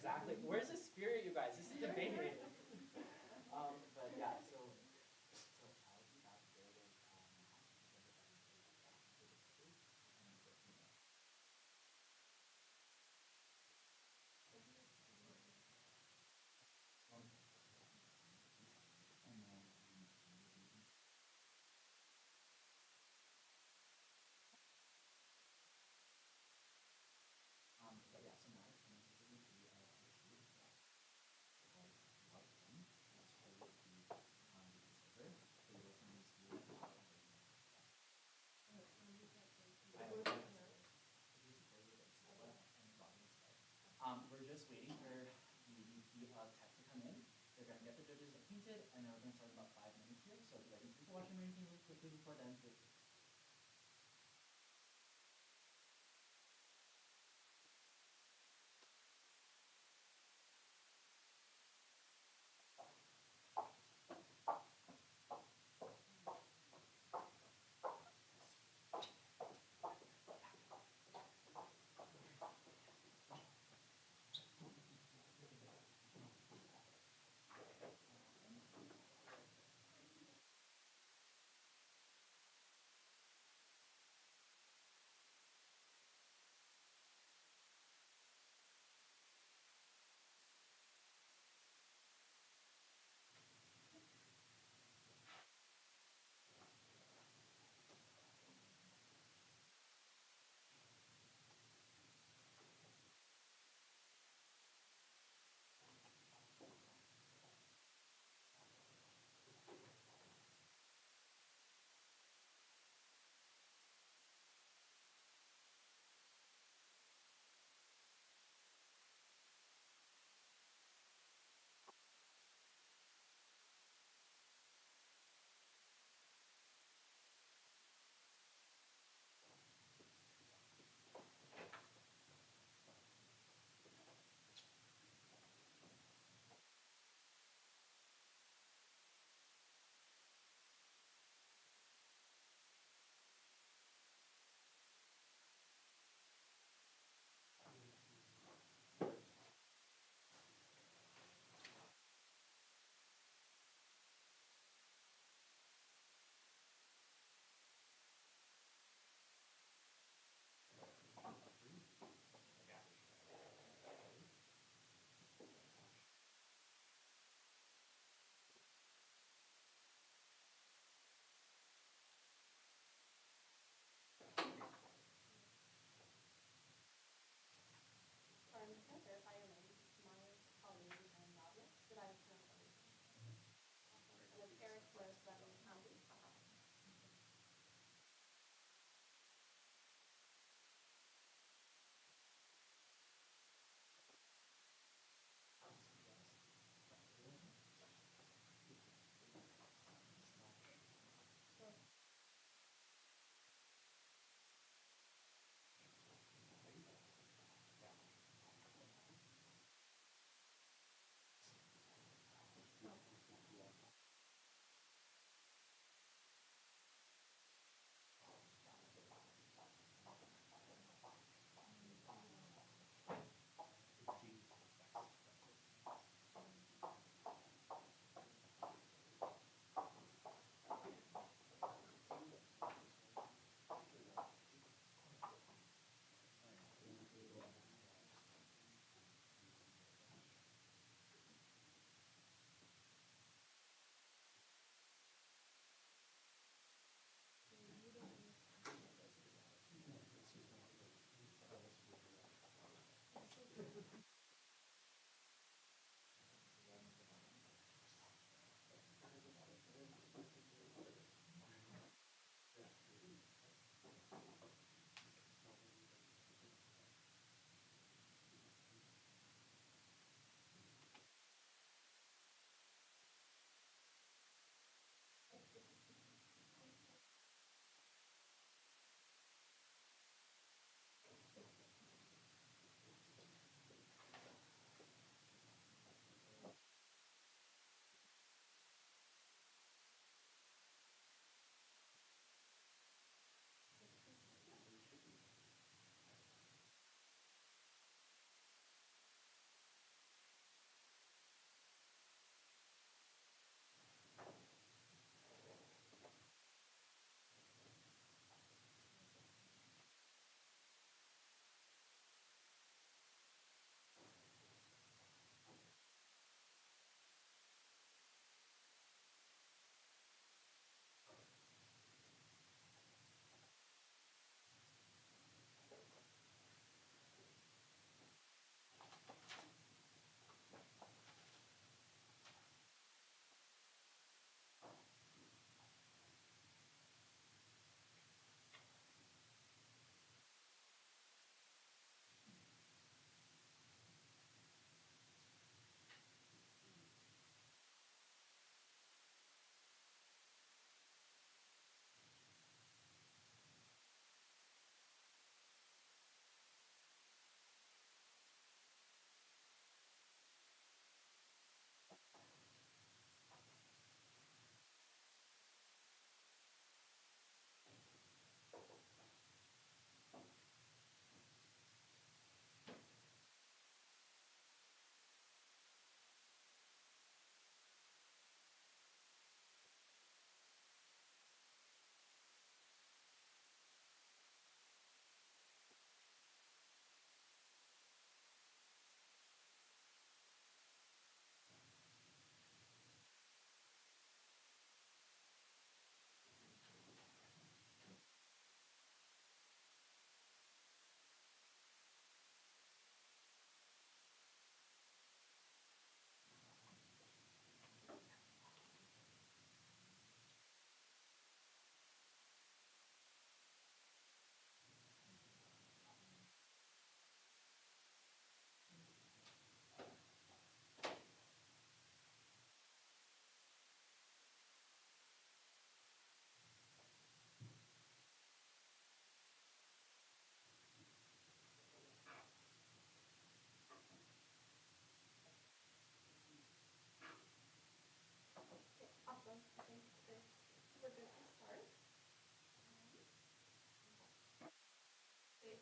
exactly. Where's the spirit, you guys? This is debate. But yeah, so I'll be back there with but yeah, so now it's going to be we're just waiting for the tech to come in. They're going to get the judges appointed, and then we're going to start in about 5 minutes here. So if you guys need to watch anything really quickly before then,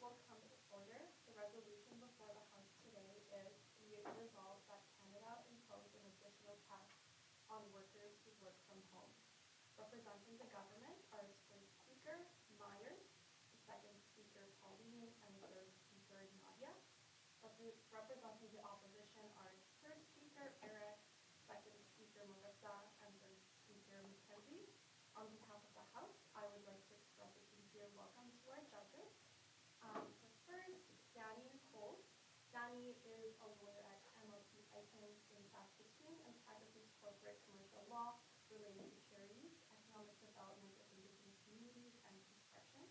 will come to order. The resolution before the House today is resolved that Canada impose an additional tax on workers who work from home. Representing the government are its first speaker, Myers, the second speaker, Pauline, and the third speaker, Nadia. Representing the opposition are its first speaker, Eric, second speaker, Melissa, and third speaker, Mackenzie. On behalf of the House, I would like to express a sincere welcome to our judges. So first, Danny Nicole. Danny is a lawyer at MLP Icons in Saskatchewan and practices corporate commercial law related to charities, economic development of Indigenous communities, and construction.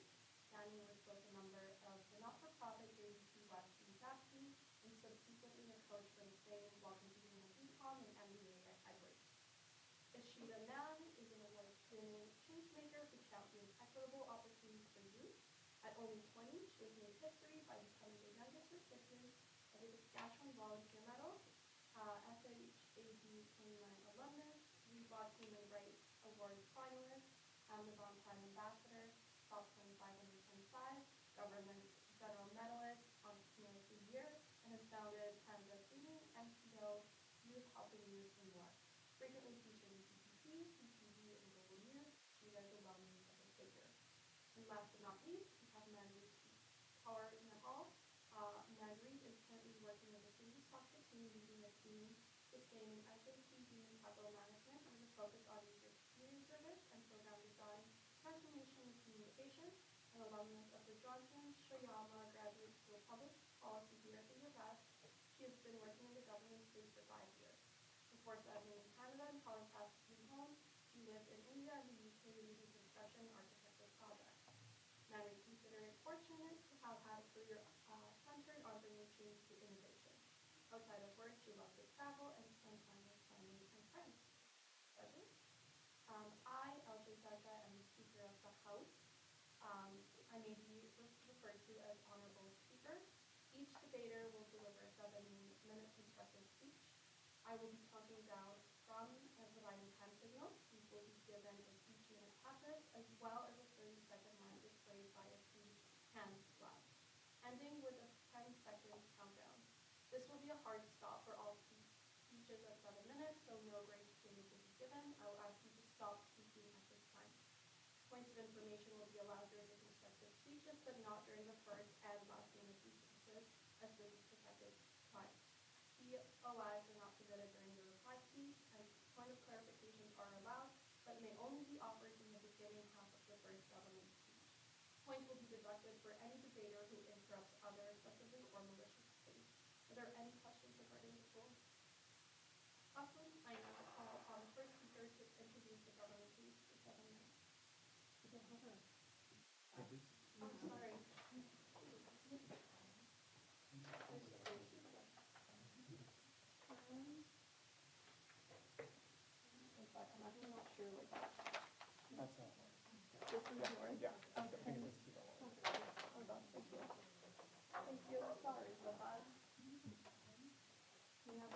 Danny was both a member of the not-for-profit JDC West in Saskatchewan and subsequently a coach for the same while completing a BCom and MBA at Edwards. Ishita Nan is an award-winning changemaker who champions equitable opportunities for youth. At only 20, she has made history by becoming the youngest recipient of the Saskatchewan Volunteer Medal, SHAD 29 alumnus, Reebok Human Rights Award finalist, Amazon Prime Ambassador, Top 25 under 25, Government General Medalist, Entrepreneur of the Year, and has founded Canada's leading NPO, Youth Helping Youth and More. Frequently featured in CTC, CTV, and Global News, she is a well-known public figure. And last but not least, we have Manjeet Kaur Nahal. Manjeet is currently working with the City of Saskatoon, leading a team sustaining SAP human capital management with a focus on user experience service and program design, transformation and communication, an alumnus of the Johnson Shoyama Graduate School of Public Policy here at the U.S. She has been working in the government space for 5 years. Before settling in Canada and calling Saskatoon home, she lived in India and the UK leading construction and architectural projects. Many consider it fortunate to have had a career centered on bringing change through innovation. Outside of work, she loves to travel and spend time with family and friends. Judges, I, LJ Saja, am the Speaker of the House. I may be referred to as Honorable Speaker. Each debater will deliver a 7-minute constructive speech. I will be counting down from and providing time signals. These will be given as each minute passes, as well as a 30-second mark displayed by a hand flag, ending with a 10-second countdown. This will be a hard stop for all speeches at 7 minutes, so no grace period will be given. I will ask you to stop speaking at this time. Points of information will be allowed during the constructive speeches, but not during the first and last minute speeches, as this is protected time. POIs are not permitted during the reply speech, and point of clarifications are allowed, but may only be offered in the beginning half of the first government speech. Points will be deducted for any debater who interrupts others excessively or maliciously. Are there any questions regarding the rules? Awesome. I now call upon the first speaker to introduce the government please for 7 minutes. I'm sorry. In fact, I'm actually not sure what That's all. this is yours. Yeah. Okay. Hold on, thank you. Thank you. Sorry about that. Yeah.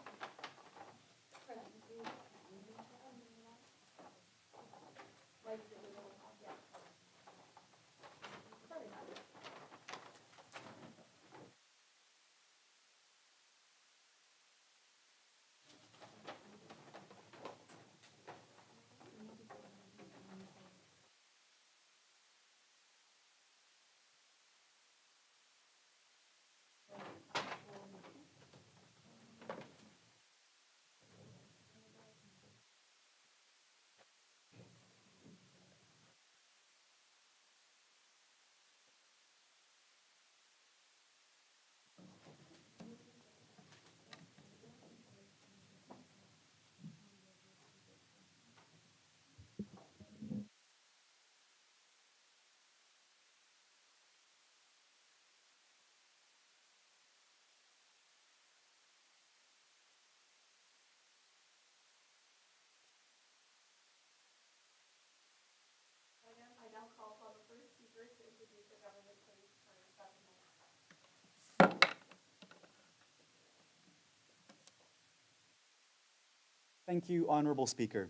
Like the little yeah. Sorry about it. Again, I now call upon the first speaker to introduce the government please for 7 minutes. Thank you, Honourable Speaker.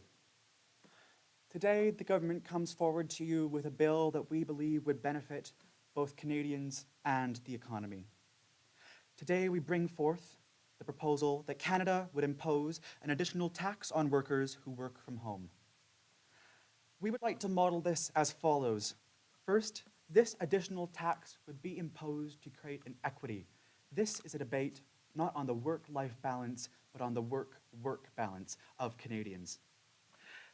Today, the government comes forward to you with a bill that we believe would benefit both Canadians and the economy. Today, we bring forth the proposal that Canada would impose an additional tax on workers who work from home. We would like to model this as follows. First, this additional tax would be imposed to create an equity. This is a debate not on the work-life balance, but on the work-work balance of Canadians.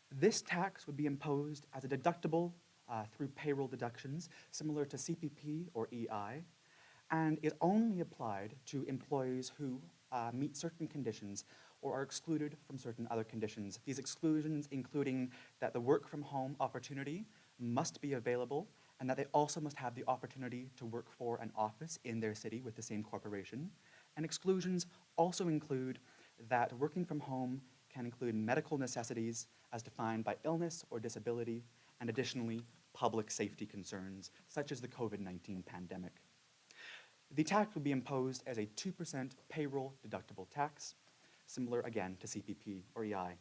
This tax would be imposed as a deductible through payroll deductions, similar to CPP or EI, and is only applied to employees who meet certain conditions or are excluded from certain other conditions. These exclusions including that the work from home opportunity must be available and that they also must have the opportunity to work for an office in their city with the same corporation. And exclusions also include that working from home can include medical necessities as defined by illness or disability, and additionally, public safety concerns, such as the COVID-19 pandemic. The tax would be imposed as a 2% payroll deductible tax, similar again to CPP or EI.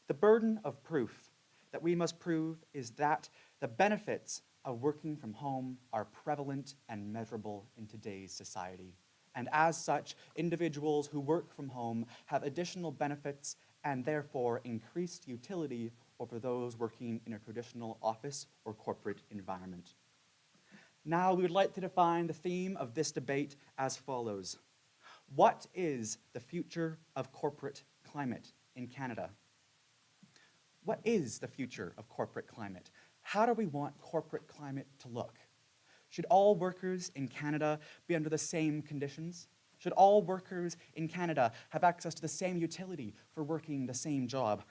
The burden of proof that we must prove is that the benefits of working from home are prevalent and measurable in today's society. And as such, individuals who work from home have additional benefits and therefore increased utility over those working in a traditional office or corporate environment. Now, we would like to define the theme of this debate as follows. What is the future of corporate climate in Canada? What is the future of corporate climate? How do we want corporate climate to look? Should all workers in Canada be under the same conditions? Should all workers in Canada have access to the same utility for working the same job?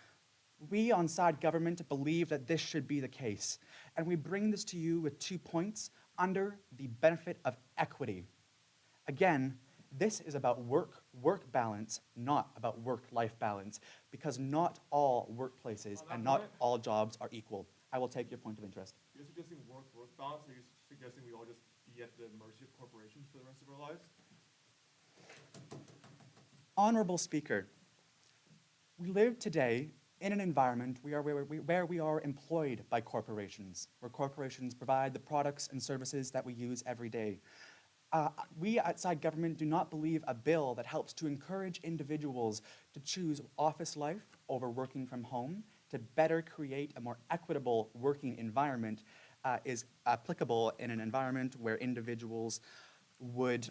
We on side government believe that this should be the case, and we bring this to you with 2 points under the benefit of equity. Again, this is about work balance, not about work-life balance, because not all workplaces and not all jobs are equal. I will take your point of interest. You're suggesting work balance, or you're suggesting we all just be at the mercy of corporations for the rest of our lives? Honorable Speaker, we live today in an environment where we are employed by corporations, where corporations provide the products and services that we use every day. We outside government do not believe a bill that helps to encourage individuals to choose office life over working from home to better create a more equitable working environment is applicable in an environment where individuals would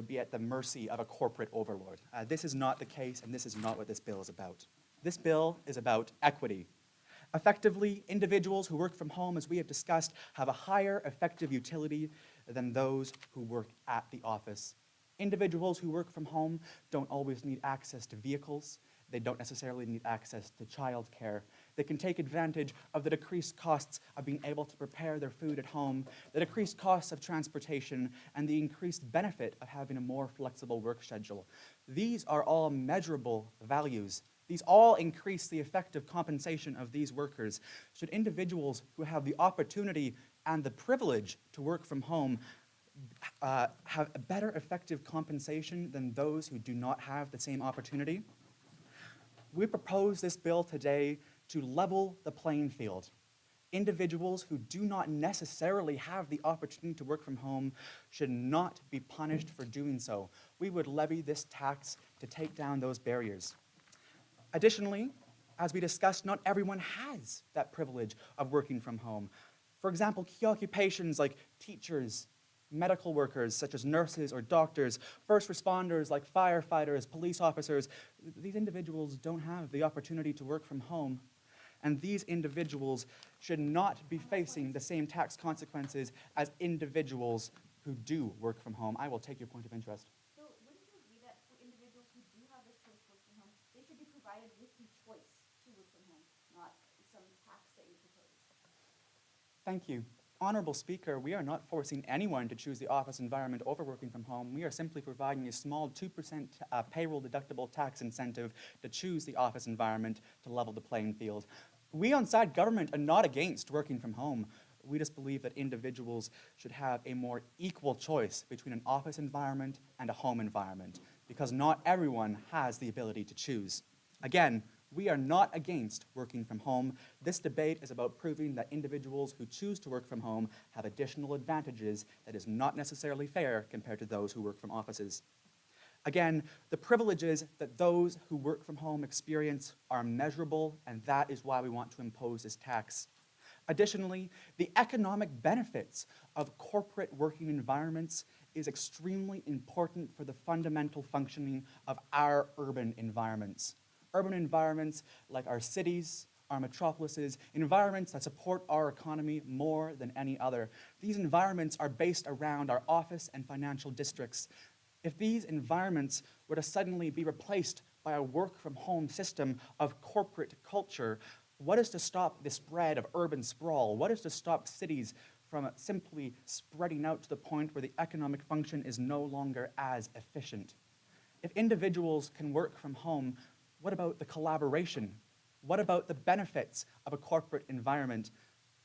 be at the mercy of a corporate overlord. This is not the case, and this is not what this bill is about. This bill is about equity. Effectively, individuals who work from home, as we have discussed, have a higher effective utility than those who work at the office. Individuals who work from home don't always need access to vehicles. They don't necessarily need access to childcare. They can take advantage of the decreased costs of being able to prepare their food at home, the decreased costs of transportation, and the increased benefit of having a more flexible work schedule. These are all measurable values. These all increase the effective compensation of these workers. Should individuals who have the opportunity and the privilege to work from home have a better effective compensation than those who do not have the same opportunity? We propose this bill today to level the playing field. Individuals who do not necessarily have the opportunity to work from home should not be punished for doing so. We would levy this tax to take down those barriers. Additionally, as we discussed, not everyone has that privilege of working from home. For example, key occupations like teachers, medical workers such as nurses or doctors, first responders like firefighters, police officers, these individuals don't have the opportunity to work from home. And these individuals should not be facing the same tax consequences as individuals who do work from home. I will take your point of interest. So wouldn't you agree that for individuals who do have this choice to work from home, they should be provided with the choice to work from home, not some tax that you propose? Thank you. Honorable Speaker, we are not forcing anyone to choose the office environment over working from home. We are simply providing a small 2% payroll deductible tax incentive to choose the office environment to level the playing field. We on side government are not against working from home. We just believe that individuals should have a more equal choice between an office environment and a home environment, because not everyone has the ability to choose. Again, We are not against working from home. This debate is about proving that individuals who choose to work from home have additional advantages that is not necessarily fair compared to those who work from offices. Again, the privileges that those who work from home experience are measurable, and that is why we want to impose this tax. Additionally, the economic benefits of corporate working environments is extremely important for the fundamental functioning of our urban environments. Urban environments like our cities, our metropolises, environments that support our economy more than any other. These environments are based around our office and financial districts. If these environments were to suddenly be replaced by a work-from-home system of corporate culture, what is to stop the spread of urban sprawl? What is to stop cities from simply spreading out to the point where the economic function is no longer as efficient? If individuals can work from home, what about the collaboration? What about the benefits of a corporate environment?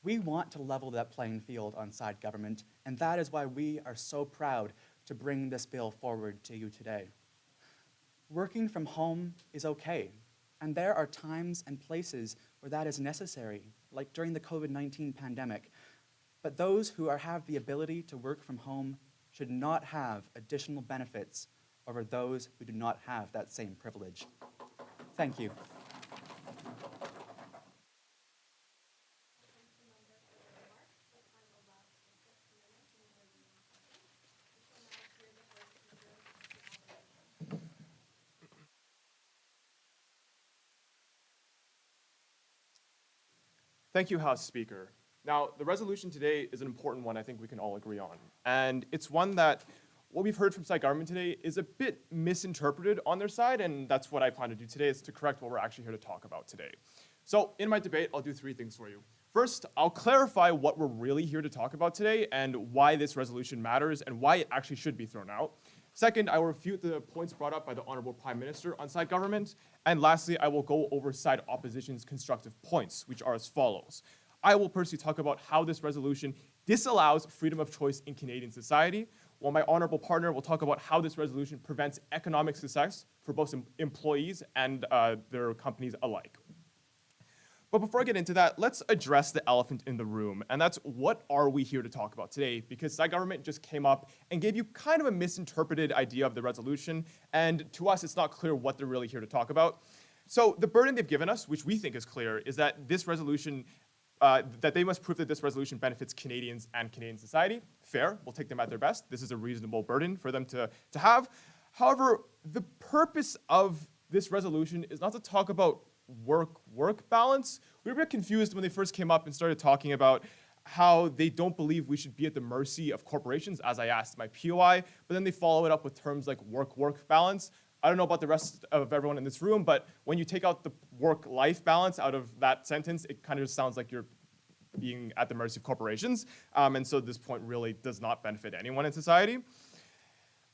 We want to level that playing field on side government, and that is why we are so proud to bring this bill forward to you today. Working from home is okay, and there are times and places where that is necessary, like during the COVID-19 pandemic. But those who have the ability to work from home should not have additional benefits over those who do not have that same privilege. Thank you. Thank you, House Speaker. Now, the resolution today is an important one I think we can all agree on. And it's one that what we've heard from side government today is a bit misinterpreted on their side, and that's what I plan to do today, is to correct what we're actually here to talk about today. So in my debate, I'll do three things for you. First, I'll clarify what we're really here to talk about today and why this resolution matters and why it actually should be thrown out. Second, I will refute the points brought up by the Honorable Prime Minister on side government. And lastly, I will go over side opposition's constructive points, which are as follows. I will personally talk about how this resolution disallows freedom of choice in Canadian society, while my honorable partner will talk about how this resolution prevents economic success for both employees and their companies alike. But before I get into that, let's address the elephant in the room, and that's what are we here to talk about today? Because side government just came up and gave you kind of a misinterpreted idea of the resolution, and to us, it's not clear what they're really here to talk about. So the burden they've given us, which we think is clear, is that this resolution, that they must prove that this resolution benefits Canadians and Canadian society. Fair, we'll take them at their best. This is a reasonable burden for them to have. However, the purpose of this resolution is not to talk about work balance. We were a bit confused when they first came up and started talking about how they don't believe we should be at the mercy of corporations, as I asked my POI, but then they follow it up with terms like work balance. I don't know about the rest of everyone in this room, but when you take out the work-life balance out of that sentence, it kind of just sounds like you're being at the mercy of corporations. And so this point really does not benefit anyone in society.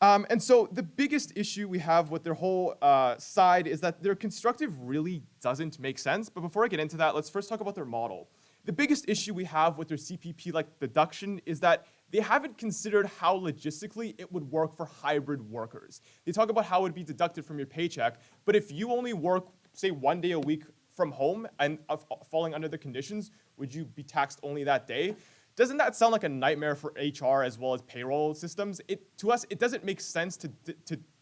And so the biggest issue we have with their whole side is that their constructive really doesn't make sense. But before I get into that, let's first talk about their model. The biggest issue we have with their CPP-like deduction is that they haven't considered how logistically it would work for hybrid workers. They talk about how it would be deducted from your paycheck, but if you only work, say, 1 day a week from home and falling under the conditions, would you be taxed only that day? Doesn't that sound like a nightmare for HR as well as payroll systems? To us, it doesn't make sense to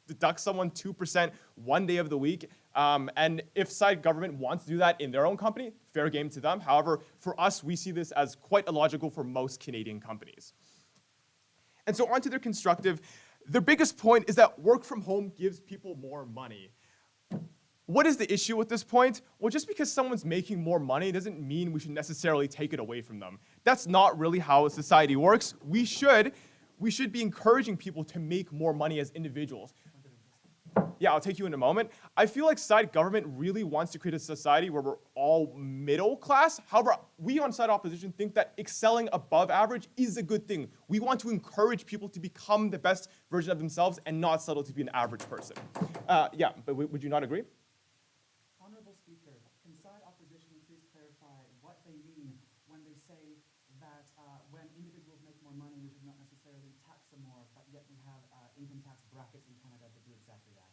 deduct someone 2% 1 day of the week. And if side government wants to do that in their own company, fair game to them. However, for us, we see this as quite illogical for most Canadian companies. And so on to their constructive. Their biggest point is that work from home gives people more money. What is the issue with this point? Well, just because someone's making more money doesn't mean we should necessarily take it away from them. That's not really how society works. We should be encouraging people to make more money as individuals. Yeah, I'll take you in a moment. I feel like side government really wants to create a society where we're all middle class. However, we on side opposition think that excelling above average is a good thing. We want to encourage people to become the best version of themselves and not settle to be an average person. Yeah, but would you not agree? Honorable Speaker, can side opposition please clarify what they mean when they say that when individuals make more money, we should not necessarily tax them more, but yet we have income tax brackets in Canada to do exactly that?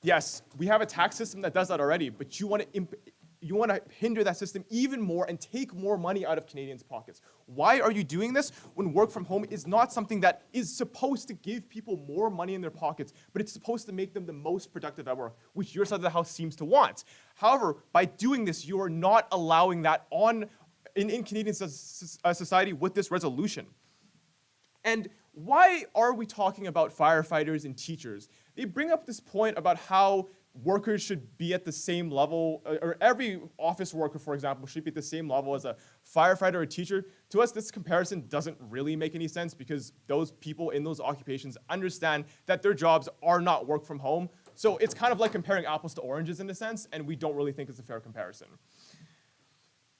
Yes, we have a tax system that does that already, but you want to hinder that system even more and take more money out of Canadians' pockets. Why are you doing this when work from home is not something that is supposed to give people more money in their pockets, but it's supposed to make them the most productive at work, which your side of the house seems to want? However, by doing this, you are not allowing that in Canadian society with this resolution. And why are we talking about firefighters and teachers? They bring up this point about how workers should be at the same level, or every office worker, for example, should be at the same level as a firefighter or a teacher. To us, this comparison doesn't really make any sense because those people in those occupations understand that their jobs are not work from home. So it's kind of like comparing apples to oranges in a sense, and we don't really think it's a fair comparison.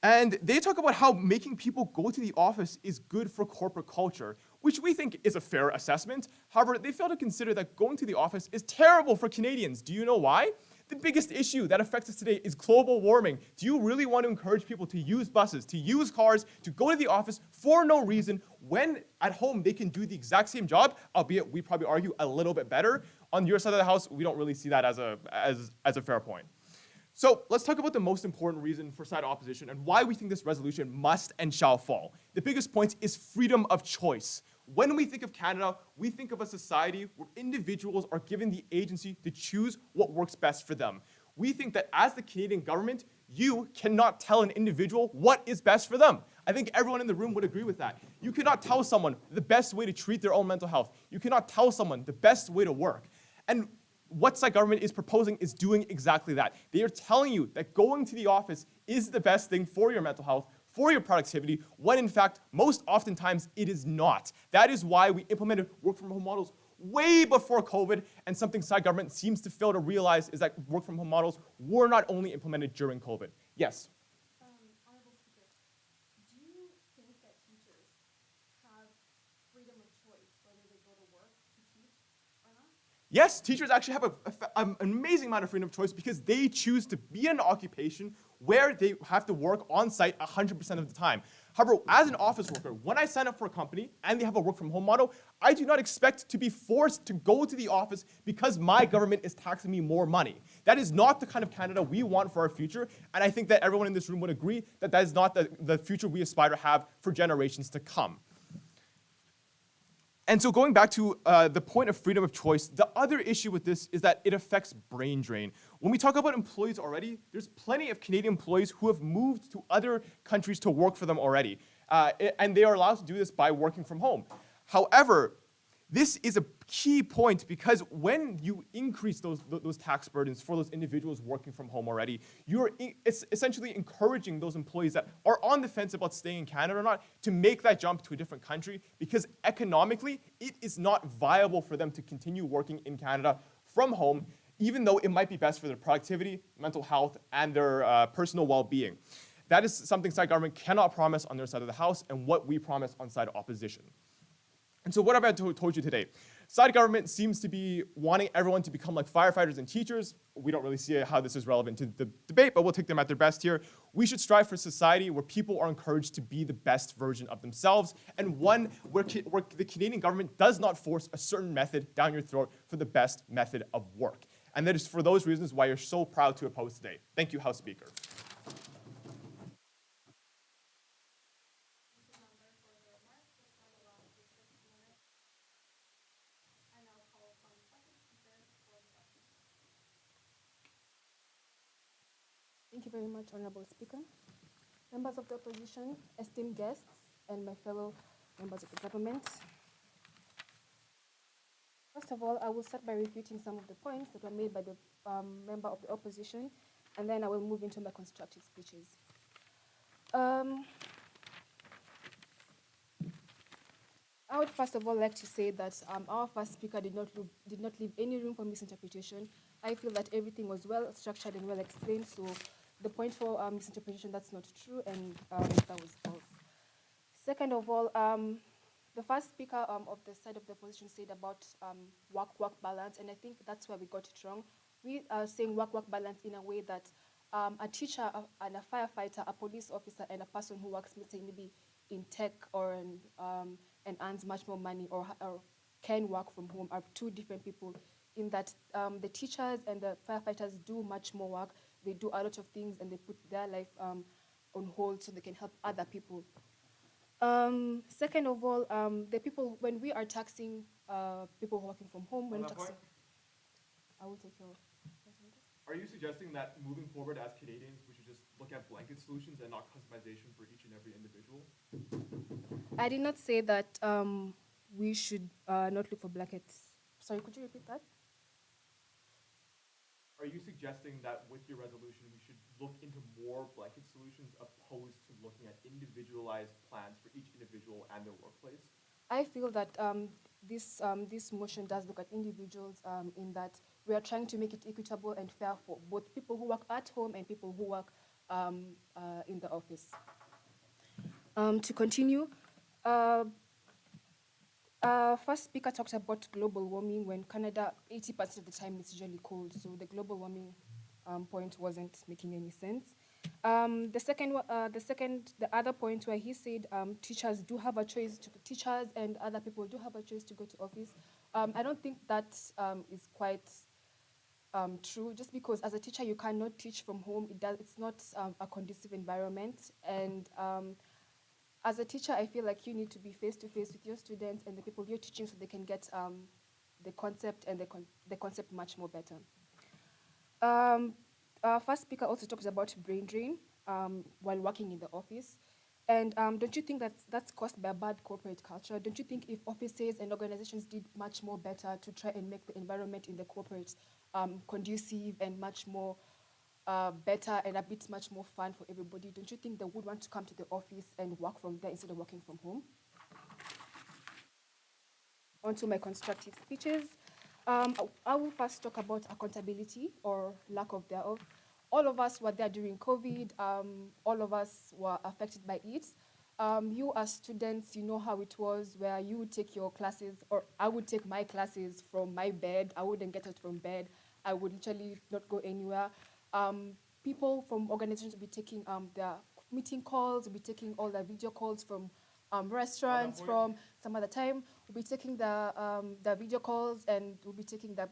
And they talk about how making people go to the office is good for corporate culture, which we think is a fair assessment. However, they fail to consider that going to the office is terrible for Canadians. Do you know why? The biggest issue that affects us today is global warming. Do you really want to encourage people to use buses, to use cars, to go to the office for no reason when at home they can do the exact same job, albeit we probably argue a little bit better? On your side of the house, we don't really see that as a fair point. So let's talk about the most important reason for side opposition and why we think this resolution must and shall fall. The biggest point is freedom of choice. When we think of Canada, we think of a society where individuals are given the agency to choose what works best for them. We think that as the Canadian government, you cannot tell an individual what is best for them. I think everyone in the room would agree with that. You cannot tell someone the best way to treat their own mental health. You cannot tell someone the best way to work. And what side government is proposing is doing exactly that. They are telling you that going to the office is the best thing for your mental health, for your productivity, when in fact, most oftentimes it is not. That is why we implemented work from home models way before COVID, and something side government seems to fail to realize is that work from home models were not only implemented during COVID. Yes? Honorable Speaker, do you think that teachers have freedom of choice whether they go to work to teach or not? Yes, teachers actually have an amazing amount of freedom of choice because they choose to be in an occupation where they have to work on site 100% of the time. However, as an office worker, when I sign up for a company and they have a work from home model, I do not expect to be forced to go to the office because my government is taxing me more money. That is not the kind of Canada we want for our future, and I think that everyone in this room would agree that that is not the future we aspire to have for generations to come. And so going back to the point of freedom of choice, the other issue with this is that it affects brain drain. When we talk about employees already, there's plenty of Canadian employees who have moved to other countries to work for them already. And they are allowed to do this by working from home. However, this is a key point because when you increase those tax burdens for those individuals working from home already, you're essentially encouraging those employees that are on the fence about staying in Canada or not to make that jump to a different country because economically, it is not viable for them to continue working in Canada from home, even though it might be best for their productivity, mental health, and their personal well-being. That is something side government cannot promise on their side of the house and what we promise on side opposition. And so what have I told you today? Side government seems to be wanting everyone to become like firefighters and teachers. We don't really see how this is relevant to the debate, but we'll take them at their best here. We should strive for a society where people are encouraged to be the best version of themselves, and one where the Canadian government does not force a certain method down your throat for the best method of work. And that is for those reasons why you're so proud to oppose today. Thank you, House Speaker. Thank you very much, Honorable Speaker. Members of the opposition, esteemed guests, and my fellow members of the government. First of all, I will start by refuting some of the points that were made by the member of the opposition, and then I will move into my constructive speeches. I would first of all like to say that our first speaker did not leave any room for misinterpretation. I feel that everything was well structured and well explained, so the point for misinterpretation, that's not true, and that was false. Second of all, the first speaker of the side of the opposition said about work-work balance, and I think that's where we got it wrong. We are saying work-work balance in a way that a teacher and a firefighter, a police officer, and a person who works, let's say, maybe in tech or and earns much more money or can work from home are two different people in that the teachers and the firefighters do much more work. They do a lot of things and they put their life on hold so they can help other people. Second of all, the people, when we are taxing people working from home, when On that taxing, point, I will take your. are you suggesting that moving forward as Canadians, we should just look at blanket solutions and not customization for each and every individual? I did not say that we should not look for blankets. Sorry, could you repeat that? Are you suggesting that with your resolution, we should look into more blanket solutions opposed to looking at individualized plans for each individual and their workplace? I feel that this motion does look at individuals in that we are trying to make it equitable and fair for both people who work at home and people who work in the office. To continue, first speaker talked about global warming when Canada, 80% of the time it's usually cold, so the global warming point wasn't making any sense. The other point where he said teachers do have a choice teachers and other people do have a choice to go to office. I don't think that is quite true. Just because as a teacher you cannot teach from home, it's not a conducive environment. And as a teacher, I feel like you need to be face to face with your students and the people you're teaching so they can get the concept and the concept much more better. First speaker also talks about brain drain while working in the office. And don't you think that's caused by a bad corporate culture? Don't you think if offices and organizations did much more better to try and make the environment in the corporate conducive and much more better and a bit much more fun for everybody, don't you think they would want to come to the office and work from there instead of working from home? On to my constructive speeches. I will first talk about accountability or lack of thereof. All of us were there during COVID. All of us were affected by it. You as students, you know how it was where you would take your classes, or I would take my classes from my bed. I wouldn't get out from bed. I would literally not go anywhere. People from organizations will be taking their meeting calls, will be taking all the video calls from restaurants, from some other time. We'll be taking the video calls and we'll be taking the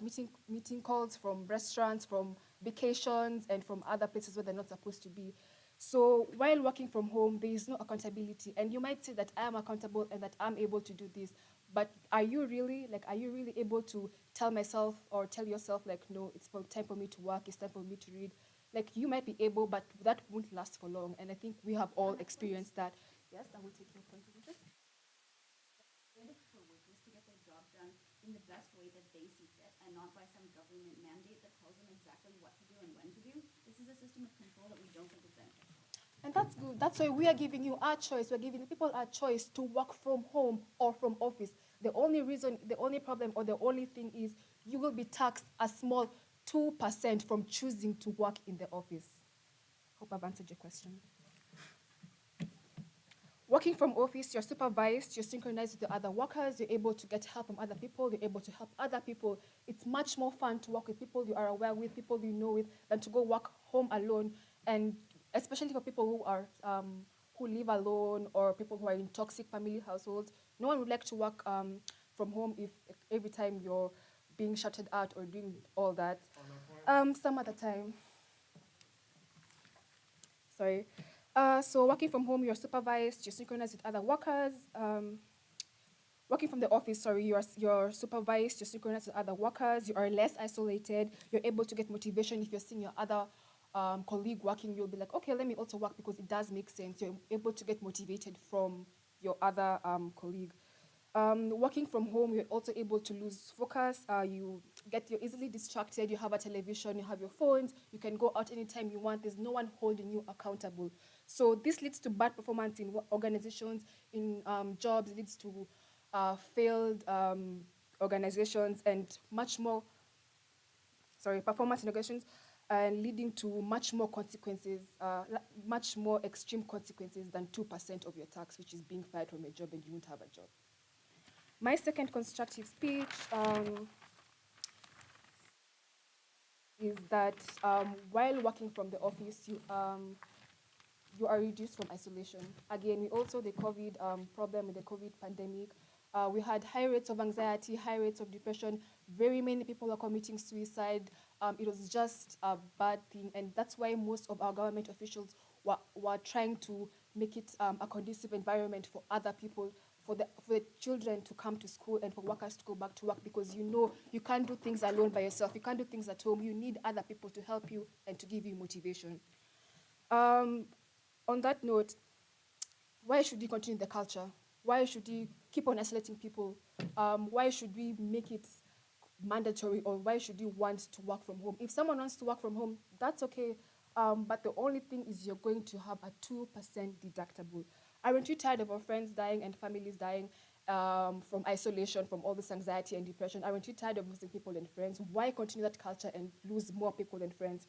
meeting calls from restaurants, from vacations, and from other places where they're not supposed to be. So while working from home, there is no accountability. And you might say that I am accountable and that I'm able to do this. But are you really able to tell myself or tell yourself, like, no, it's time for me to work, it's time for me to read? Like, you might be able, but that won't last for long. And I think we have all experienced that. Yes, I will take your point of view. For workers to get their job done in the best way that they see fit and not by some government mandate that tells them exactly what to do and when to do. This is a system of control that we don't think is beneficial. And that's good. That's why we are giving you our choice. We're giving people our choice to work from home or from office. The only problem, or the only thing is you will be taxed a small 2% from choosing to work in the office. Hope I've answered your question. Working from office, you're supervised, you're synchronized with the other workers, you're able to get help from other people, you're able to help other people. It's much more fun to work with people you are aware with, people you know with, than to go work home alone. And especially for people who live alone or people who are in toxic family households, no one would like to work from home if every time you're being shouted at or doing all that. Some other time. Sorry. So working from home, you're supervised, you're synchronized with other workers. Working from the office, you're supervised, you're synchronized with other workers, you are less isolated, you're able to get motivation. If you're seeing your other colleague working, you'll be like, okay, let me also work because it does make sense. You're able to get motivated from your other colleague. Working from home, you're also able to lose focus. You're easily distracted. You have a television, you have your phones. You can go out anytime you want. There's no one holding you accountable. So this leads to bad performance in organizations, in jobs. It leads to failed organizations and performance in organizations, and leading to much more consequences, much more extreme consequences than 2% of your tax, which is being fired from a job and you won't have a job. My second constructive speech is that while working from the office, you are reduced from isolation. Again, we also the COVID problem with the COVID pandemic. We had high rates of anxiety, high rates of depression. Very many people are committing suicide. It was just a bad thing, and that's why most of our government officials were trying to make it a conducive environment for other people, for the children to come to school and for workers to go back to work, because you know you can't do things alone by yourself. You can't do things at home. You need other people to help you and to give you motivation. On that note, why should we continue the culture? Why should we keep on isolating people? Why should we make it mandatory, or why should you want to work from home? If someone wants to work from home, that's okay. But the only thing is you're going to have a 2% deductible. Aren't you tired of our friends dying and families dying from isolation, from all this anxiety and depression? Aren't you tired of losing people and friends? Why continue that culture and lose more people and friends?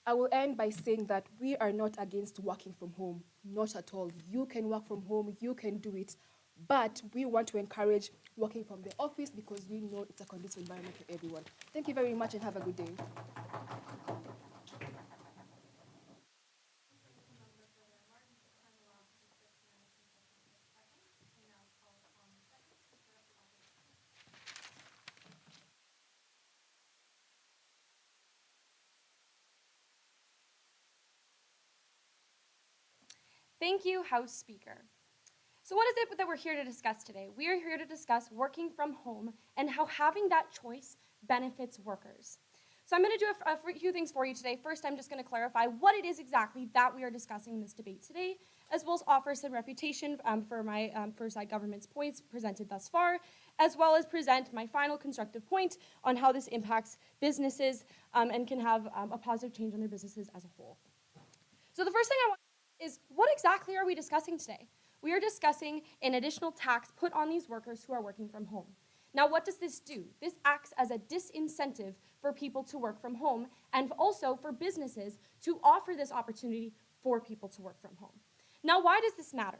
I will end by saying that we are not against working from home, not at all. You can work from home, you can do it, but we want to encourage working from the office because we know it's a conducive environment for everyone. Thank you very much and have a good day. Thank you, House Speaker. So what is it that we're here to discuss today? We are here to discuss working from home and how having that choice benefits workers. So I'm going to do a few things for you today. First, I'm just going to clarify what it is exactly that we are discussing in this debate today, as well as offer some refutation for my side government's points presented thus far, as well as present my final constructive point on how this impacts businesses and can have a positive change on their businesses as a whole. So the first thing I want is, what exactly are we discussing today? We are discussing an additional tax put on these workers who are working from home. Now, what does this do? This acts as a disincentive for people to work from home and also for businesses to offer this opportunity for people to work from home. Now, why does this matter?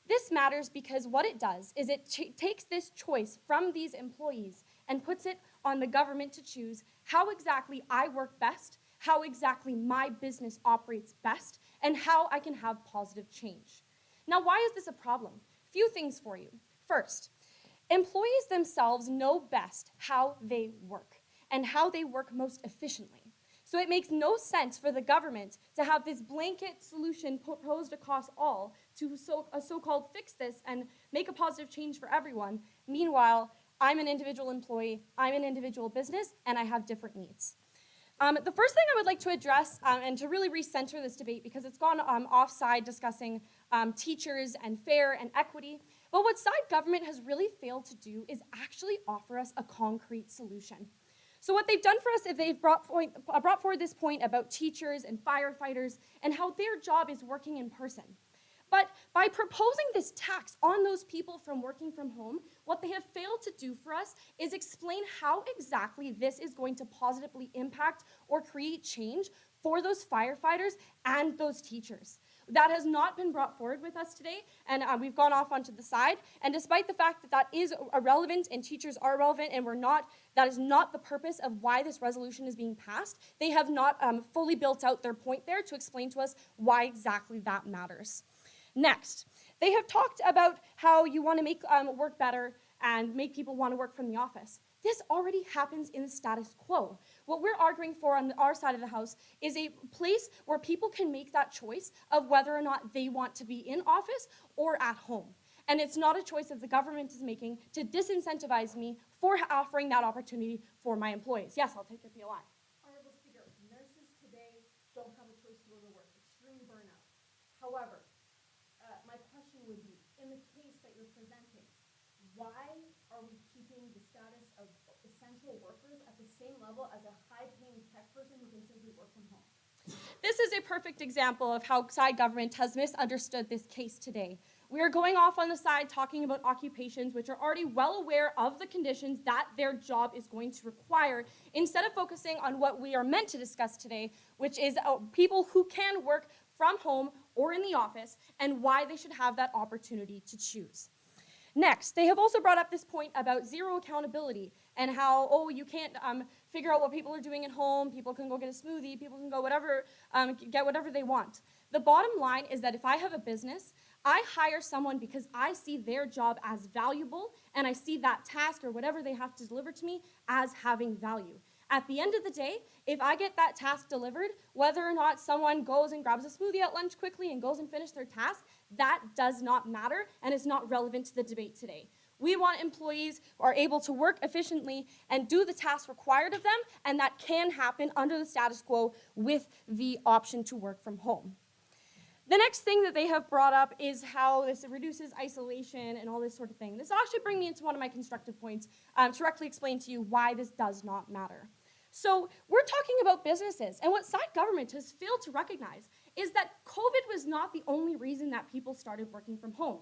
This matters because what it does is it takes this choice from these employees and puts it on the government to choose how exactly I work best, how exactly my business operates best, and how I can have positive change. Now, why is this a problem? Few things for you. First, employees themselves know best how they work and how they work most efficiently. So it makes no sense for the government to have this blanket solution proposed across all to so-called fix this and make a positive change for everyone. Meanwhile, I'm an individual employee, I'm an individual business, and I have different needs. The first thing I would like to address and to really recenter this debate, because it's gone offside discussing teachers and fair and equity, but what side government has really failed to do is actually offer us a concrete solution. So what they've done for us is they've brought forward this point about teachers and firefighters and how their job is working in person. But by proposing this tax on those people from working from home, what they have failed to do for us is explain how exactly this is going to positively impact or create change for those firefighters and those teachers. That has not been brought forward with us today, and we've gone off onto the side. And despite the fact that that is irrelevant and teachers are relevant and that is not the purpose of why this resolution is being passed, they have not fully built out their point there to explain to us why exactly that matters. Next, they have talked about how you want to make work better and make people want to work from the office. This already happens in the status quo. What we're arguing for on our side of the house is a place where people can make that choice of whether or not they want to be in office or at home. And it's not a choice that the government is making to disincentivize me for offering that opportunity for my employees. Yes, I'll take your POI. Honorable Speaker, nurses today don't have a choice to go to work. Extreme burnout. However, my question would be, in the case that you're presenting, why are we keeping the status of essential workers at the same level as a high-paying tech person who can simply work from home? This is a perfect example of how side government has misunderstood this case today. We are going off on the side talking about occupations which are already well aware of the conditions that their job is going to require, instead of focusing on what we are meant to discuss today, which is people who can work from home or in the office and why they should have that opportunity to choose. Next, they have also brought up this point about zero accountability and how, oh, you can't figure out what people are doing at home, people can go get a smoothie, people can go get whatever they want. The bottom line is that if I have a business, I hire someone because I see their job as valuable, and I see that task or whatever they have to deliver to me as having value. At the end of the day, if I get that task delivered, whether or not someone goes and grabs a smoothie at lunch quickly and goes and finishes their task, that does not matter and is not relevant to the debate today. We want employees who are able to work efficiently and do the tasks required of them, and that can happen under the status quo with the option to work from home. The next thing that they have brought up is how this reduces isolation and all this sort of thing. This will actually bring me into one of my constructive points to directly explain to you why this does not matter. So we're talking about businesses, and what side government has failed to recognize is that COVID was not the only reason that people started working from home.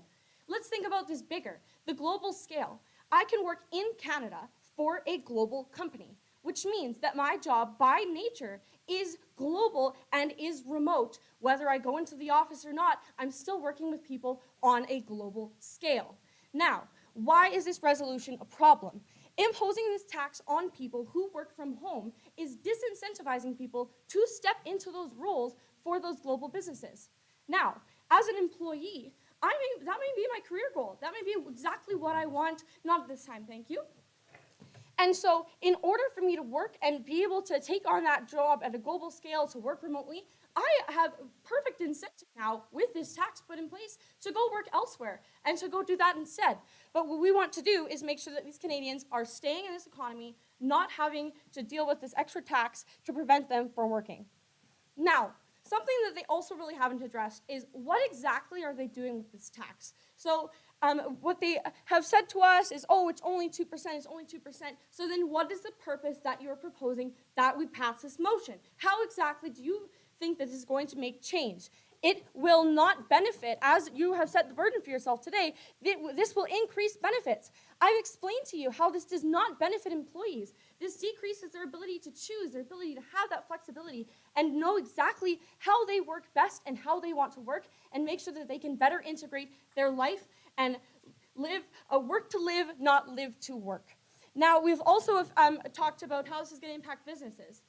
Let's think about this bigger, the global scale. I can work in Canada for a global company, which means that my job by nature is global and is remote. Whether I go into the office or not, I'm still working with people on a global scale. Now, why is this resolution a problem? Imposing this tax on people who work from home is disincentivizing people to step into those roles for those global businesses. Now, as an employee, that may be my career goal. That may be exactly what I want. Not at this time, thank you. And so in order for me to work and be able to take on that job at a global scale to work remotely, I have perfect incentive now with this tax put in place to go work elsewhere and to go do that instead. But what we want to do is make sure that these Canadians are staying in this economy, not having to deal with this extra tax to prevent them from working. Now, something that they also really haven't addressed is what exactly are they doing with this tax? So what they have said to us is, oh, it's only 2%, it's only 2%. So then what is the purpose that you're proposing that we pass this motion? How exactly do you think that this is going to make change? It will not benefit, as you have set the burden for yourself today, this will increase benefits. I've explained to you how this does not benefit employees. This decreases their ability to choose, their ability to have that flexibility and know exactly how they work best and how they want to work and make sure that they can better integrate their life and work to live, not live to work. Now, we've also talked about how this is going to impact businesses.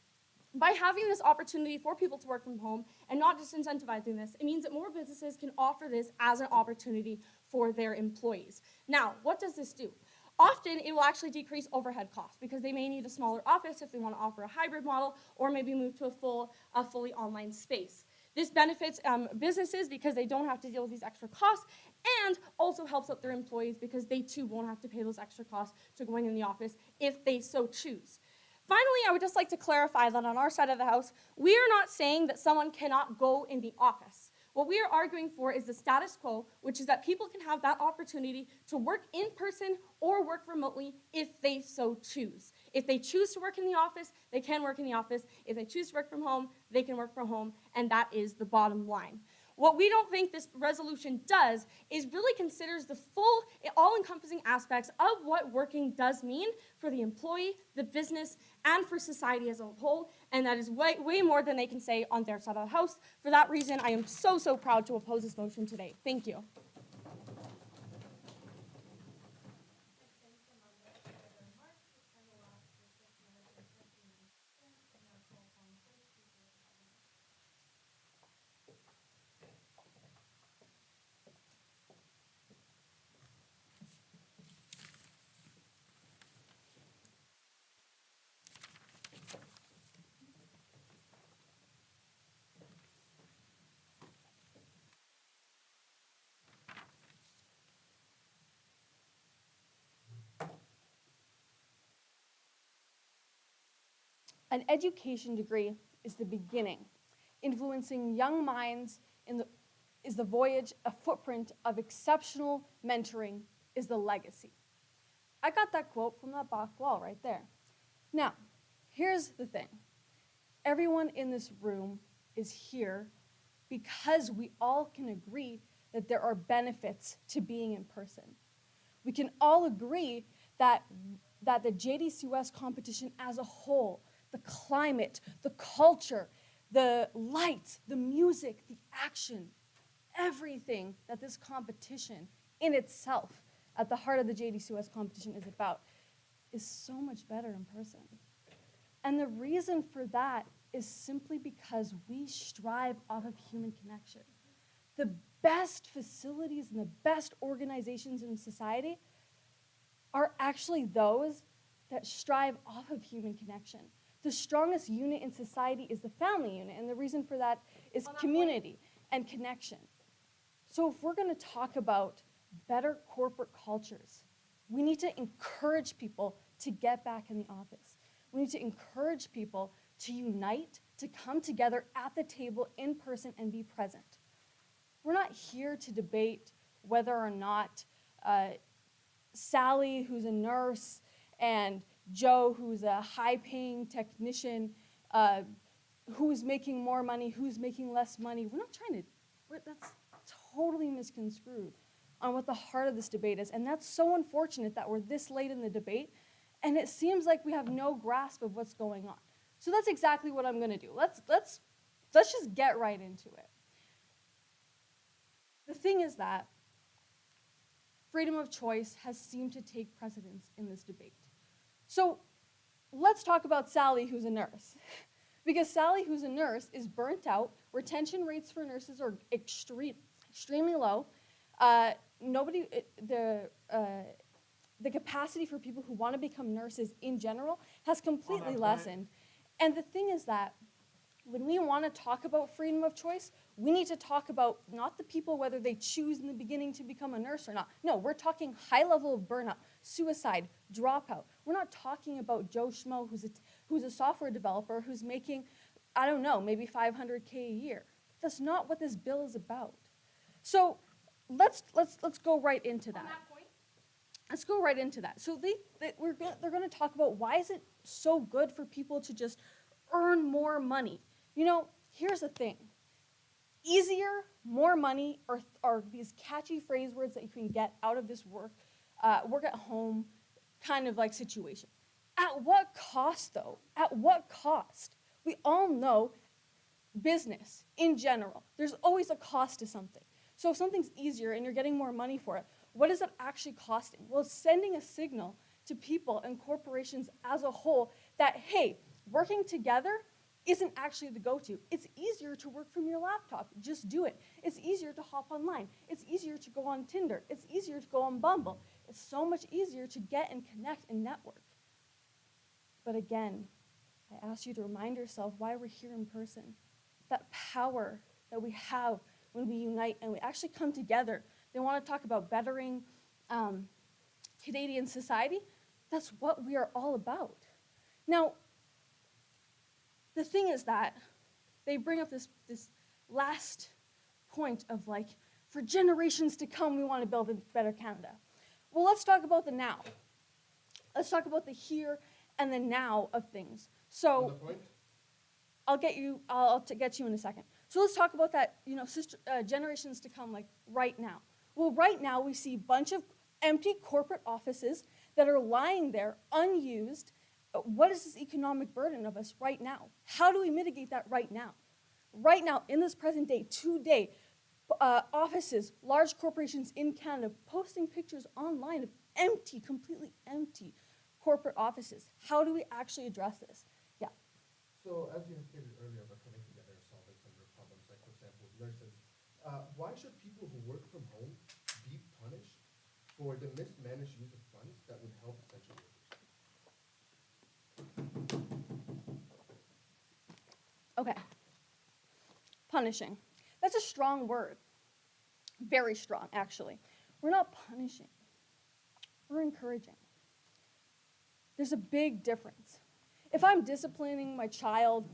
By having this opportunity for people to work from home and not just incentivizing this, it means that more businesses can offer this as an opportunity for their employees. Now, what does this do? Often, it will actually decrease overhead costs because they may need a smaller office if they want to offer a hybrid model or maybe move to a fully online space. This benefits businesses because they don't have to deal with these extra costs and also helps out their employees because they too won't have to pay those extra costs to going in the office if they so choose. Finally, I would just like to clarify that on our side of the house, we are not saying that someone cannot go in the office. What we are arguing for is the status quo, which is that people can have that opportunity to work in person or work remotely if they so choose. If they choose to work in the office, they can work in the office. If they choose to work from home, they can work from home, and that is the bottom line. What we don't think this resolution does is really considers the full, all-encompassing aspects of what working does mean for the employee, the business, and for society as a whole, and that is way more than they can say on their side of the house. For that reason, I am so proud to oppose this motion today. Thank you. An education degree is the beginning. Influencing young minds is the voyage. A footprint of exceptional mentoring is the legacy. I got that quote from that back wall right there. Now, here's the thing. Everyone in this room is here because we all can agree that there are benefits to being in person. We can all agree that the JDC West competition as a whole, the climate, the culture, the lights, the music, the action, everything that this competition in itself, at the heart of the JDC West competition is about, is so much better in person. And the reason for that is simply because we strive off of human connection. The best facilities and the best organizations in society are actually those that strive off of human connection. The strongest unit in society is the family unit, and the reason for that is community and connection. So if we're going to talk about better corporate cultures, we need to encourage people to get back in the office. We need to encourage people to unite, to come together at the table in person and be present. We're not here to debate whether or not Sally, who's a nurse, and Joe, who's a high-paying technician, who's making more money, who's making less money. We're not trying to, that's totally misconstrued on what the heart of this debate is. And that's so unfortunate that we're this late in the debate, and it seems like we have no grasp of what's going on. So that's exactly what I'm gonna do. Let's just get right into it. The thing is that freedom of choice has seemed to take precedence in this debate. So let's talk about Sally, who's a nurse. Because Sally, who's a nurse, is burnt out. Retention rates for nurses are extremely low. The capacity for people who want to become nurses in general has completely lessened. And the thing is that when we want to talk about freedom of choice, we need to talk about not the people whether they choose in the beginning to become a nurse or not. No, we're talking high level of burnout, suicide, dropout. We're not talking about Joe Schmo who's a software developer who's making, I don't know, maybe $500K a year. That's not what this bill is about. So let's go right into that. On that point, Let's go right into that. So they're going to talk about why is it so good for people to just earn more money. You know, here's the thing. Easier, more money are these catchy phrase words that you can get out of this work at home kind of like situation. At what cost, though? At what cost? We all know business in general. There's always a cost to something. So if something's easier and you're getting more money for it, what is it actually costing? Well, it's sending a signal to people and corporations as a whole that, hey, working together isn't actually the go-to. It's easier to work from your laptop. Just do it. It's easier to hop online. It's easier to go on Tinder. It's easier to go on Bumble. It's so much easier to get and connect and network. But again, I ask you to remind yourself why we're here in person. That power that we have when we unite and we actually come together. They want to talk about bettering Canadian society. That's what we are all about. Now, the thing is that they bring up this last point of like, for generations to come, we want to build a better Canada. Well, let's talk about the now. Let's talk about the here and the now of things. So, the point? I'll get you in a second. So let's talk about that, you know, generations to come, like right now. Well, right now we see a bunch of empty corporate offices that are lying there unused. What is this economic burden of us right now? How do we mitigate that right now? Right now, in this present day, today, offices, large corporations in Canada posting pictures online of empty, completely empty corporate offices. How do we actually address this? Yeah. So as you have stated earlier about coming together and solving some of the problems, like for example, nurses, why should people who work from home be punished for the mismanaged use of funds that would help essential workers? Okay. Punishing. That's a strong word. Very strong, actually. We're not punishing. We're encouraging. There's a big difference. If I'm disciplining my child,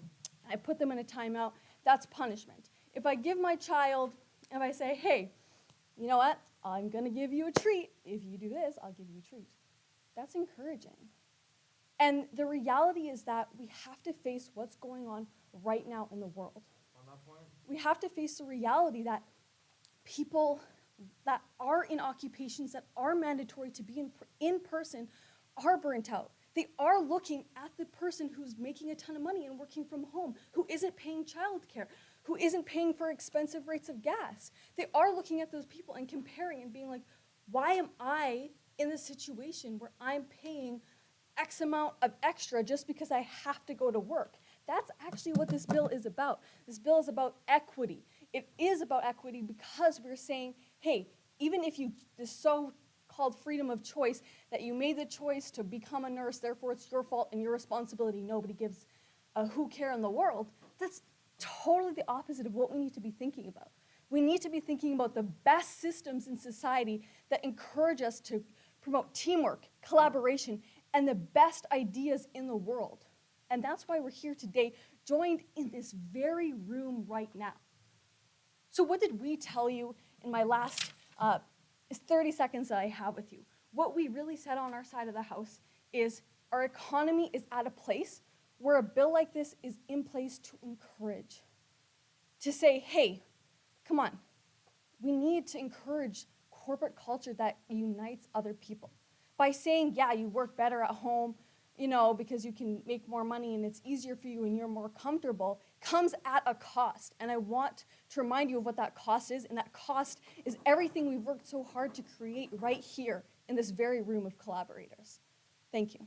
I put them in a timeout, that's punishment. If I give my child, and I say, hey, you know what? I'm going to give you a treat. If you do this, I'll give you a treat. That's encouraging. And the reality is that we have to face what's going on right now in the world. On that point? We have to face the reality that people that are in occupations that are mandatory to be in person are burnt out. They are looking at the person who's making a ton of money and working from home, who isn't paying childcare, who isn't paying for expensive rates of gas. They are looking at those people and comparing and being like, why am I in this situation where I'm paying X amount of extra just because I have to go to work. That's actually what this bill is about. This bill is about equity. It is about equity because we're saying, hey, even if you, this so-called freedom of choice, that you made the choice to become a nurse, therefore it's your fault and your responsibility, nobody gives a who care in the world, that's totally the opposite of what we need to be thinking about. We need to be thinking about the best systems in society that encourage us to promote teamwork, collaboration, and the best ideas in the world. And that's why we're here today, joined in this very room right now. So what did we tell you in my last 30 seconds that I have with you? What we really said on our side of the house is our economy is at a place where a bill like this is in place to encourage, to say, hey, come on, we need to encourage corporate culture that unites other people. By saying, yeah, you work better at home, you know, because you can make more money and it's easier for you and you're more comfortable, comes at a cost. And I want to remind you of what that cost is, and that cost is everything we've worked so hard to create right here in this very room of collaborators. Thank you.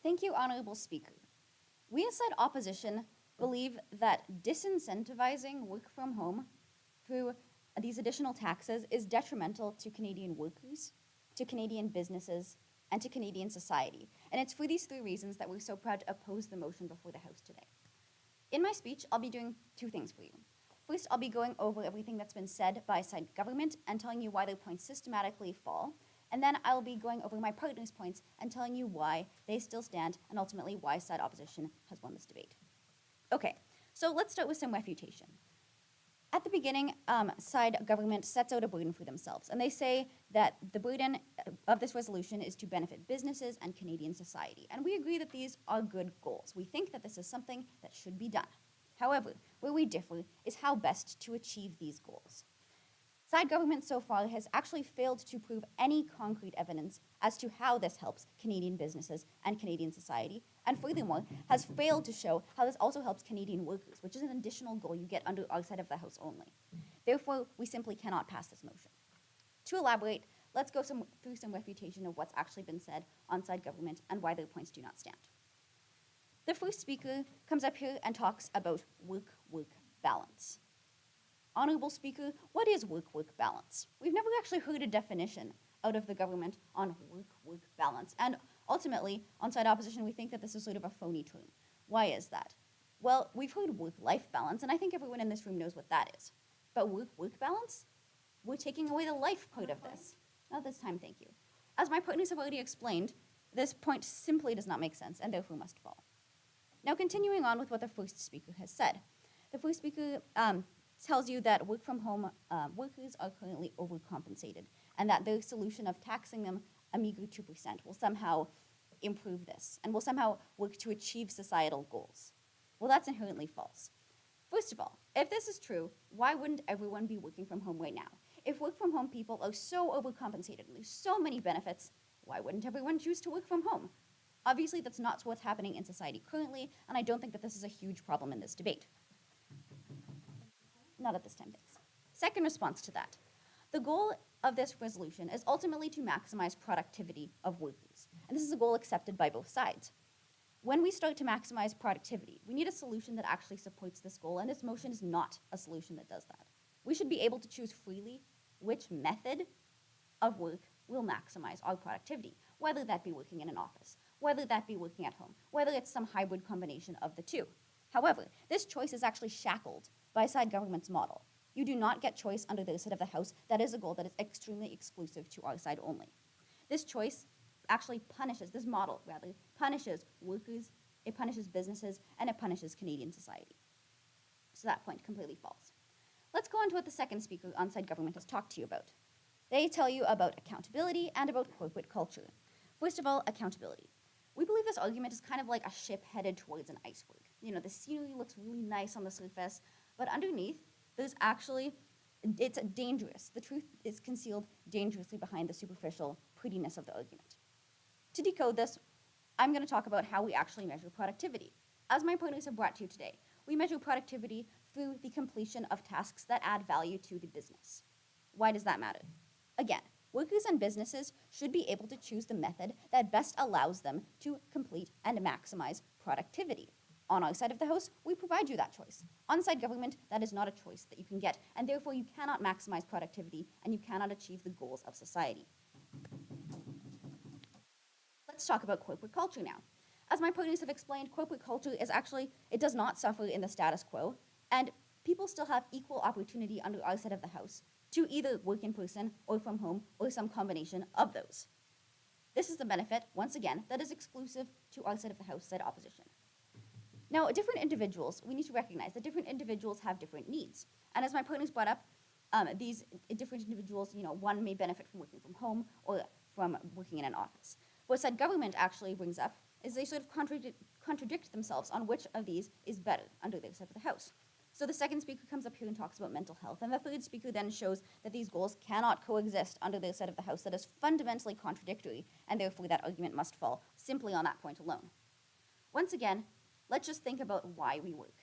Thank you, Honorable Speaker. We as side opposition believe that disincentivizing work from home through these additional taxes is detrimental to Canadian workers, to Canadian businesses, and to Canadian society. And it's for these three reasons that we're so proud to oppose the motion before the House today. In my speech, I'll be doing two things for you. First, I'll be going over everything that's been said by side government and telling you why their points systematically fall. And then I'll be going over my partners' points and telling you why they still stand and ultimately why side opposition has won this debate. Okay, so let's start with some refutation. At the beginning, side government sets out a burden for themselves, and they say that the burden of this resolution is to benefit businesses and Canadian society. And we agree that these are good goals. We think that this is something that should be done. However, where we differ is how best to achieve these goals. Side government so far has actually failed to prove any concrete evidence as to how this helps Canadian businesses and Canadian society, and furthermore, has failed to show how this also helps Canadian workers, which is an additional goal you get under our side of the House only. Therefore, we simply cannot pass this motion. To elaborate, let's go through some refutation of what's actually been said on side government and why their points do not stand. The first speaker comes up here and talks about work-work balance. Honorable Speaker, what is work-work balance? We've never actually heard a definition out of the government on work-work balance. And ultimately, on side opposition, we think that this is sort of a phony term. Why is that? Well, we've heard work-life balance, and I think everyone in this room knows what that is. But work-work balance? We're taking away the life part of this. Not this time, thank you. As my partners have already explained, this point simply does not make sense and therefore must fall. Now, continuing on with what the first speaker has said. The first speaker tells you that work from home workers are currently overcompensated and that their solution of taxing them a meager 2% will somehow improve this and will somehow work to achieve societal goals. Well, that's inherently false. First of all, if this is true, why wouldn't everyone be working from home right now? If work from home people are so overcompensated and there's so many benefits, why wouldn't everyone choose to work from home? Obviously, that's not what's happening in society currently, and I don't think that this is a huge problem in this debate. Not at this time, thanks. Second response to that. The goal of this resolution is ultimately to maximize productivity of workers. And this is a goal accepted by both sides. When we start to maximize productivity, we need a solution that actually supports this goal, and this motion is not a solution that does that. We should be able to choose freely which method of work will maximize our productivity, whether that be working in an office, whether that be working at home, whether it's some hybrid combination of the two. However, this choice is actually shackled by side government's model. You do not get choice under their side of the House. That is a goal that is extremely exclusive to our side only. This choice actually punishes, this model rather, punishes workers, it punishes businesses, and it punishes Canadian society. So that point completely false. Let's go on to what the second speaker on side government has talked to you about. They tell you about accountability and about corporate culture. First of all, accountability. We believe this argument is kind of like a ship headed towards an iceberg. You know, the scenery looks really nice on the surface, but underneath, there's actually, it's dangerous. The truth is concealed dangerously behind the superficial prettiness of the argument. To decode this, I'm going to talk about how we actually measure productivity. As my partners have brought to you today, we measure productivity through the completion of tasks that add value to the business. Why does that matter? Again, workers and businesses should be able to choose the method that best allows them to complete and maximize productivity. On our side of the house, we provide you that choice. On-site government, that is not a choice that you can get, and therefore you cannot maximize productivity and you cannot achieve the goals of society. Let's talk about corporate culture now. As my partners have explained, corporate culture is actually, it does not suffer in the status quo, and people still have equal opportunity under our side of the house to either work in person or from home or some combination of those. This is the benefit, once again, that is exclusive to our side of the house, side opposition. Now, different individuals, we need to recognize that different individuals have different needs. And as my partners brought up, these different individuals, you know, one may benefit from working from home or from working in an office. What said government actually brings up is they sort of contradict themselves on which of these is better under their side of the house. So the second speaker comes up here and talks about mental health, and the third speaker then shows that these goals cannot coexist under their side of the house. That is fundamentally contradictory, and therefore that argument must fall simply on that point alone. Once again, let's just think about why we work.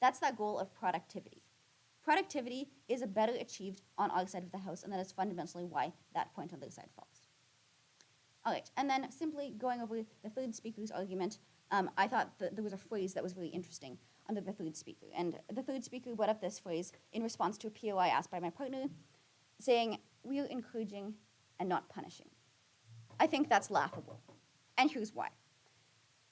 That's that goal of productivity. Productivity is better achieved on our side of the house, and that is fundamentally why that point on their side falls. All right, and then simply going over the third speaker's argument, I thought that there was a phrase that was really interesting under the third speaker. And the third speaker brought up this phrase in response to a POI asked by my partner, saying, "We are encouraging and not punishing." I think that's laughable. And here's why.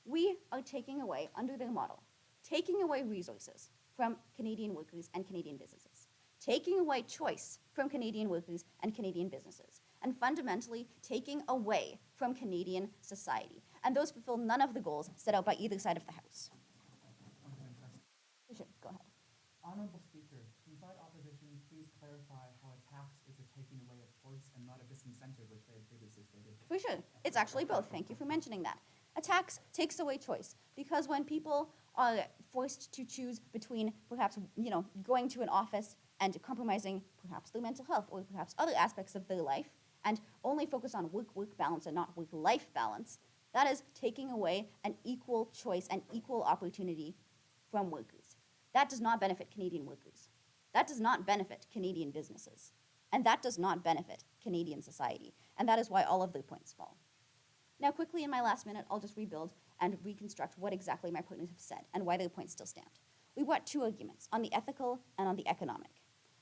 We are taking away, under their model, taking away resources from Canadian workers and Canadian businesses, taking away choice from Canadian workers and Canadian businesses, and fundamentally taking away from Canadian society. And those fulfill none of the goals set out by either side of the house. Sure, go ahead. Honorable Speaker, can side opposition please clarify how a tax is a taking away of choice and not a disincentive, which they have previously stated? For sure. It's actually both. Thank you for mentioning that. A tax takes away choice because when people are forced to choose between perhaps, you know, going to an office and compromising perhaps their mental health or perhaps other aspects of their life and only focus on work-work balance and not work-life balance, that is taking away an equal choice and equal opportunity from workers. That does not benefit Canadian workers. That does not benefit Canadian businesses. And that does not benefit Canadian society. And that is why all of their points fall. Now, quickly in my last minute, I'll just rebuild and reconstruct what exactly my partners have said and why their points still stand. We brought two arguments, on the ethical and on the economic.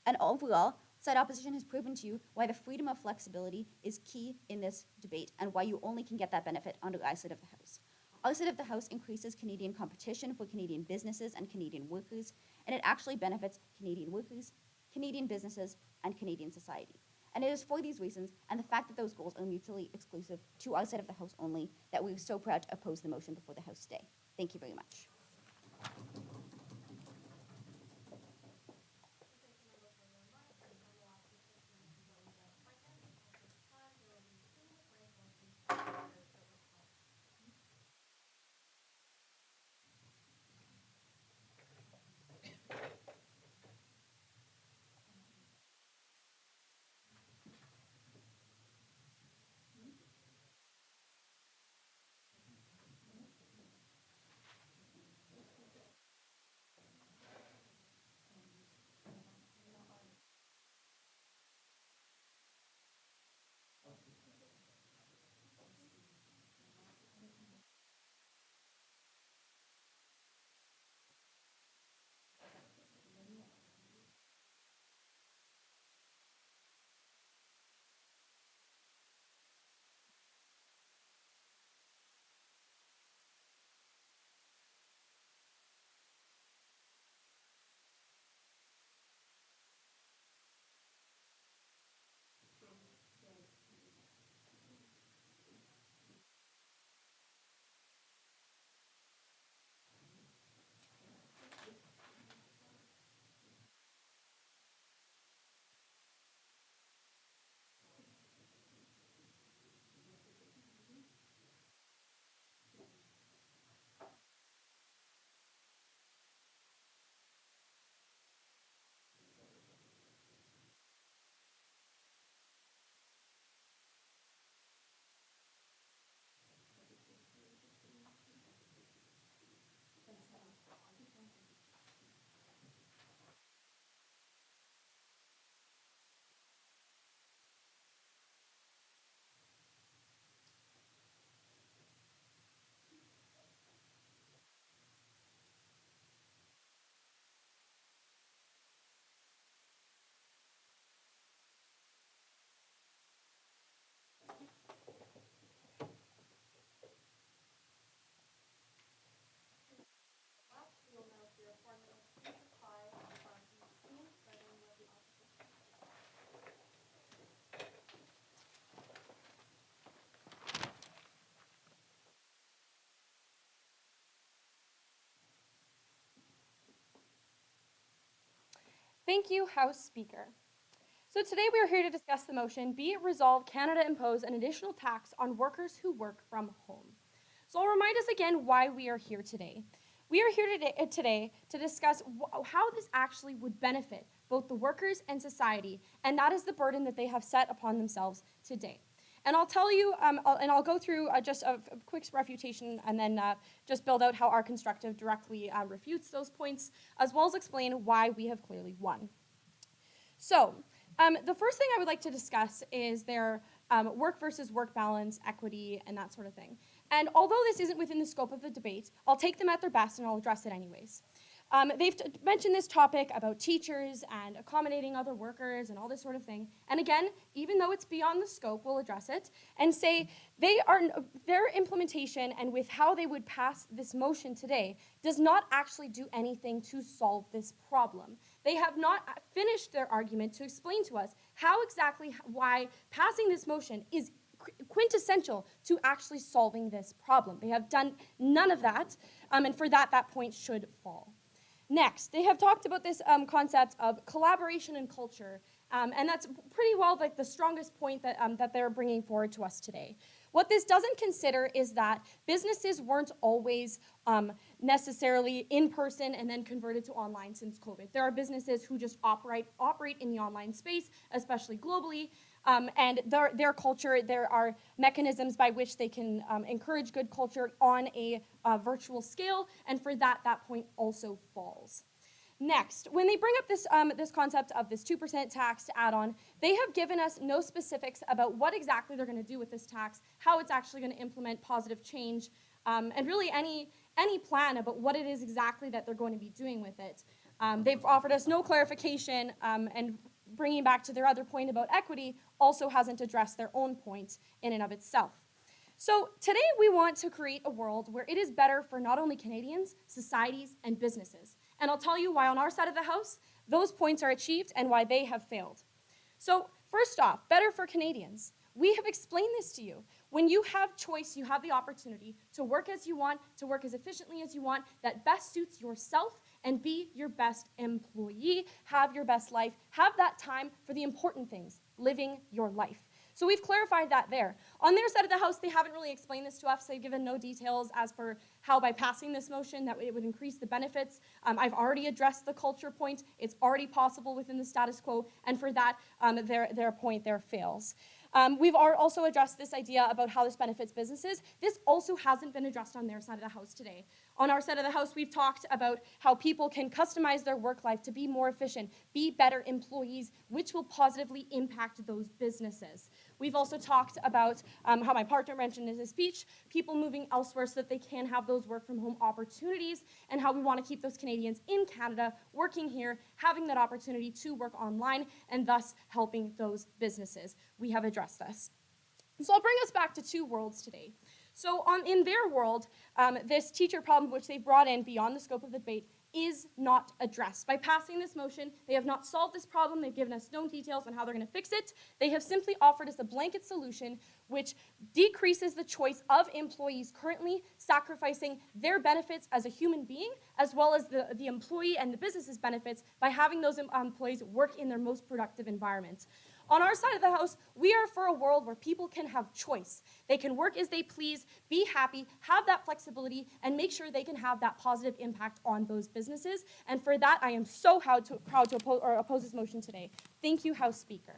And overall, side opposition has proven to you why the freedom of flexibility is key in this debate and why you only can get that benefit under our side of the house. Our side of the house increases Canadian competition for Canadian businesses and Canadian workers, and it actually benefits Canadian workers, Canadian businesses, and Canadian society. And it is for these reasons, and the fact that those goals are mutually exclusive to our side of the house only, that we're so proud to oppose the motion before the house today. Thank you very much. Thank you, House Speaker. So today we are here to discuss the motion, be it resolved Canada impose an additional tax on workers who work from home. So I'll remind us again why we are here today. We are here today to discuss how this actually would benefit both the workers and society, and that is the burden that they have set upon themselves today. And I'll tell you, I'll go through just a quick refutation and then just build out how our constructive directly refutes those points, as well as explain why we have clearly won. So, the first thing I would like to discuss is their work versus work balance, equity, and that sort of thing. And although this isn't within the scope of the debate, I'll take them at their best and I'll address it anyways. They've mentioned this topic about teachers and accommodating other workers and all this sort of thing. And again, even though it's beyond the scope, we'll address it and say their implementation and with how they would pass this motion today does not actually do anything to solve this problem. They have not finished their argument to explain to us how exactly why passing this motion is quintessential to actually solving this problem. They have done none of that, and for that, that point should fall. Next, they have talked about this concept of collaboration and culture, and that's pretty well like the strongest point that they're bringing forward to us today. What this doesn't consider is that businesses weren't always necessarily in person and then converted to online since COVID. There are businesses who just operate in the online space, especially globally, and their culture, there are mechanisms by which they can encourage good culture on a virtual scale, and for that, that point also falls. Next, when they bring up this concept of this 2% tax to add on, they have given us no specifics about what exactly they're going to do with this tax, how it's actually going to implement positive change, and really any plan about what it is exactly that they're going to be doing with it. They've offered us no clarification, and bringing back to their other point about equity also hasn't addressed their own point in and of itself. So today we want to create a world where it is better for not only Canadians, societies, and businesses. And I'll tell you why on our side of the house, those points are achieved and why they have failed. So first off, better for Canadians. We have explained this to you. When you have choice, you have the opportunity to work as you want, to work as efficiently as you want, that best suits yourself, and be your best employee, have your best life, have that time for the important things, living your life. So we've clarified that there. On their side of the house, they haven't really explained this to us. They've given no details as per how by passing this motion that it would increase the benefits. I've already addressed the culture point. It's already possible within the status quo, and for that, their point there fails. We've also addressed this idea about how this benefits businesses. This also hasn't been addressed on their side of the house today. On our side of the house, we've talked about how people can customize their work life to be more efficient, be better employees, which will positively impact those businesses. We've also talked about how my partner mentioned in his speech, people moving elsewhere so that they can have those work from home opportunities, and how we want to keep those Canadians in Canada, working here, having that opportunity to work online, and thus helping those businesses. We have addressed this. So I'll bring us back to two worlds today. So in their world, this teacher problem, which they've brought in beyond the scope of the debate, is not addressed. By passing this motion, they have not solved this problem. They've given us no details on how they're going to fix it. They have simply offered us a blanket solution which decreases the choice of employees currently sacrificing their benefits as a human being, as well as the employee and the business's benefits by having those employees work in their most productive environment. On our side of the house, we are for a world where people can have choice. They can work as they please, be happy, have that flexibility, and make sure they can have that positive impact on those businesses. And for that, I am so proud to oppose this motion today. Thank you, House Speaker.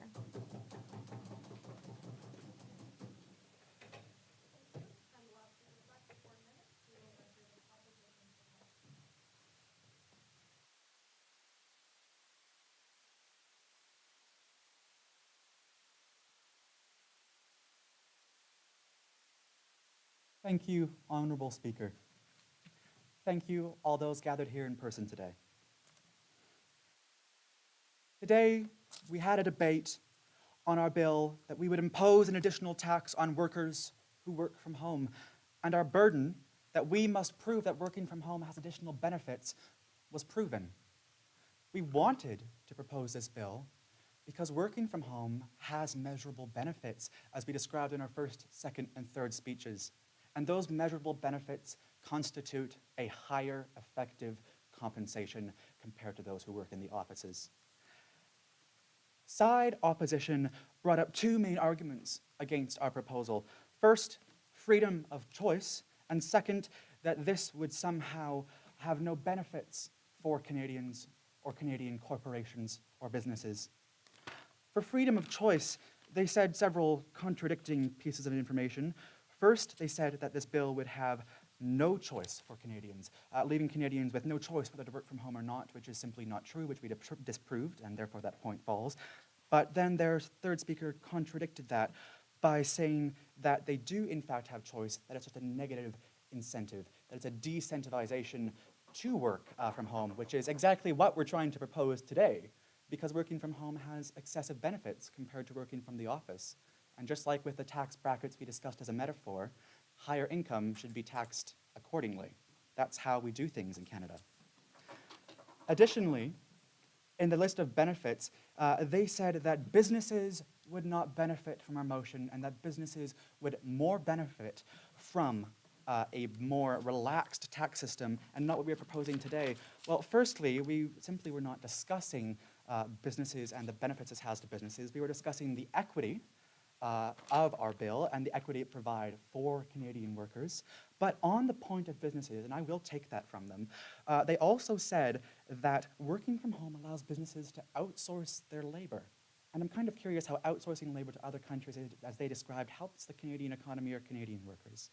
Thank you, Honourable Speaker. Thank you, all those gathered here in person today. Today, we had a debate on our bill that we would impose an additional tax on workers who work from home, and our burden that we must prove that working from home has additional benefits was proven. We wanted to propose this bill because working from home has measurable benefits, as we described in our first, second, and third speeches. And those measurable benefits constitute a higher effective compensation compared to those who work in the offices. Side opposition brought up two main arguments against our proposal. First, freedom of choice, and second, that this would somehow have no benefits for Canadians or Canadian corporations or businesses. For freedom of choice, they said several contradicting pieces of information. First, they said that this bill would have no choice for Canadians, leaving Canadians with no choice whether to work from home or not, which is simply not true, which we disproved, and therefore that point falls. But then their third speaker contradicted that by saying that they do in fact have choice, that it's just a negative incentive, that it's a decentivization to work from home, which is exactly what we're trying to propose today, because working from home has excessive benefits compared to working from the office. And just like with the tax brackets we discussed as a metaphor, higher income should be taxed accordingly. That's how we do things in Canada. Additionally, in the list of benefits, they said that businesses would not benefit from our motion and that businesses would more benefit from a more relaxed tax system and not what we are proposing today. Well, firstly, we simply were not discussing businesses and the benefits this has to businesses. We were discussing the equity of our bill and the equity it provides for Canadian workers. But on the point of businesses, and I will take that from them, they also said that working from home allows businesses to outsource their labor. And I'm kind of curious how outsourcing labor to other countries, as they described, helps the Canadian economy or Canadian workers.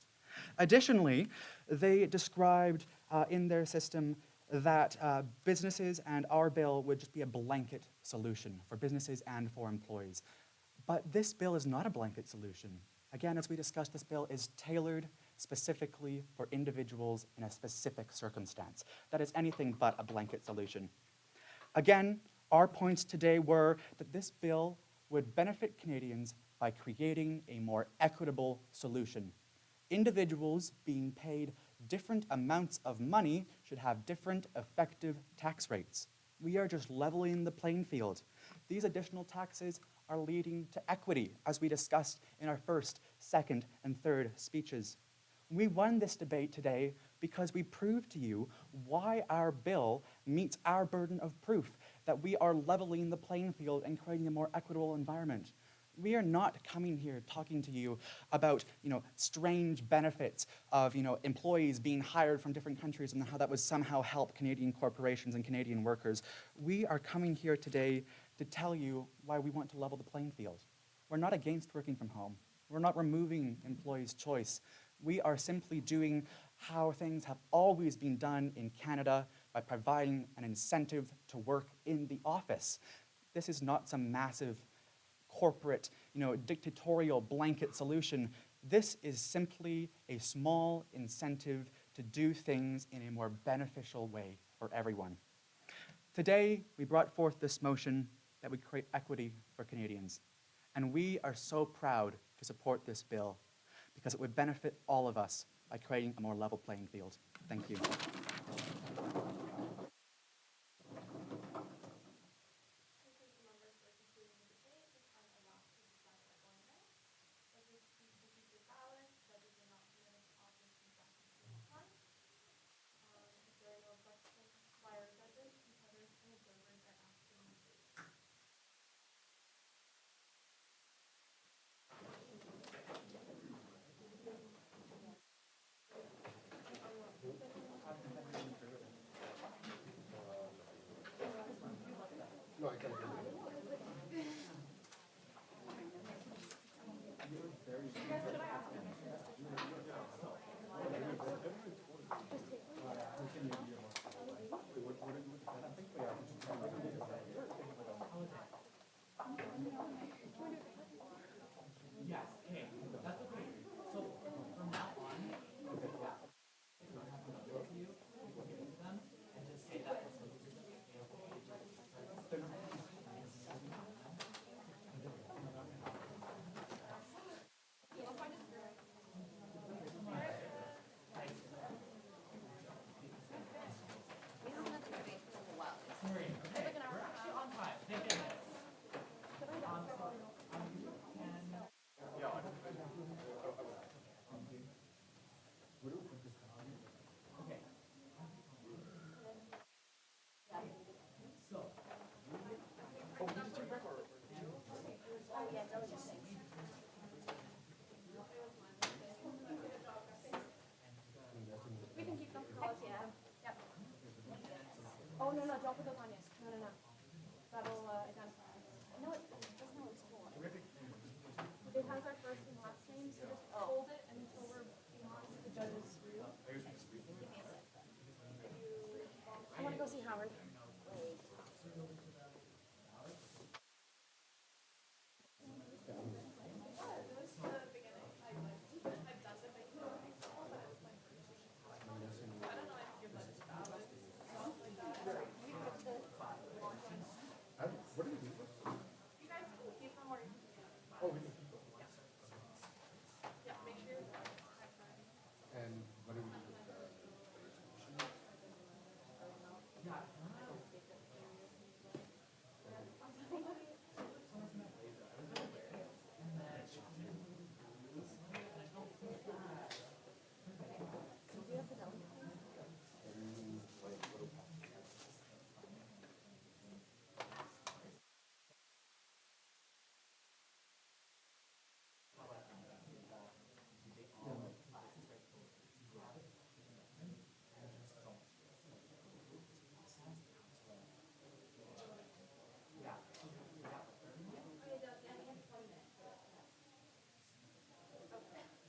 Additionally, they described in their system that businesses and our bill would just be a blanket solution for businesses and for employees. But this bill is not a blanket solution. Again, as we discussed, this bill is tailored specifically for individuals in a specific circumstance. That is anything but a blanket solution. Again, our points today were that this bill would benefit Canadians by creating a more equitable solution. Individuals being paid different amounts of money should have different effective tax rates. We are just leveling the playing field. These additional taxes are leading to equity, as we discussed in our first, second, and third speeches. We won this debate today because we proved to you why our bill meets our burden of proof, that we are leveling the playing field and creating a more equitable environment. We are not coming here talking to you about, strange benefits of, employees being hired from different countries and how that would somehow help Canadian corporations and Canadian workers. We are coming here today to tell you why we want to level the playing field. We're not against working from home. We're not removing employees' choice. We are simply doing how things have always been done in Canada by providing an incentive to work in the office. This is not some massive corporate, dictatorial blanket solution. This is simply a small incentive to do things in a more beneficial way for everyone. Today, we brought forth this motion that would create equity for Canadians. And we are so proud to support this bill because it would benefit all of us by creating a more level playing field. Thank you. Oh, no, don't put those on yet. No. That'll identify us. No, it doesn't know it's full. It has our first and last name, so just hold it until we're beyond the judge's screen. I want to go see Howard. What do we do? You guys can keep them or you can Oh, we can keep them. yeah, make sure you're And what do we do with the resolution?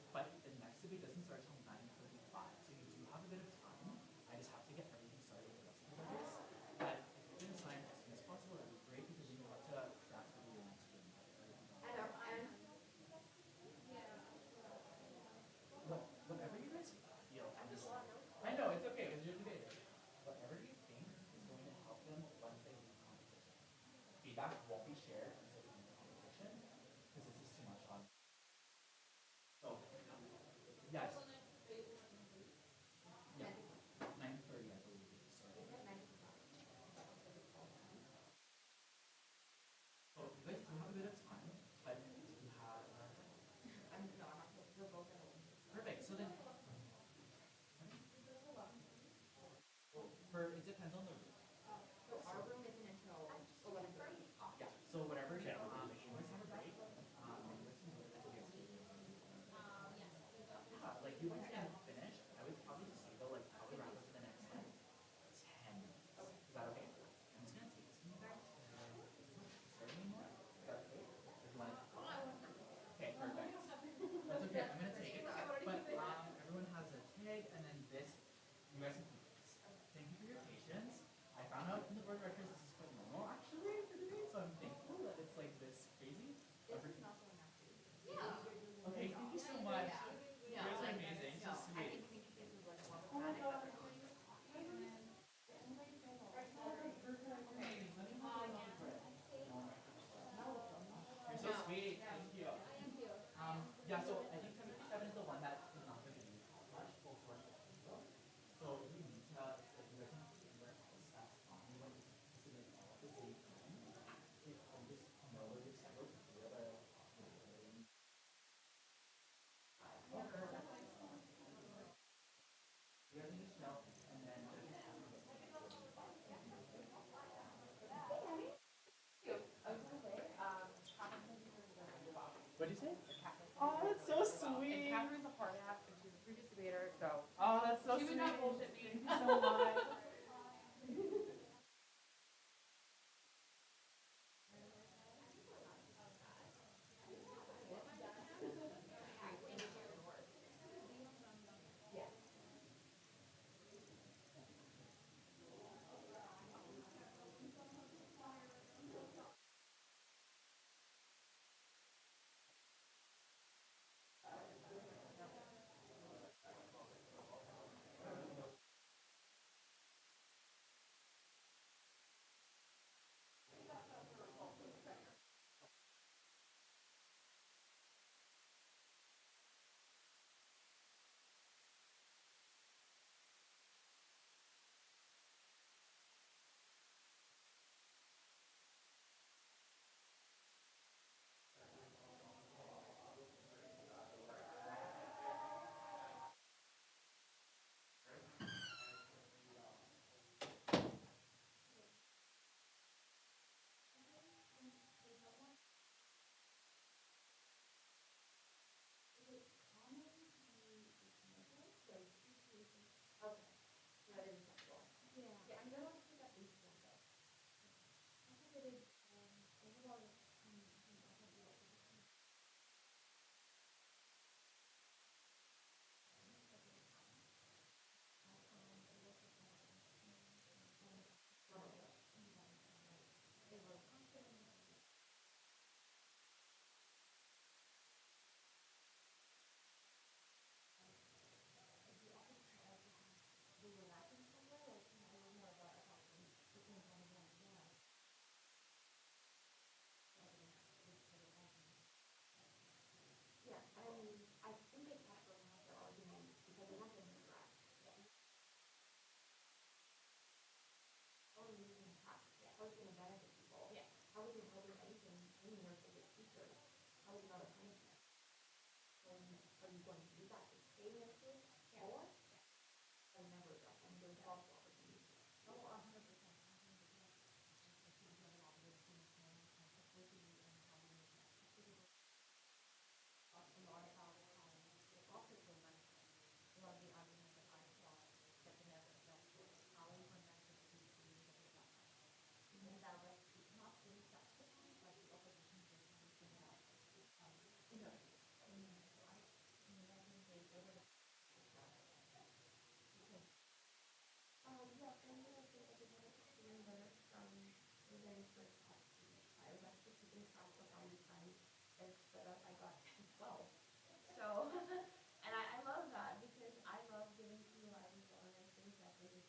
But the next debate doesn't start till 9:35, so you do have a bit of time. I just have to get everything started with the rest of the debates. But if you can sign as soon as possible, that'd be great because we know what to transfer to your next room. Whatever you guys feel. I know, it's okay, because you're a debater. Whatever you think is going to help them once they leave competition. Feedback won't be shared until we leave the competition, because this is too much on. So, yes. Yeah, 9:30, I believe, is the start. So, you guys do have a bit of time, but you have. Perfect, so then. Well, it depends on the room. So our room isn't until 11:30. Yeah, so whatever.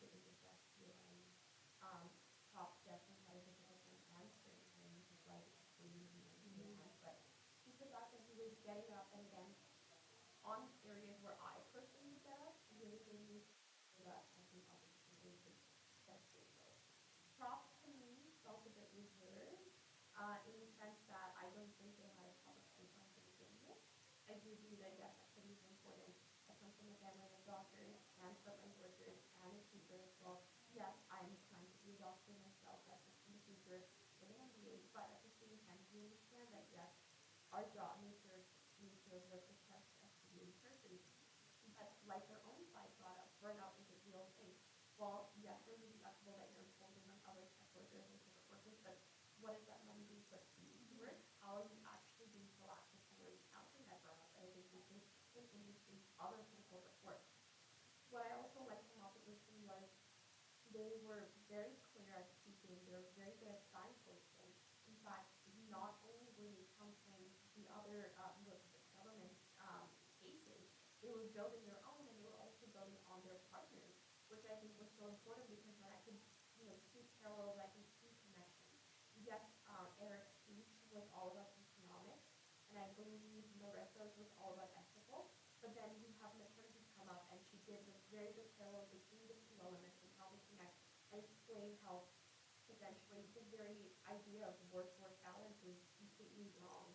given the rescue and Prop definitely had a difficult time answering him, which is why I explained him but just the fact that he was getting up and again on areas where I personally get up really made me feel that I think opposition is the best way to go. Prop to me felt a bit reserved in the sense that I don't think they had a proper pipeline to begin with. I do believe that yes, equity is important. I come from a family of doctors and frontline workers and a teacher as well. Yes, I'm trying to be a doctor myself, that's in the future with an MBA, but at the same time, we understand that yes, our job nature of work requires us to be in person. But like their own side brought up, burnout is a real thing. Well, yes, they're really flexible that you're imposing on other tech workers and support workers, but what is that money being put to use towards? How are you actually being proactive towards countering that burnout? And I think we can introduce other people that work. What I also liked from opposition was they were very clear at speaking. They were very good at signposting. In fact, not only were they countering the other the government cases, they were building their own, and they were also building on their partners, which I think was so important because then I could, see parallels, I can see connections. Yes, Eric's speech was all about economics, and I believe Marissa's was all about ethical. But then you have maternity come up, and she gives a very good parallel between the two elements and how they connect, and explain how potentially the very idea of work-work balance is completely wrong.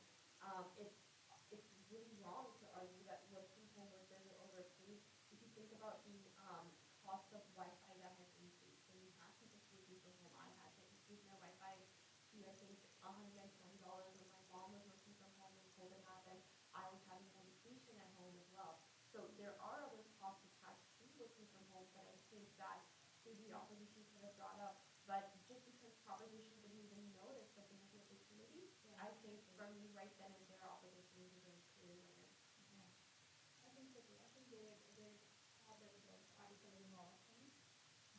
It's really wrong to argue that work from home workers are overpaid. If you think about the cost of Wi-Fi that has increased, when you have people working from home, I had to increase my Wi-Fi to I think $120 when my mom was working from home when COVID happened. I was having medication at home as well. So there are other costs attached to working from home that I think that maybe opposition could have brought up. But just because proposition didn't even notice that they had the opportunity, I think for me right then and there, opposition is a very clear winner. I think so too. I think they thought they were articulating all things,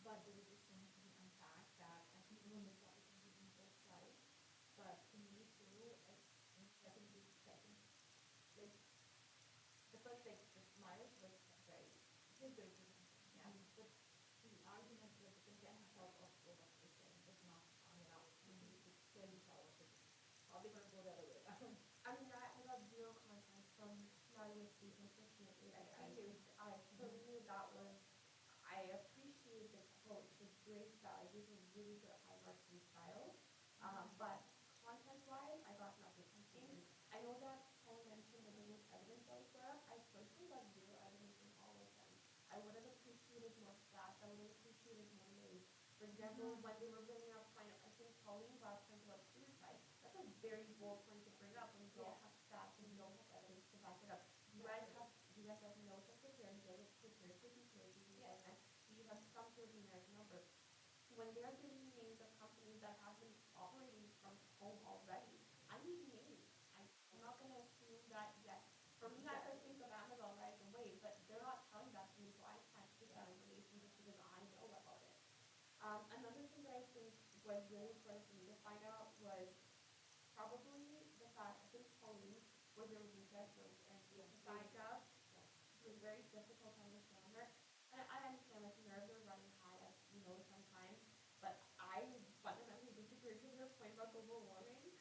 but there was just so much to be unpacked that I think everyone was articulating on both sides. But to me too, I think like the first the mileage was very it was very presented. Yeah. But the argument was the content itself of what was saying was not strong enough. You could clearly tell it was probably gonna go the other way around. I mean, I got zero content from Nadia's speech, unfortunately. For me, that was, I appreciate the quote. She was great style. I gave her really good high marks in style. But content-wise, I got nothing. I know that Paul mentioned that there was evidence that was brought up. I personally got zero evidence in all of them. I would have appreciated more stats. I would have appreciated more names. For example, when they were bringing up I think Pauline brought point about suicide. That's a very bold point to bring up when you don't have stats and you don't have evidence to back it up. Do you guys have notes of prepared data prepared to declare these events? Do you have some sort of numeric number? When they're giving me names of companies that have been operating from home already, I need names. I'm not going to assume that, yes, for me, I could think of Amazon right away, but they're not telling that to me, so I can't take that information just because I know about it. Another thing that I think was really important for me to find out was probably the fact, I think Pauline was a recess and side job. It was very difficult to understand her. And I understand like nerves are running high, as you know, sometimes. But I fundamentally disagree with her point about global warming.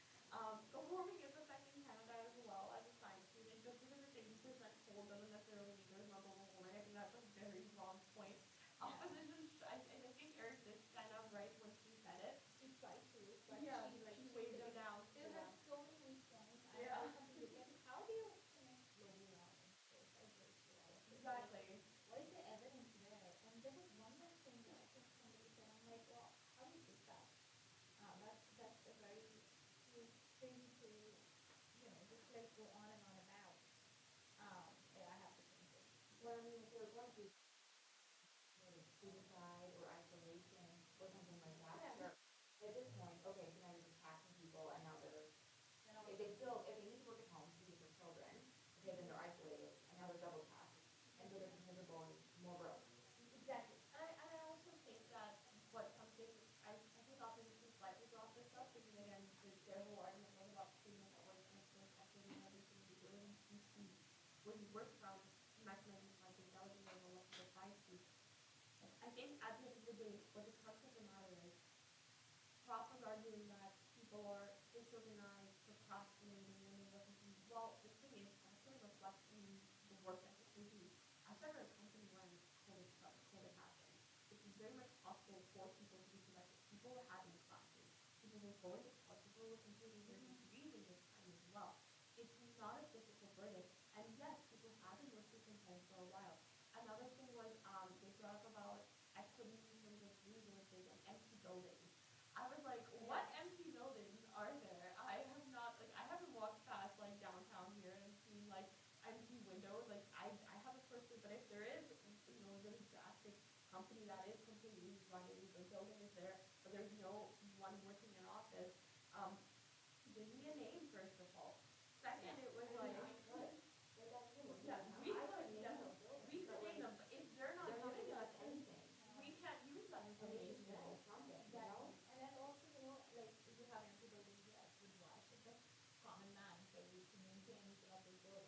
Global warming is affecting Canada as well as a science student. Just because it's 80% cold doesn't necessarily mean there's no global warming. I think that's a very wrong point. Opposition, I think Eric did stand up right when she said it. She tried to, but she waved it down. It had so many weak points. Yeah. I completely get it. How do you connect global warming precisely to all of this? Exactly. What is the evidence there? And there was one more thing that I think somebody said, I'm like, well, how do you prove that? That's a very huge thing to, just let go on and on about. Yeah, I have to think it. Well, I mean, if they're going to suicide or isolation or something like that, sure. At this point, okay, so now you're just taxing people, and now if they need to work at home because of children, okay, then they're isolated, and now they're double taxed, and so they're just miserable and more broke. Exactly. And I also think that I think opposition slightly brought this up because again, their whole argument was about freedom at work and so equity and everything we do. work ethic would be, I started a company when COVID happened. It was very much possible for people to be productive. People were having classes. People were going to college. People were completing their degrees in this time as well. It's not a physical burden. And yes, people have been working from home for a while. Another thing was they brought up about equity in terms of real estate and empty buildings. I was like, what empty buildings are there? I haven't walked past like downtown here and seen like empty windows. Like I have a person, but if there is, a really drastic company that is completely running, the building is there, but there's no one working in office. Give me a name first of all. Second, it was like, yeah, we could name them, but if they're not giving us anything, we can't use that information. And then also, like, if you have empty buildings, yes, with wash, it's a common man, so we can maintain anything of the building.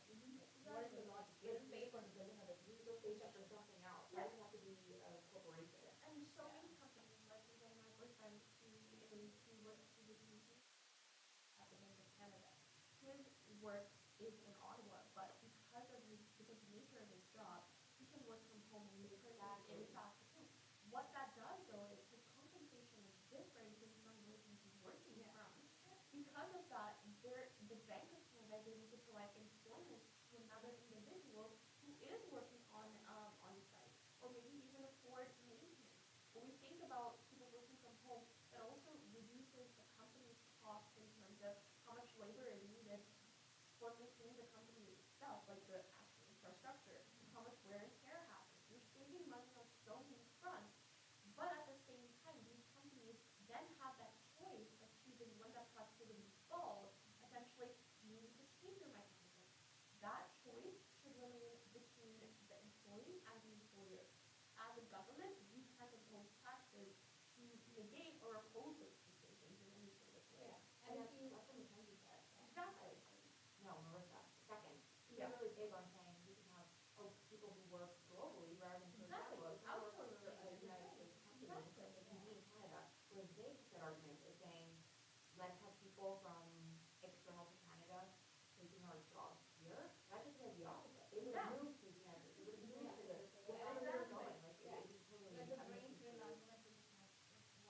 What is the logic? You didn't pay for the building of the, you still pay for something else. Why does it have to be a corporation? And so many companies, like even my boyfriend, he works, he was using at the Bank of Canada. His work is in Ottawa, but because of the nature of his job, he can work from home and he's in Saskatchewan. What that does though is his compensation is different than from where he's working from. Because of that, the Bank of Canada is able to provide employment to another individual who is working on site, or maybe even afford maintenance. When we think about people working from home, that also reduces the company's costs in terms of how much labor is needed for maintaining the company itself, like the actual infrastructure, how much wear and tear happens. You're saving money on so many fronts, but at the same time, these companies then have that choice of choosing when that productivity falls. Essentially, do you need to change your mechanism? That choice should remain between the employee and the employer. As a government, we can't impose taxes to negate or oppose those decisions in any sort of way. And that's what Mackenzie said. Exactly. No, Marissa, second. She's Yeah. really big on saying we can have people who work globally rather than for Exactly. example, if I work for Outsourcing. a United States company, Exactly. like me in Canada, whereas they took that argument is saying, let's have people from external to Canada taking our jobs here. That just says the opposite. They would have Yeah. moved to the United States. They would have moved to wherever they're going. Like it would be totally. There's a brain drain argument for this much.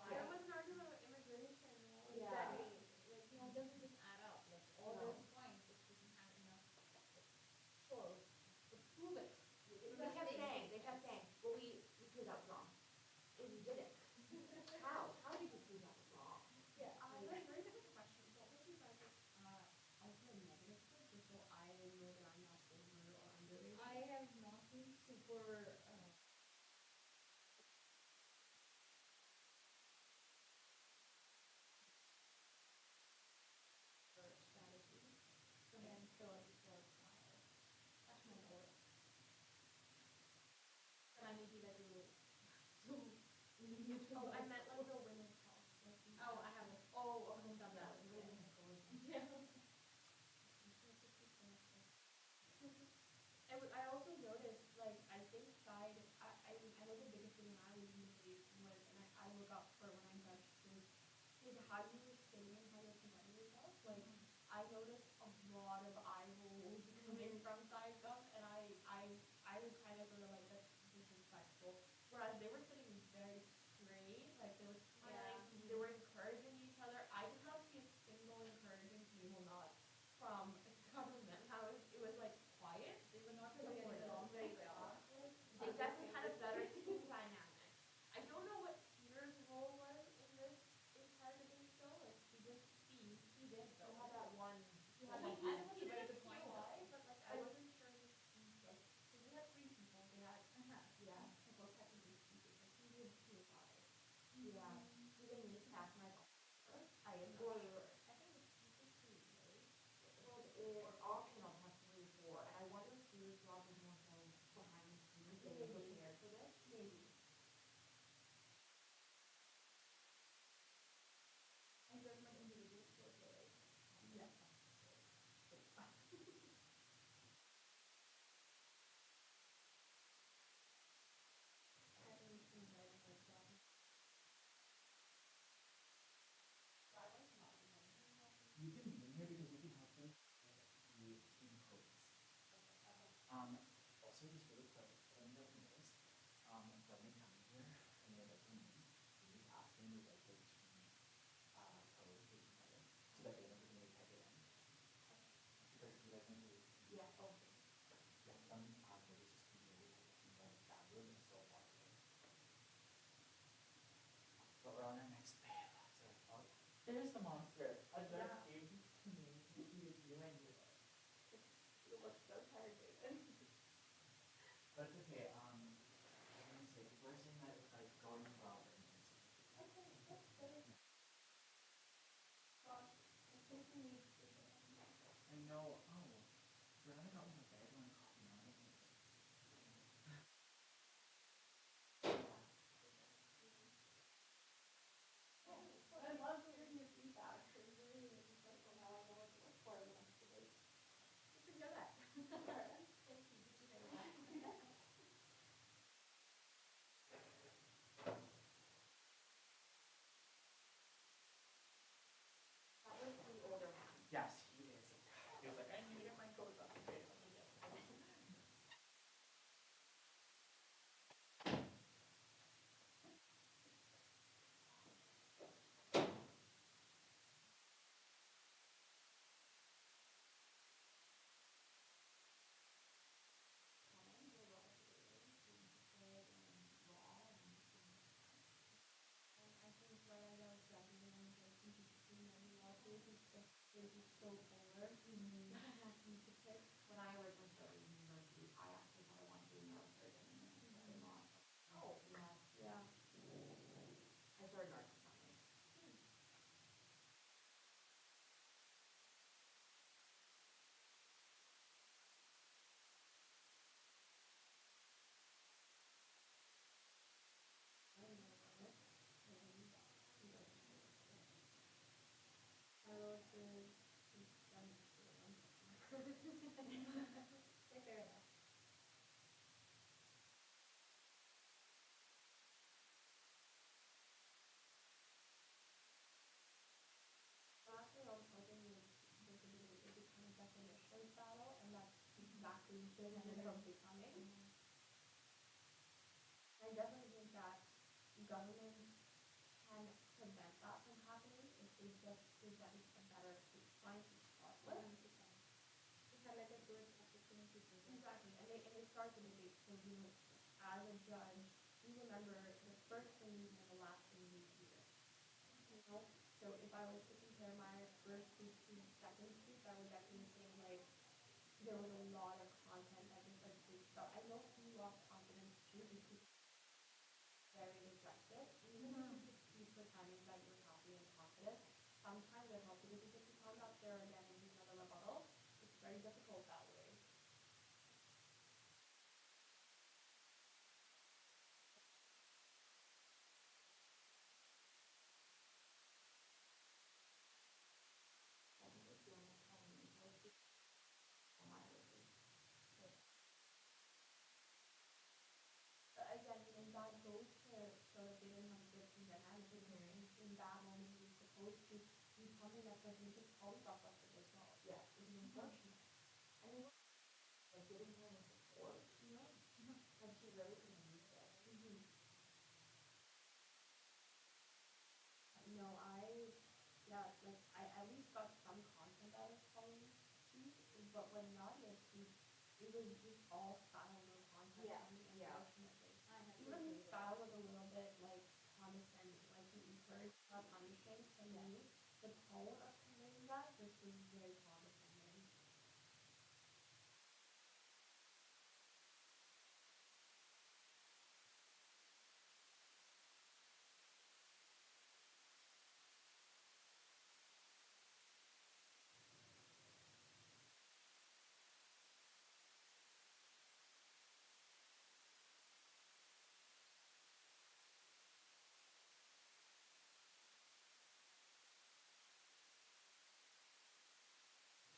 There was an argument about immigration. Yeah. Exactly. Like, it doesn't just add up. Like, all No. those points just doesn't add enough. Sure, but prove it. They kept saying, well, we proved that was wrong. And you didn't. How? How did you prove that was wrong? Yeah. Very quick question. What would you guys Also a negative tip, just so I know that I'm not over or underrated. I have not been super, strategy. And then fill it before it's final. That's my notice. But I may be like a little too lenient. Oh, I meant like the women's health. Like the- Oh, I haven't. Oh, okay. Done that. Yeah. Yeah. I also noticed, like, I think I know the biggest thing I was usually was, and I look out for when I'm registered, is how you say and how you present yourself. Like, I noticed a lot of eye rolls coming from side stuff, and I was kind of sort of like, that's disrespectful. Whereas they were sitting very straight, like they were smiling, they were encouraging each other. I did not see a single encouraging table nod from government. It was like quiet. They were not really getting along very well. They definitely had a better team dynamic. I don't know what Peter's role was in this entire debate though. Like he did speak. He did I though. had that one. He had did that one. he did Very a good point, POI, though. but like I wasn't sure his speech. Like, because we had three people. They had Yeah. both technically speaking, but he did POI. Yeah. You didn't need to pass my. I am not Or, sure. I think it's three, right? well, it's optional to have 3 or 4, and I wonder if Peter's job was more so behind the scenes, they were prepared for this. Maybe. And there's my individual skills, right? Yeah. I didn't invite myself. there's an appropriate funding. I definitely think that government can prevent that from happening if they just present a better baseline to start with. 100%. Just highlight a good opportunity for them. Exactly, and they start the debate. So, as a judge, you remember the first thing and the last thing you hear. So if I was to compare my first speech to second speech, I would definitely say like there was a lot of content that just like felt. I know he lost confidence too because very exhausted. Even if you just speak for timings that you're happy and confident, sometimes it helps because if you come up there again and use another rebuttal, it's very difficult that way. Again, that goes to show that they didn't have a good team dynamic in that moment. You're supposed to be coming up with and just tell yourself that's the result. Yeah, it's unfortunate. And it was like giving her any support, and she really couldn't use it. No, like I at least got some content out of Pauline speech, but when Nadia speaks, it was just all style, no content. Unfortunately. Even the style was a little bit like condescending, like you encourage punishing. To me, the tone of conveying that just was very condescending.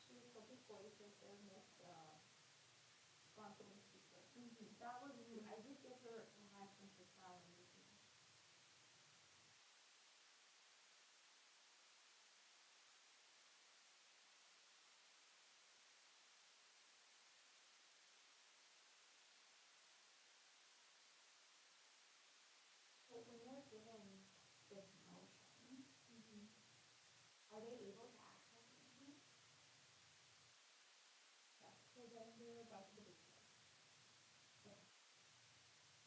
She was hoping for it as their most confident speaker. That was I did give her a high point for style and everything. So when they're given this motion, are they able to access it? Yes, so then they're about to debate it.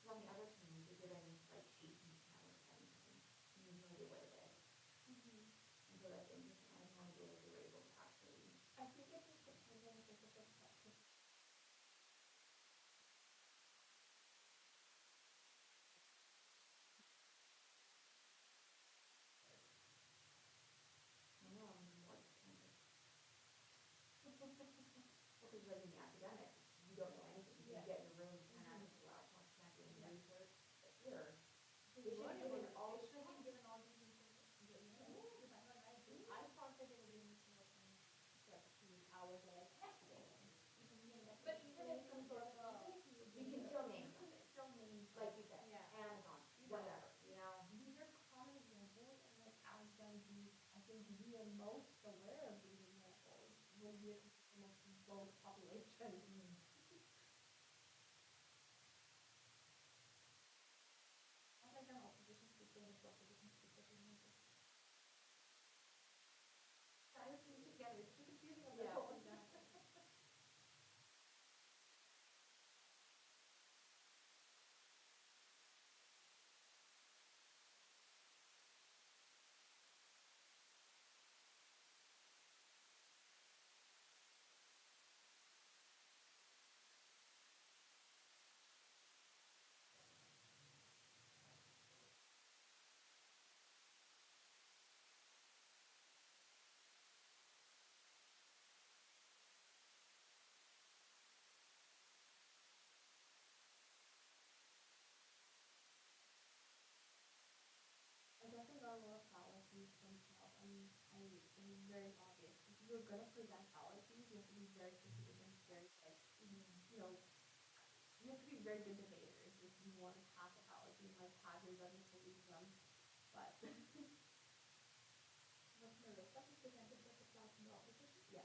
On the other team, you're given like sheets and you can't look at anything. You have no idea what it is. And so that's interesting. I just wanted to know if they were able to actually. I think it just depends on the specific section. I know, I'm more kind of. Well, because like in the academics, you don't know anything. You get in a room, you can't access the laptop, you can't do any research. But here, they should have given all the I thought that they were doing this more than like 2 hours that I tested. But even if some sort of you can still name something. Like you said, Amazon, whatever, These are common examples, and like as Gen Z, I think we are most aware of these examples when we are most both population. I think I'm opposition speaker and it's opposition speaker. I was putting together, it's too confusing on the phone. I definitely got a lot of fallacies from top. It was very obvious. If you're gonna present fallacies, you have to be very strategic and very like, you have to be very good debaters if you want to pass a fallacy and like have your judges believe them. But what's Marissa who presented such a class in the opposition? Yes.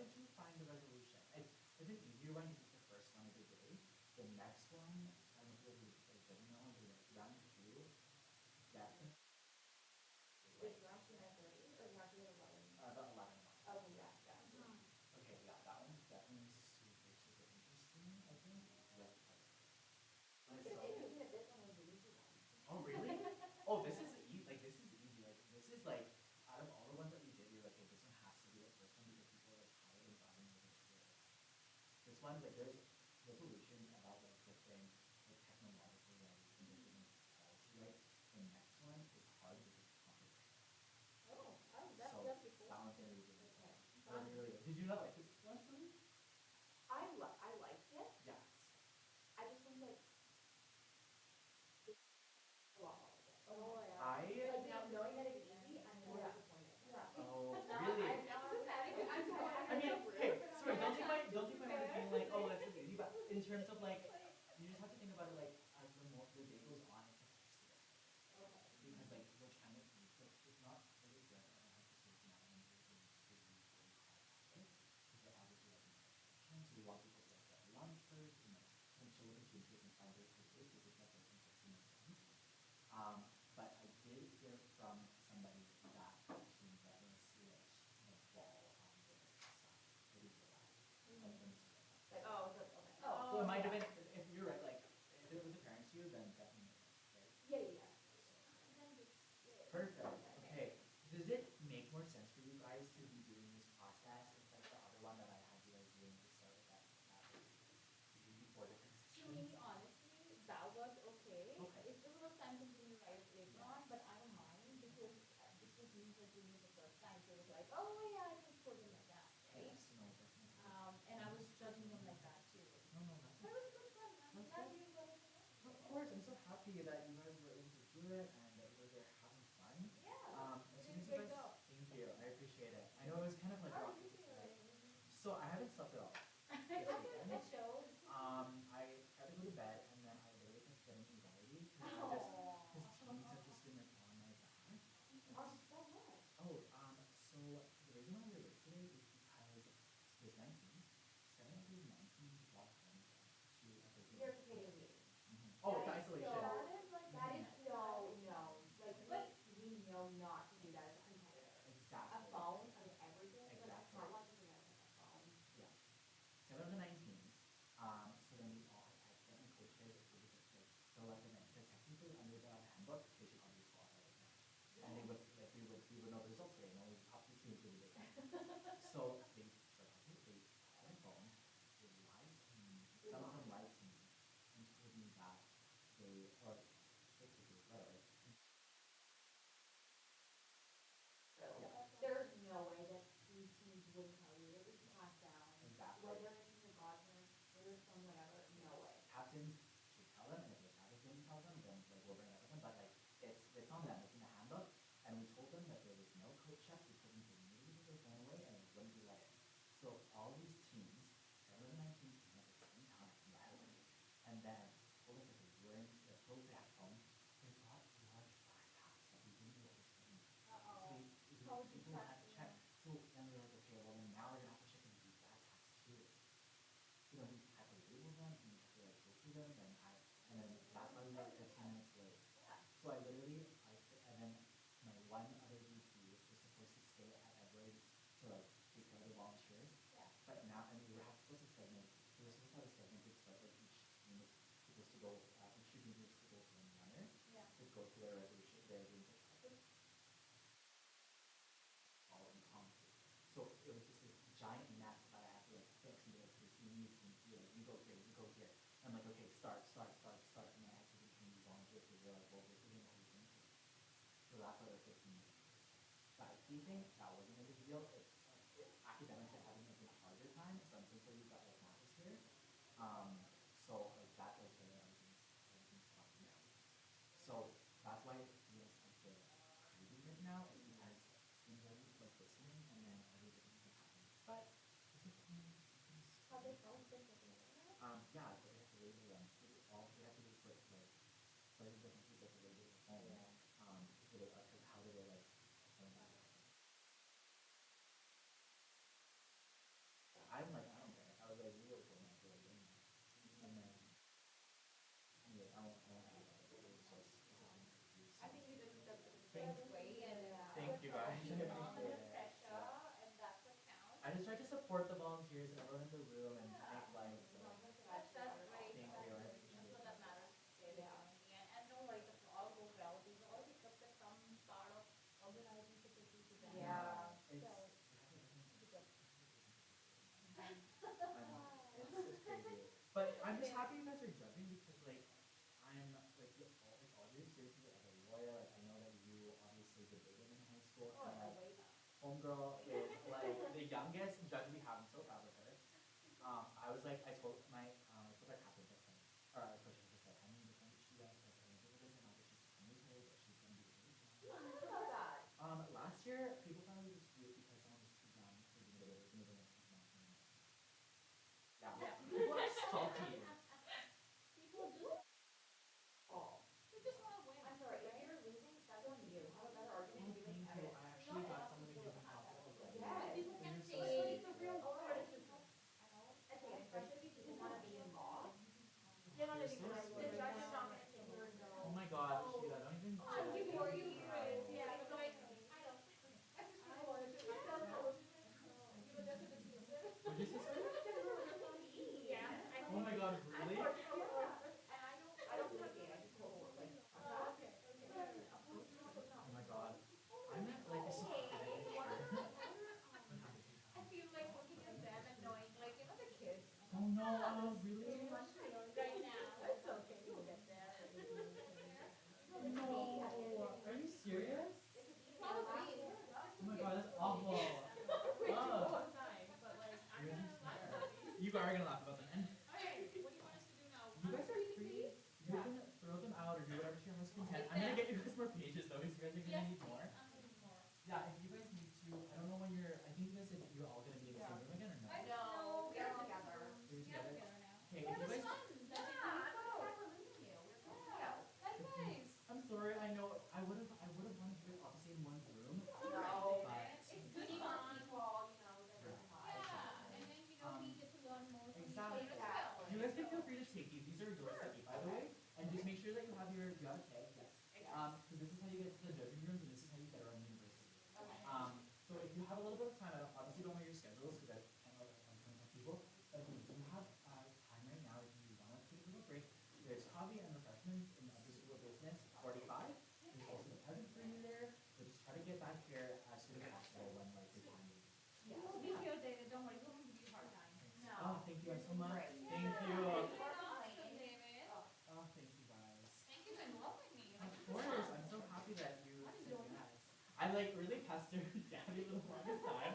did you find the resolution? It's an easier one because it's the first one of the day. The next one, I don't know if you like doesn't know, but like round two, definitely Wait, round two 9:30 or round two at 11? about 11 o'clock. Okay, yeah, yeah. Okay, yeah, that one's definitely super, super interesting, I think. With like, If so, even if this one was the easy one. oh really? Oh, this is easy. Like this is easy. Like this is like out of all the ones that we did, we were like, okay, this one has to be the first one because people are like highly gotten really sure. This one, like there's resolutions about like different like technological rights and different policy rights. The next one is hard because it's controversial. Oh, So that'd be cool. that one's gonna be really Okay. fun. Really, really good. Did you not like this one, Celine? I liked it. Yes. I just think like it's a lot more like it. Oh yeah. I Like now knowing that it's easy, I'm more disappointed. Yeah. oh really? I mean, hey, sorry, don't take my word as being like, oh, that's just easy. But in terms of like, you just have to think about it like as the day goes on, it gets worse. Because like we're trying to like it's not really good. I don't have to say it's not an important because they're obviously like intention. So we want people to like get lunch first and like and show the kids they can find their careers because that's like interesting and fun. But I did hear from somebody that mentioned that in a switch the ball on their side. I did hear that. Like when the switch. Like okay. So it might have been if you're right, like if it was apparent to you, then definitely right. Yeah. Perfect. Okay. Does it make more sense for you guys to be doing this process instead of the other one that I had you guys doing at the start of that before the To constitution? me, honestly, that was okay. Okay. It's a little time consuming right later on, but I don't mind because this was me for doing it the first time. So it was like, oh yeah, I can score them like that, right? Yes, no, definitely. And I was judging them like that too. No, that's But it was good fun. I'm That's glad good. you enjoyed it. Of course, I'm so happy that you guys were able to do it and that you were having fun. Yeah. As You soon did a as you great guys, job. thank you, I appreciate it. I know it was kind of like How are rocky you to feeling? start. So I haven't slept at all. It shows. I had to go to bed and then I literally kept getting anxiety because teens have just been like on my back. So what? Oh, so the reason why we're late today is because there's 19, 19 walked home to a Thursday. You're kidding me. Oh, the isolation. That is no. Like we know not to do that as a competitor. Exactly. A phone with everything, but a Exactly. smart one doesn't have a phone. Yeah. 7 of the 19s. So then we all had different coaches. It was just like still recommend because technically under the handbook they should always qualify right now. And they would like we would know the results today and only the top 2 teams would be there. So they had a phone, they lied to me. Some of them lied to me and told me that they or basically whatever. There's no way that these teams wouldn't tell you that this is passed down. Exactly. Whether it's from the godparents, whether it's from whatever, no way. Captains should tell them, and if the captains didn't tell them, then like we'll bring it up with them. But like it's on them. It's in the handbook, and we told them that there was no coach check. We told them to immediately give their phone away, and it wouldn't be let in. So all these teams, 7 of the 19s came at the same time, and then told us that they weren't supposed to have phones. They brought large backpacks that we didn't know what was in. So people had to check. So then we were like, okay, well then now we're gonna have to check into these backpacks too. So then we had to label them and we had to like go through them and then that's why we were like 15 minutes late. So I literally and then my one other VP was supposed to stay at Edwards to like take care of the volunteers. But now and we were supposed to segment we were supposed to have a segmented split like each team was supposed to go each team was supposed to go for one runner to go through their resolution their room perspective. All in concert. So it was just this giant mess that I had to like fix and be like, okay, you need to do like you go here, you go here. And I'm like, okay, start. And then I had to retrain these volunteers because they're like, well, this isn't what we think. So that's why they're 15 minutes. But I do think that wasn't a big deal. It's academics are having like a harder time, so I'm so sorry you got like math this year. So like that's like where everything's fine now. So that's why it feels a bit crazy right now is because things are like listening and then everything can happen. But it's okay. Have they found things like that? Yeah, they have to label them. All they have to do is put like different people to label the phone. So they because how do they like support the volunteers and everyone in the room and make life. So That's great. thank you. I That's appreciate what it. that matters, David, you know, in the end. And no, like, if all goes well, there's always like some part of organizing such a huge event. Yeah. It's, So, it's crazy. But I'm just happy you guys are judging because like I'm like all your experiences as a lawyer, like I know that you obviously debated in high school oh, and like way back. homegirl is like the youngest judge we have. I'm so proud of her. I was like I told our captain just like or our coach just like I mean just wanted to that because I think it doesn't matter she's 10 years old but she's gonna be really Who knew about that? last year people thought we just do it because someone was too young for the debaters and they didn't want to know. Yeah. People are salty. People just, oh, they just want to win. I'm sorry, if you're losing, that's on you. Have a better argument Oh, giving thank you. evidence. I actually got someone to give me confidence. Yes. People can't so say sweet. the real criticism. I know. Okay, especially if people want to be in law. You're not You're even so gonna, sweet. the judge is not gonna say you're no. Oh my god, Sheila, don't even Oh, say you that. were, you were. Yeah, so like, I don't. I just wanted to. I don't know. You were just a dismissive. What'd you say, sorry? Yeah. Oh my god, really? And I don't litigate, I just hold like. Oh, okay. Oh my god. I'm not like a support today. I feel like looking at them and knowing, like, you know, the kids. Oh no, really? Too much to learn right now. It's okay, we'll get there. No. Are you serious? Probably. Oh my god, that's awful. We do Oh. all the time, but like, I'm Really? gonna. You are gonna laugh about them. And Okay, what do you want us to do now? you guys are free. You can throw them out or do whatever to your heart's content. I'm gonna get you guys more pages though, because you guys are gonna need more. Yeah, if you guys need to, I don't know when you're, I think you guys said that you're all gonna be in the same room again or no? No, we are together. You're together? Okay, if That you was guys, fun. Yeah, I'm so sad we're losing you. We're so sad. That's nice. I'm sorry, I know, I would've wanted you guys obviously in one room. No, But, it's good for people, you know, diversify. Yeah, and then, you know, we get to learn more from each other Exactly. as well. You guys can feel free to take these. These are yours to keep, by the way. And just make sure that you have your, you have a tag, yes. Because this is how you get to the judging rooms and this is how you get around the university. So if you have a little bit of time, I obviously don't know your schedules because I know that I'm trying to people. But if you do have time right now, if you want to take a little break, there's coffee and refreshments in the upper school of business, 45. There's also the present for you there. So just try to get back here as soon as possible when like your time is. Yeah, we'll be here, David, don't worry, we won't give you a hard time. Oh, thank you guys so much. Thank you. Awesome, David. Oh, thank you guys. Thank you for involving me. Of course, I'm so happy that you said yes. I like really pestered Gabby for the longest time,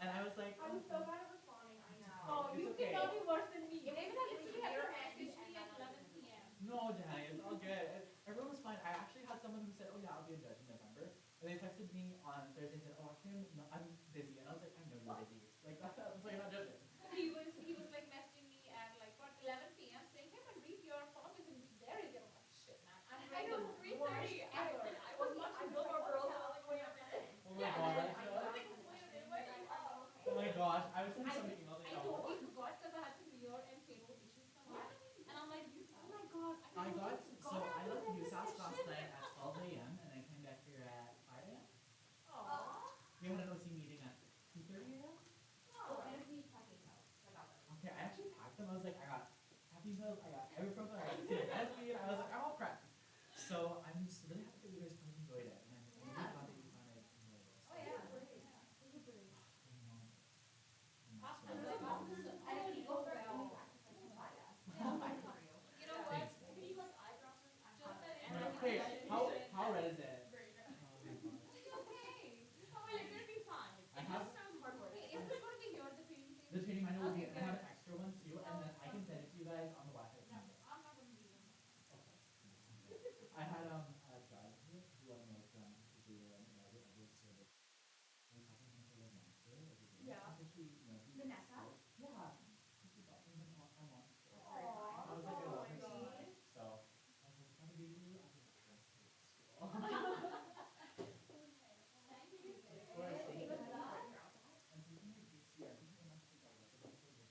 and I was like, I'm so bad at responding, I know. Oh, It's you okay. cannot be worse than me. If David it's literally here had to and- message me at 11 p.m. no, Danny, it's all good. Everyone was fine. I actually had someone who said, oh yeah, I'll be a judge in November, and they texted me on Thursday and said, oh actually I'm busy, and I was like, I know you're busy. Like that, I was like, not judging. He was like messaging me at like what 11 p.m. saying, "Hey, man, read your form isn't there yet." I'm like, shit, man. I'm ready at 3:30. I was watching Gilmore Girls. I was like, wait a minute. Oh my god. I was like, wait a minute, where are you? Oh my gosh, I was sending so many emails. I totally forgot because I had some New York and cable issues come up, and I'm like, oh my god. I got, so I left USAS USAS last night at 12 a.m. and I came back here at 5 a.m. Aww. We had an OC meeting at 2:30 a.m. Oh, and me packing notes. I got them. Okay, I actually packed them. I was like, I got happy meals, I got ibuprofen, I got CMS, I was like, I'm all prepped. So I'm just really happy that you guys kind of enjoyed it, and I'm really glad that you kind of enjoyed it. Oh, yeah, great. I know. Awesome. And that's Awesome. And if you go well, I'll buy it for you. You know what? Thanks, guys. Can you like eyebrows? Just that I'm like, okay, how red is it? Very good. Oh my gosh. It's okay. Oh, well, you're gonna be fine. I It have- just sounds hardworking. Is this going to be here, the training thing? The training manual will be, Okay, and I have good. an extra one too, and then I can send it to you guys on the Wi-Fi. No, I'm not going to be here. I had a guy here who like is a undergraduate service. I was talking to him for like months there, like Yeah. officially, you know, he Vanessa? yeah. He got me him on my month. Aw, I was like, I oh love my her so God. much. So I was like, gotta be you. I was like, yes, school. Thank you. Of course, thank you. And speaking of DC, I think I'm actually got recommended for this.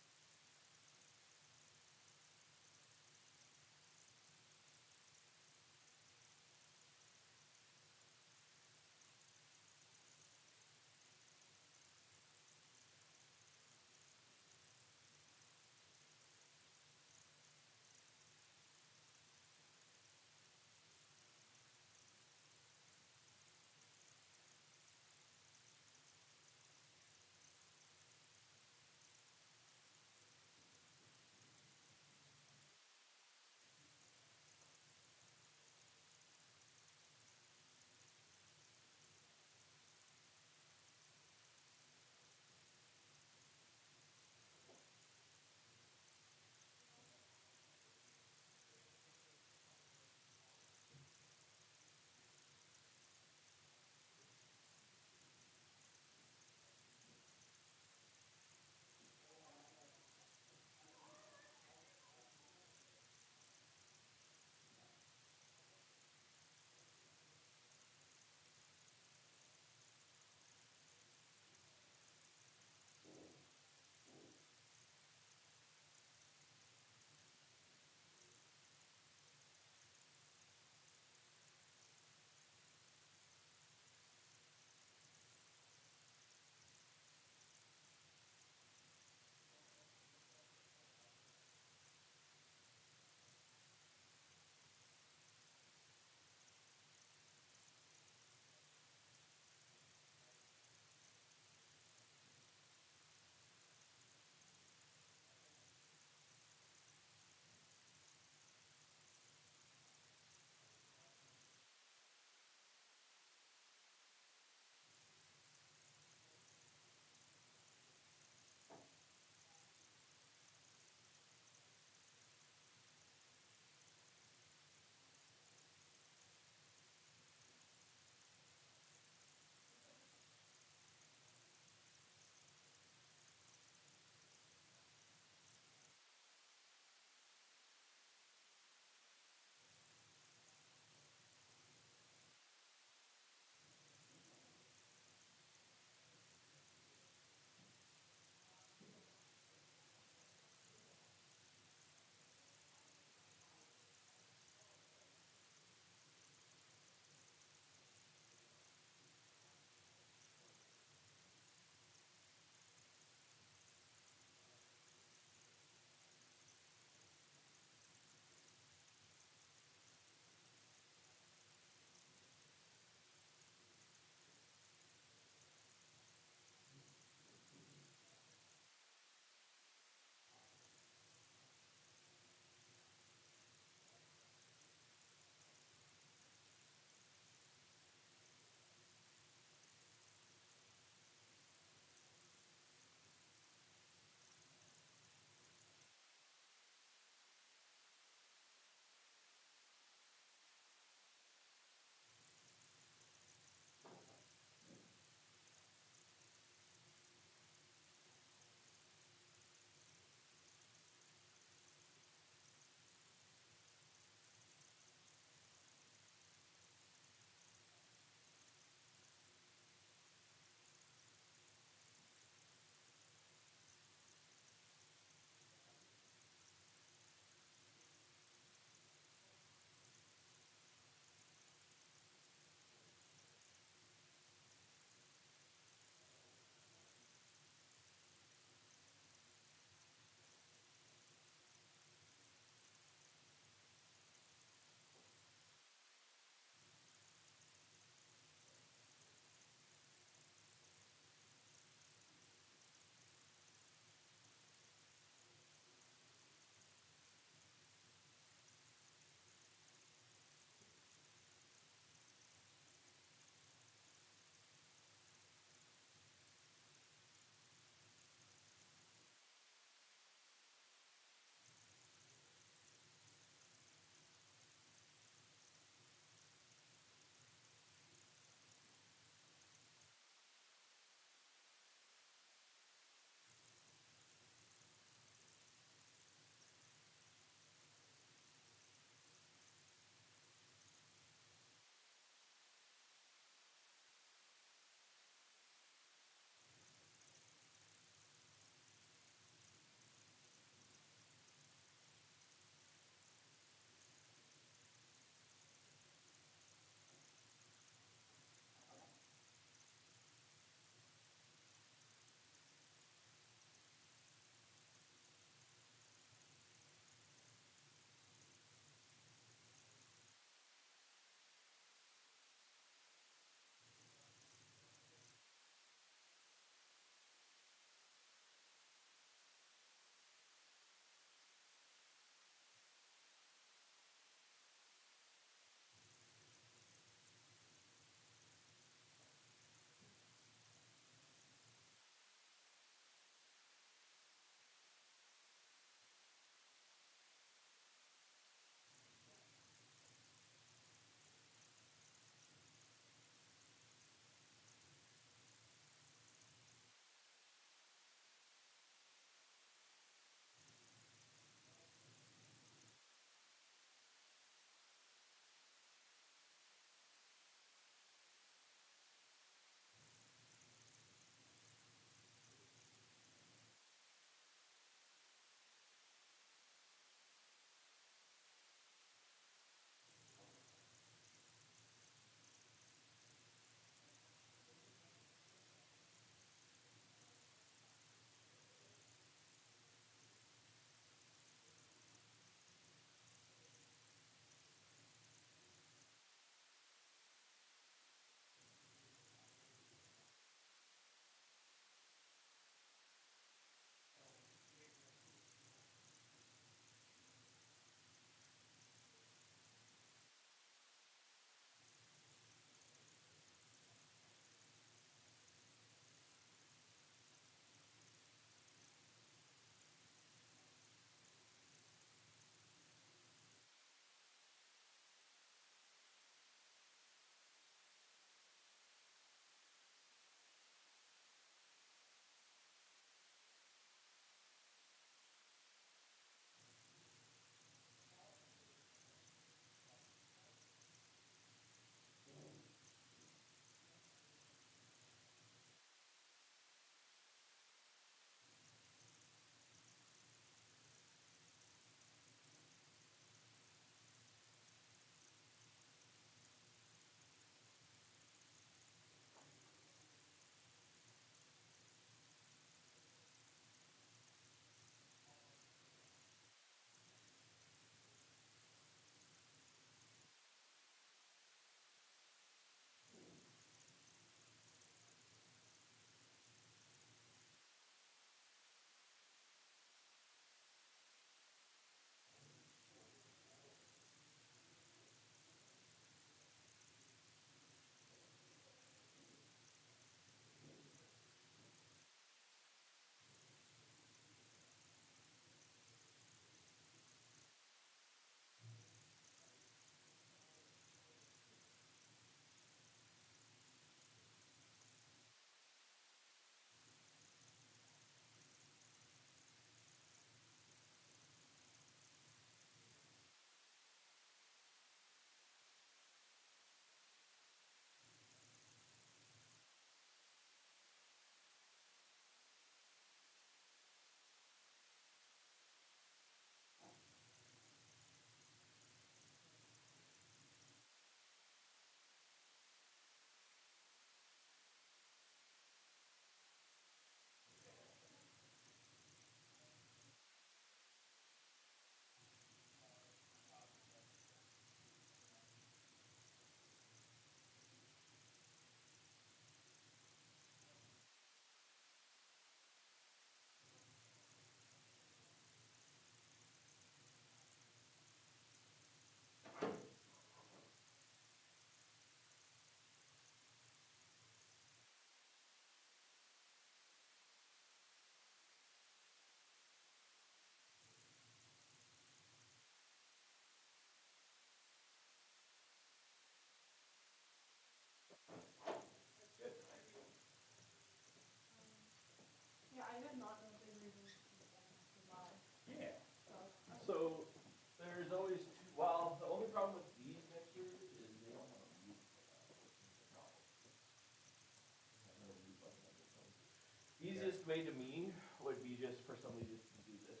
way to me would be just for somebody just to do this.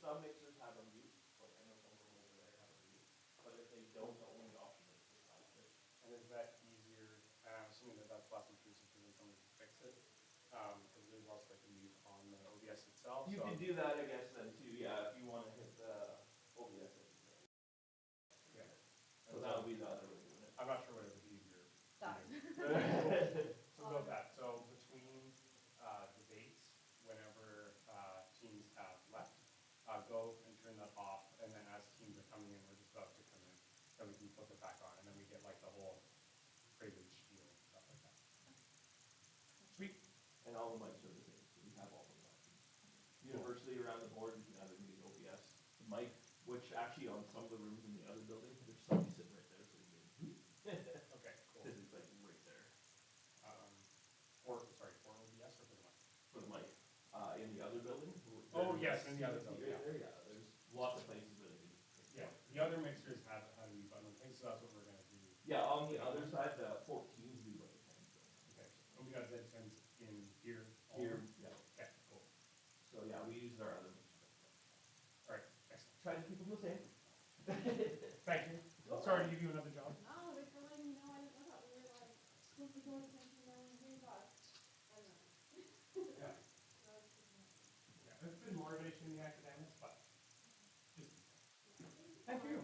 Some mixers have a mute, like I know some of them over there have a mute, but if they don't, the only option is to slide switch. And is that easier? I'm assuming that that's less intrusive for when somebody can fix it. Because there's also like a mute on the OBS itself. You so could do that, I guess, then too, yeah, if you want to hit the OBS. yeah. So that would be the other way of doing it. I'm not sure what it would be easier. That. So about that. So between debates, whenever teams have left, go and turn that off. And then as teams are coming in, we're just about to come in, then we can flip it back on. And then we get like the whole prelude spiel and stuff like that. Sweet. And all the mics are the same, so we have all those options. Universally around the board, you can either use OBS, the mic, which actually on some of the rooms in the other building, there's somebody sitting right there, so you can, Okay, cool. because it's like right there. For OBS or for the mic? For the mic, in the other building. Oh, there's yes, in the other CNC building, right there, yeah, there's lots of places that it can. Yeah, the other mixers have a mute button thing, so that's what we're gonna do. Yeah, on the other side, the 14s do like a 10. Okay, and we got Z10s in here. Here, also? yeah. Okay, cool. So yeah, we use our other ones. All right, excellent. Try to keep them the same. Thank you. Sorry to give you another job. No, thanks for letting me know. I didn't know that. We were like supposed to go to attention now and here's us. I don't know. Yeah. Yeah, it's been motivation in the academics, but just, thank you.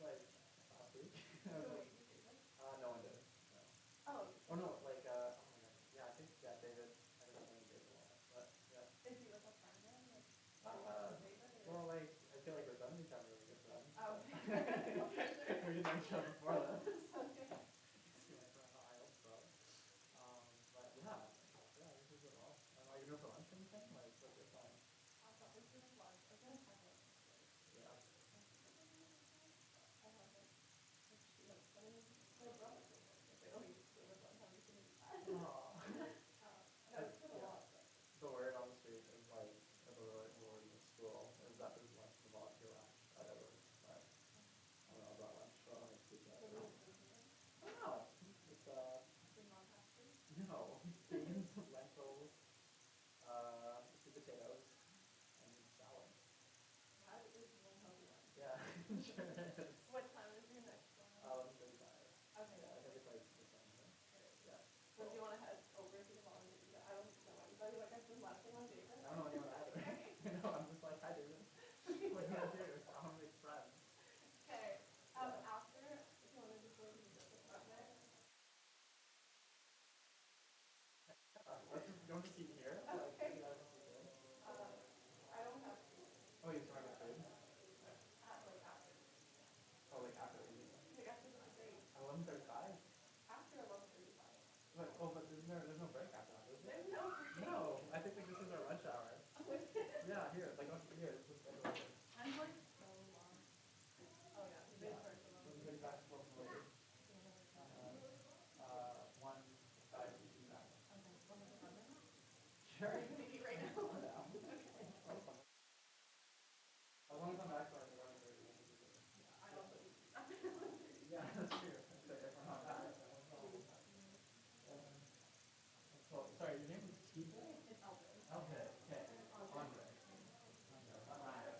like last week. I was like, no one did. No. Oh, Oh no, like oh my god. Yeah, I think David. I don't know if David a lot, but yeah. is he like a friend then? Like, David or? Well, like I feel like we're done becoming really good friends. Oh, but- okay. we didn't know each other before that. Okay. Just like around the aisle, so. But yeah, this is it all. Are you going for lunch or anything? Like, what's your plan? Probably doing lunch. I was gonna head out. Yeah. I have like she has my brother for lunch. Like they don't eat food at lunch. I'm just gonna eat that. Aw. I know it's been a Yeah. lot, but. The word on the street is like, the word in school is that there's lunch in the volunteer lounge at Edwards, but I don't know about lunch, so I'm gonna speak that. What do you think of it? I don't know. It's The non-pasty? no, beans, lentils, sweet potatoes, and salad. That is one healthy lunch. Yeah, sure is. What time is your next one? 11:35. Okay. Yeah, I think it's like the same thing. Yeah. So do you want to head over to the volunteer? I don't know anybody. Like I've been laughing on David. I don't know anyone either. No, I'm just like, hi David. What do you want to do? I want to make friends. Okay. After, if you want to just go to the department. Let's just go to seat here. Like, Okay. you guys can sit here. I don't have to. Oh, you trying to food? Like after. Oh, like after we eat. Like after the break. 11:35. After 11:35. But there's no break after that, is there? There's no break. No, I think like this is our lunch hour. Yeah, here, like here, this is like over here. I'm like so long. Oh yeah, you did start to So we're back from later. One, five, two, nine. Okay, so much fun right now. Sure. Are you gonna eat right now? Yeah. I want to come back by 11:30. I also eat. Yeah, that's true. So if we're not back, then we'll go. So, sorry, your name is TJ? It's Alberta. Okay, okay. Andre. Not Andre.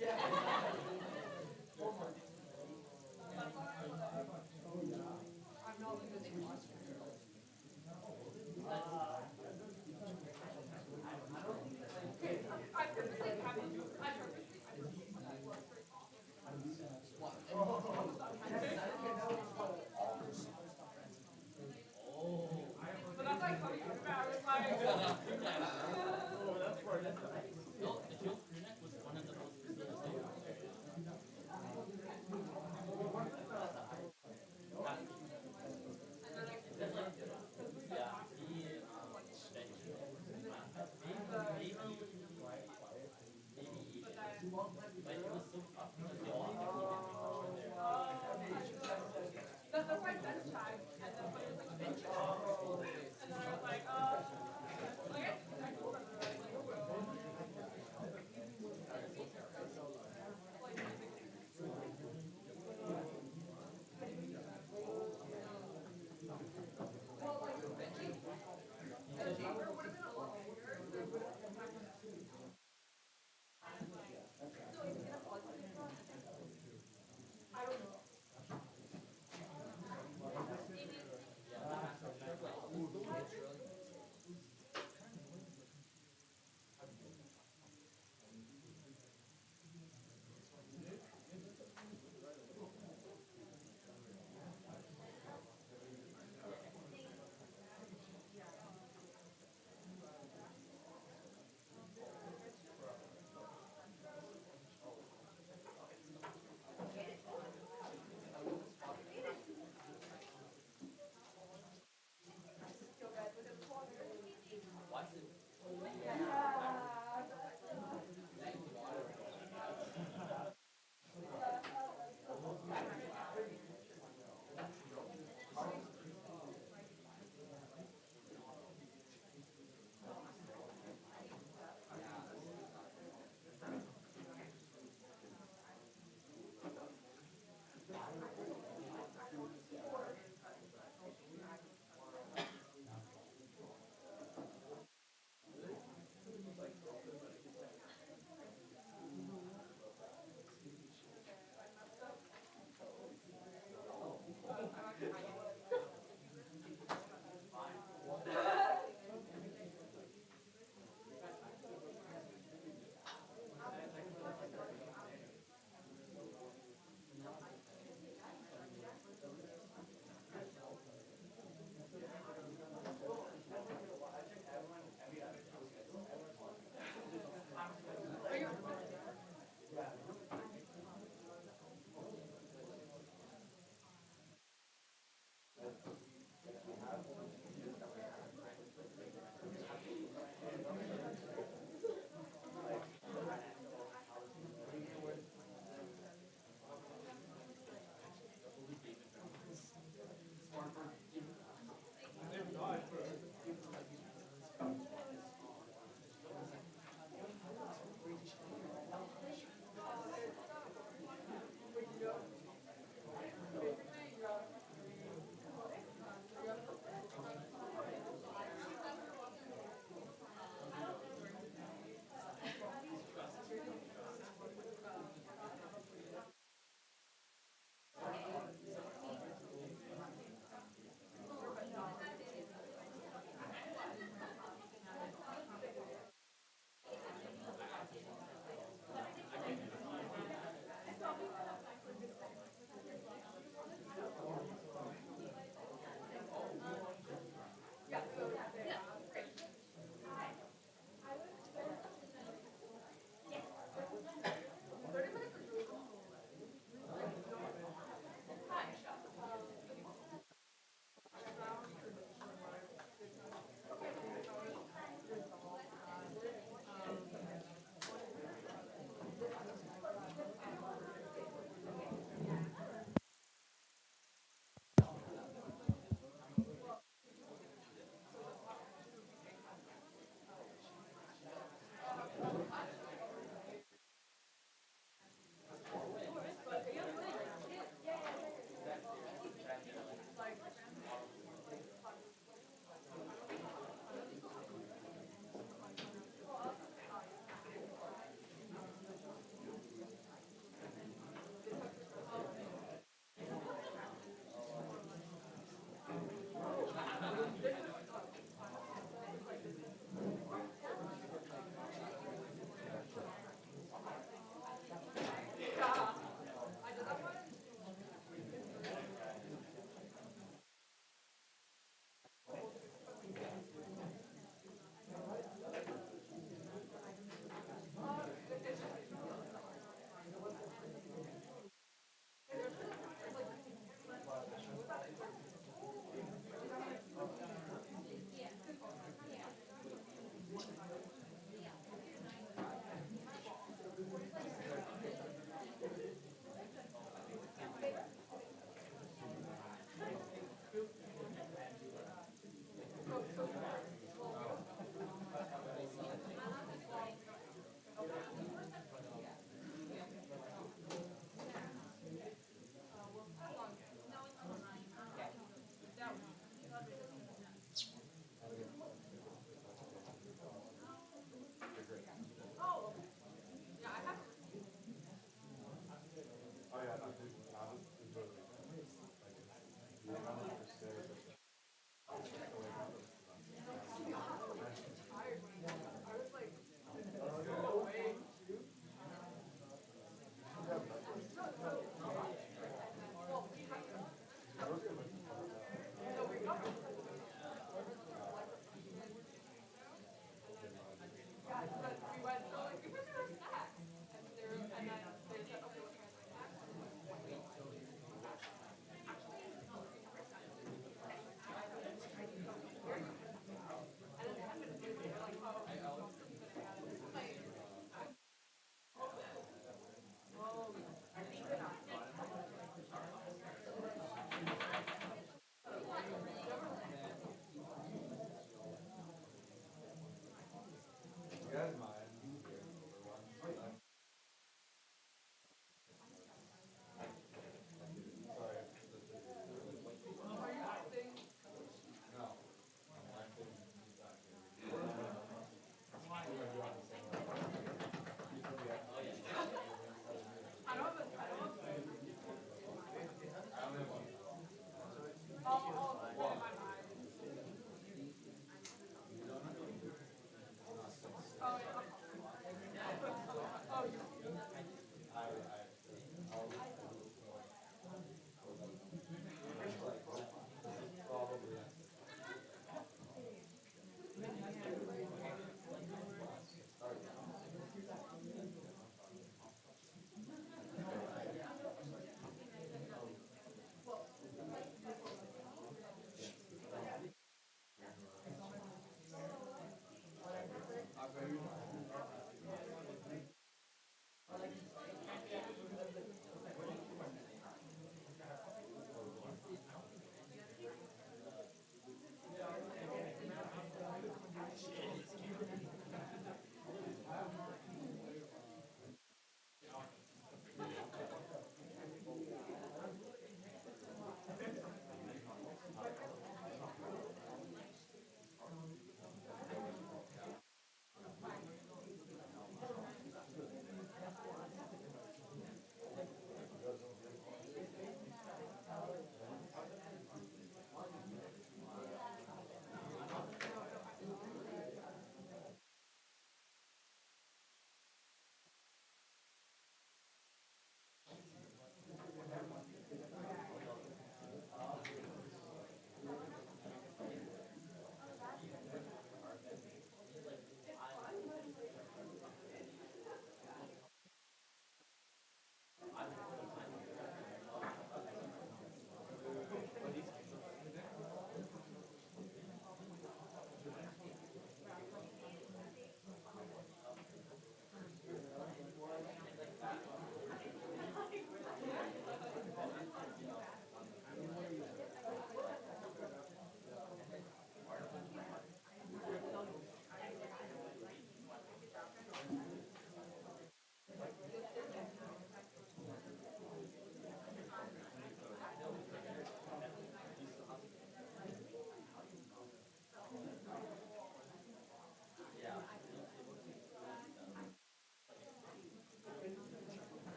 Yeah.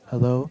Hello?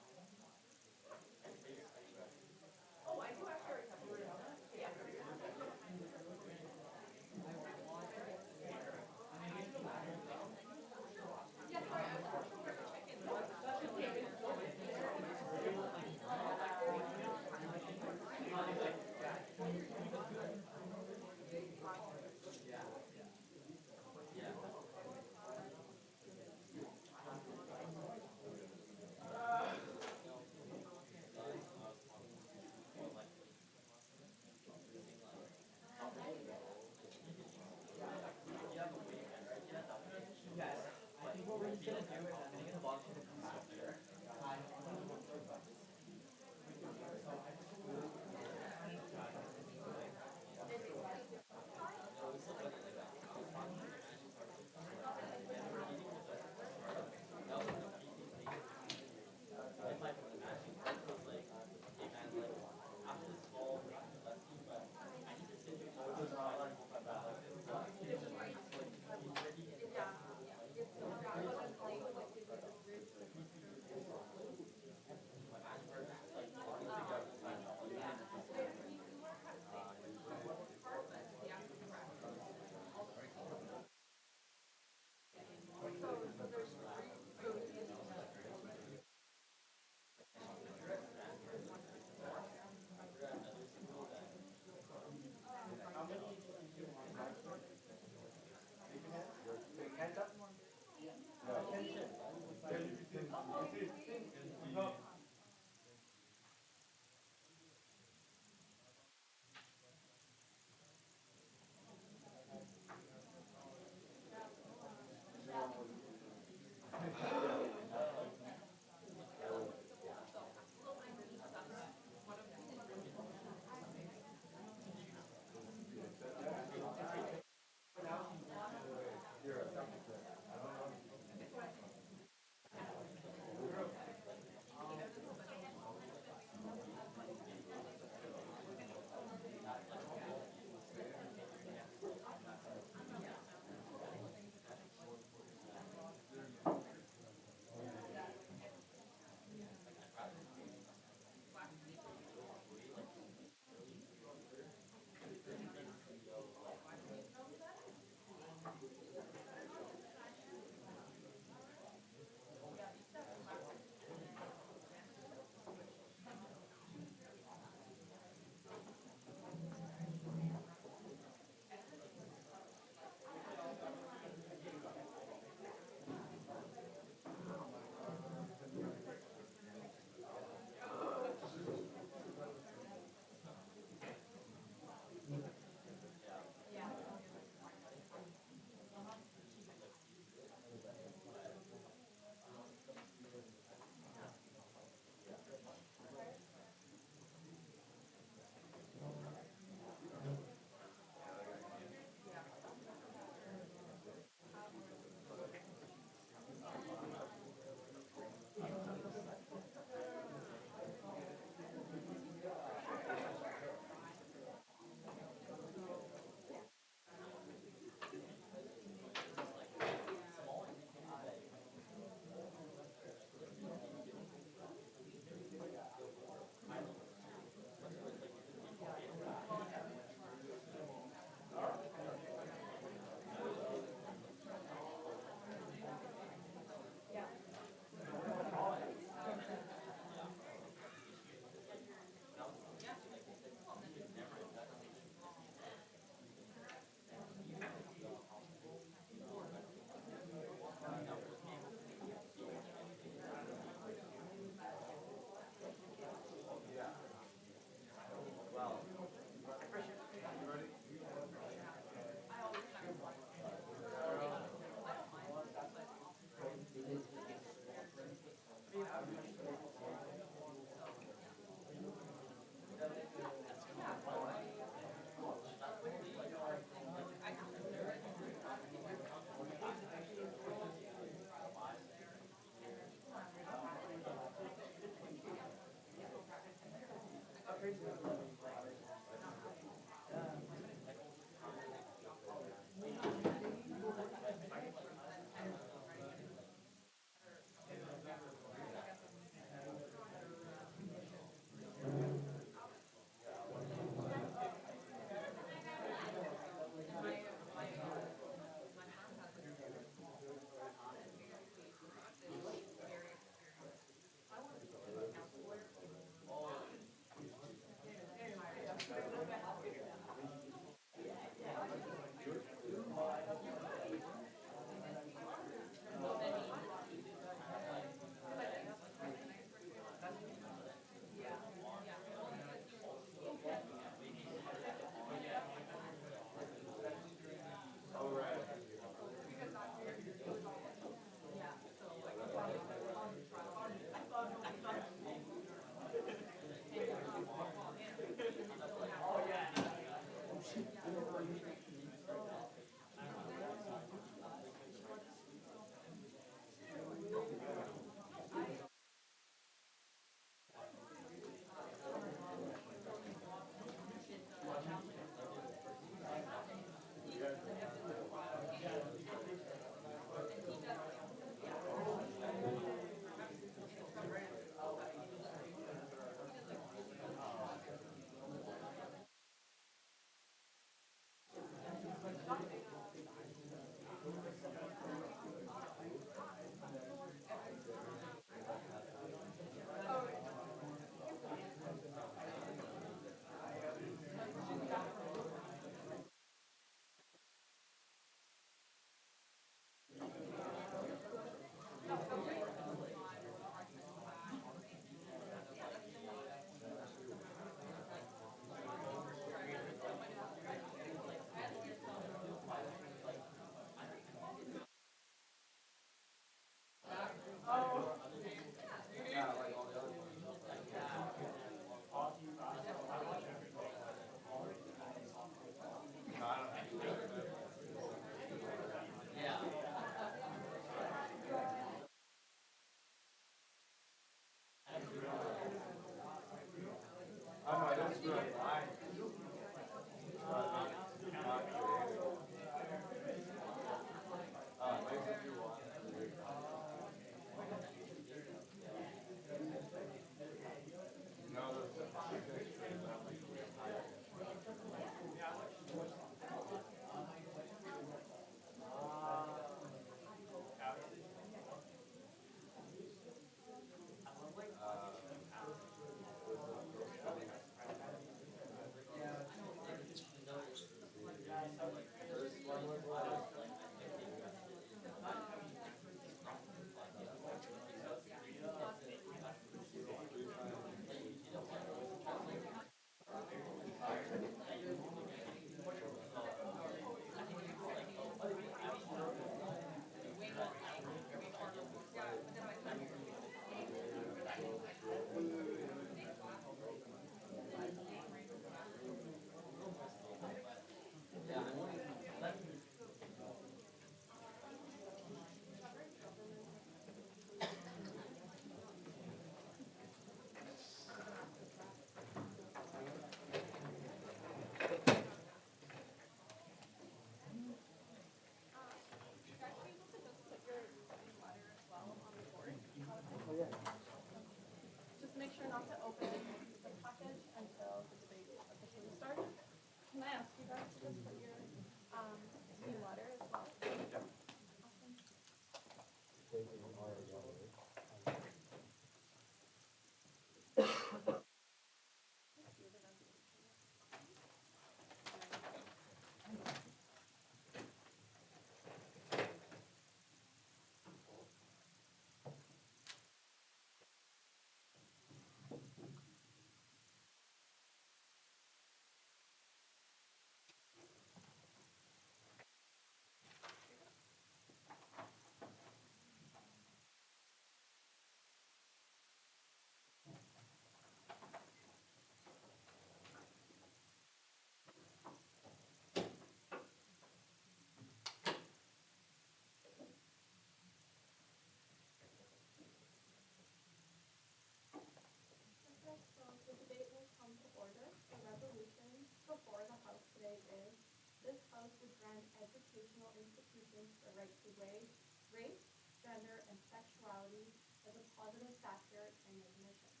House would grant educational institutions the right to weigh race, gender, and sexuality as a positive factor in admissions.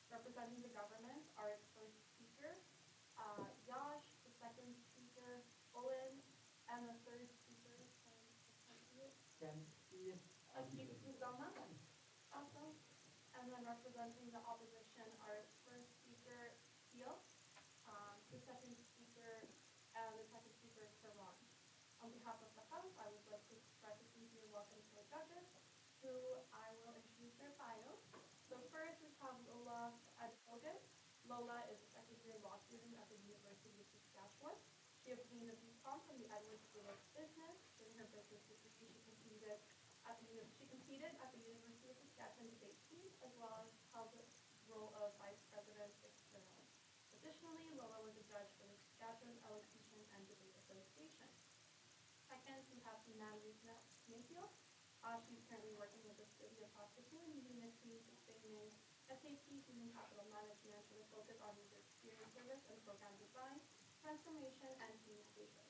Representing the government are its first speaker, Yash, the second speaker, Owen, and the third speaker, Uzama. Awesome. And then representing the opposition are its first speaker, Teal, the second speaker, and the second speaker is Karan. On behalf of the House, I would like to express a sincere welcome to our judges, who I will introduce their bios. So first we have Lola Adhogan. Lola is a second-year law student at the University of Saskatchewan. She obtained a BCom from the Edward School of Business. During her business degree, she competed at the University of Saskatchewan debate team, as well as held the role of vice president external. Additionally, Lola was a judge for the Saskatchewan Elocution and Debate Association. Second, we have Natalie Mayfield. She's currently working with the City of Saskatoon using a team sustaining SAP Human Capital Management with a focus on user experience service and program design, transformation, and communication.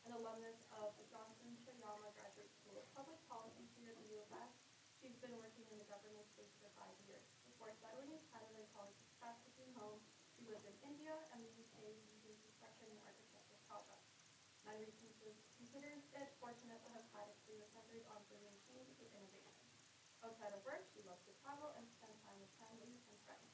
An alumnus of the Johnson Chayama Graduate School of Public Policy here at the U of S, she's been working in the government space for 5 years. Before settling in Canada and calling Saskatoon home, she lived in India and the UK using construction and architectural projects. Natalie considers it fortunate to have had a career centered on bringing change through innovation. Outside of work, she loves to travel and spend time with family and friends.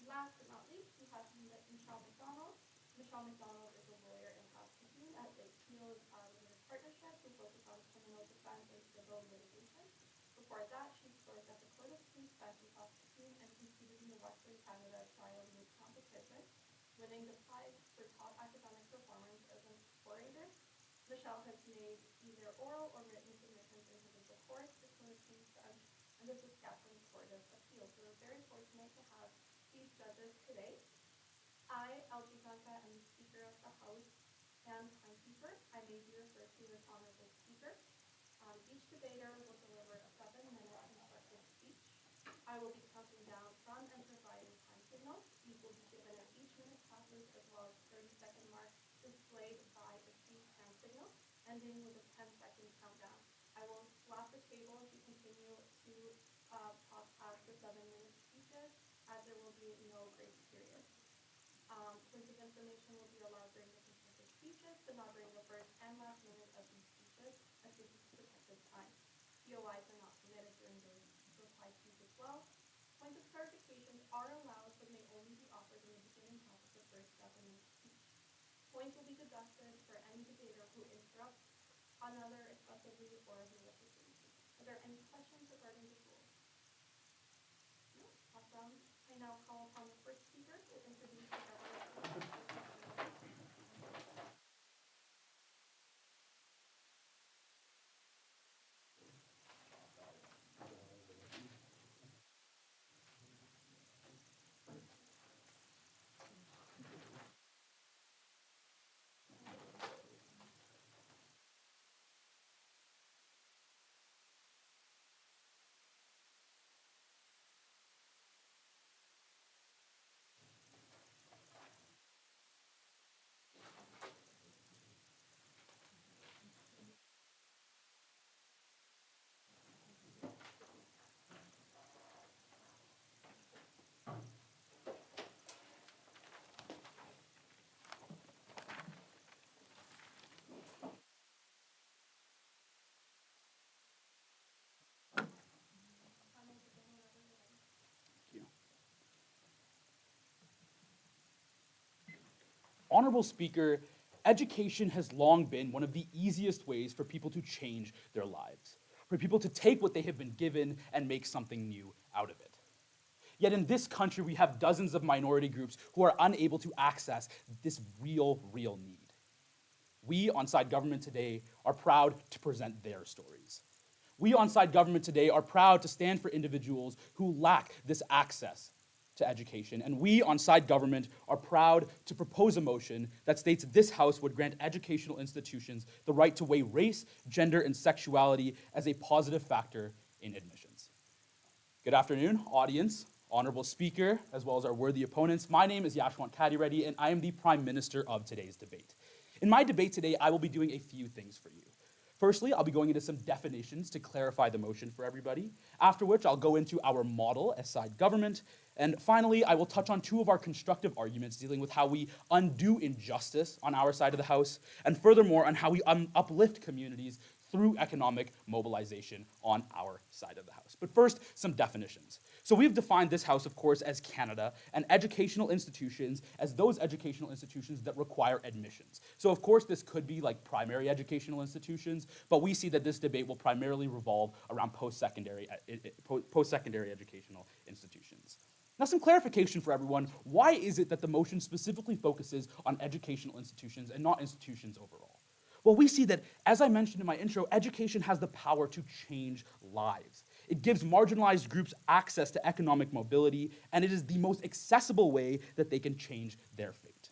Last but not least, we have Michelle McDonald. Michelle McDonald is a lawyer in Saskatoon at the Keels Limited Partnership who focuses on criminal defense and civil litigation. Before that, she served at the Court of King's Bench in Saskatoon and competed in the Western Canada Trial Moot competition, winning the prize for top academic performance as an orator. Michelle has made either oral or written submissions into the courts, the Court of King's Bench, and the Saskatchewan Court of Appeal. So we're very fortunate to have these judges today. I, LG Zanka, am the Speaker of the House and timekeeper. I may be referred to as Honorable Speaker. Each debater will deliver a 7-minute constructed speech. I will be counting down from and providing time signals. These will be given as each minute passes, as well as 30-second marks displayed by a speech hand signal, ending with a 10-second countdown. I will slap the table if you continue to talk past the 7-minute speeches, as there will be no grace period. Points of information will be allowed during the constructed speeches, but not during the first and last minute of these speeches, as this is protected time. POIs are not permitted during the reply speech as well. Points of clarification are allowed, but may only be offered in the beginning half of the first 7-minute speech. Points will be deducted for any debater who interrupts another excessively or maliciously. Are there any questions regarding the rules? No? Awesome. I now call upon the first speaker to introduce the government. Honorable Speaker, education has long been one of the easiest ways for people to change their lives, for people to take what they have been given and make something new out of it. Yet in this country, we have dozens of minority groups who are unable to access this real need. We on Side Government today are proud to present their stories. We on Side Government today are proud to stand for individuals who lack this access to education. And we on Side Government are proud to propose a motion that states this House would grant educational institutions the right to weigh race, gender, and sexuality as a positive factor in admissions. Good afternoon, audience, Honorable Speaker, as well as our worthy opponents. My name is Yashwant Kadireddy, and I am the Prime Minister of today's debate. In my debate today, I will be doing a few things for you. Firstly, I'll be going into some definitions to clarify the motion for everybody, after which I'll go into our model as side government, and finally, I will touch on two of our constructive arguments dealing with how we undo injustice on our side of the House, and furthermore, on how we uplift communities through economic mobilization on our side of the House. But first, some definitions. So we've defined this House, of course, as Canada, and educational institutions as those educational institutions that require admissions. So of course, this could be like primary educational institutions, but we see that this debate will primarily revolve around post-secondary educational institutions. Now, some clarification for everyone. Why is it that the motion specifically focuses on educational institutions and not institutions overall? Well, we see that, as I mentioned in my intro, education has the power to change lives. It gives marginalized groups access to economic mobility, and it is the most accessible way that they can change their fate.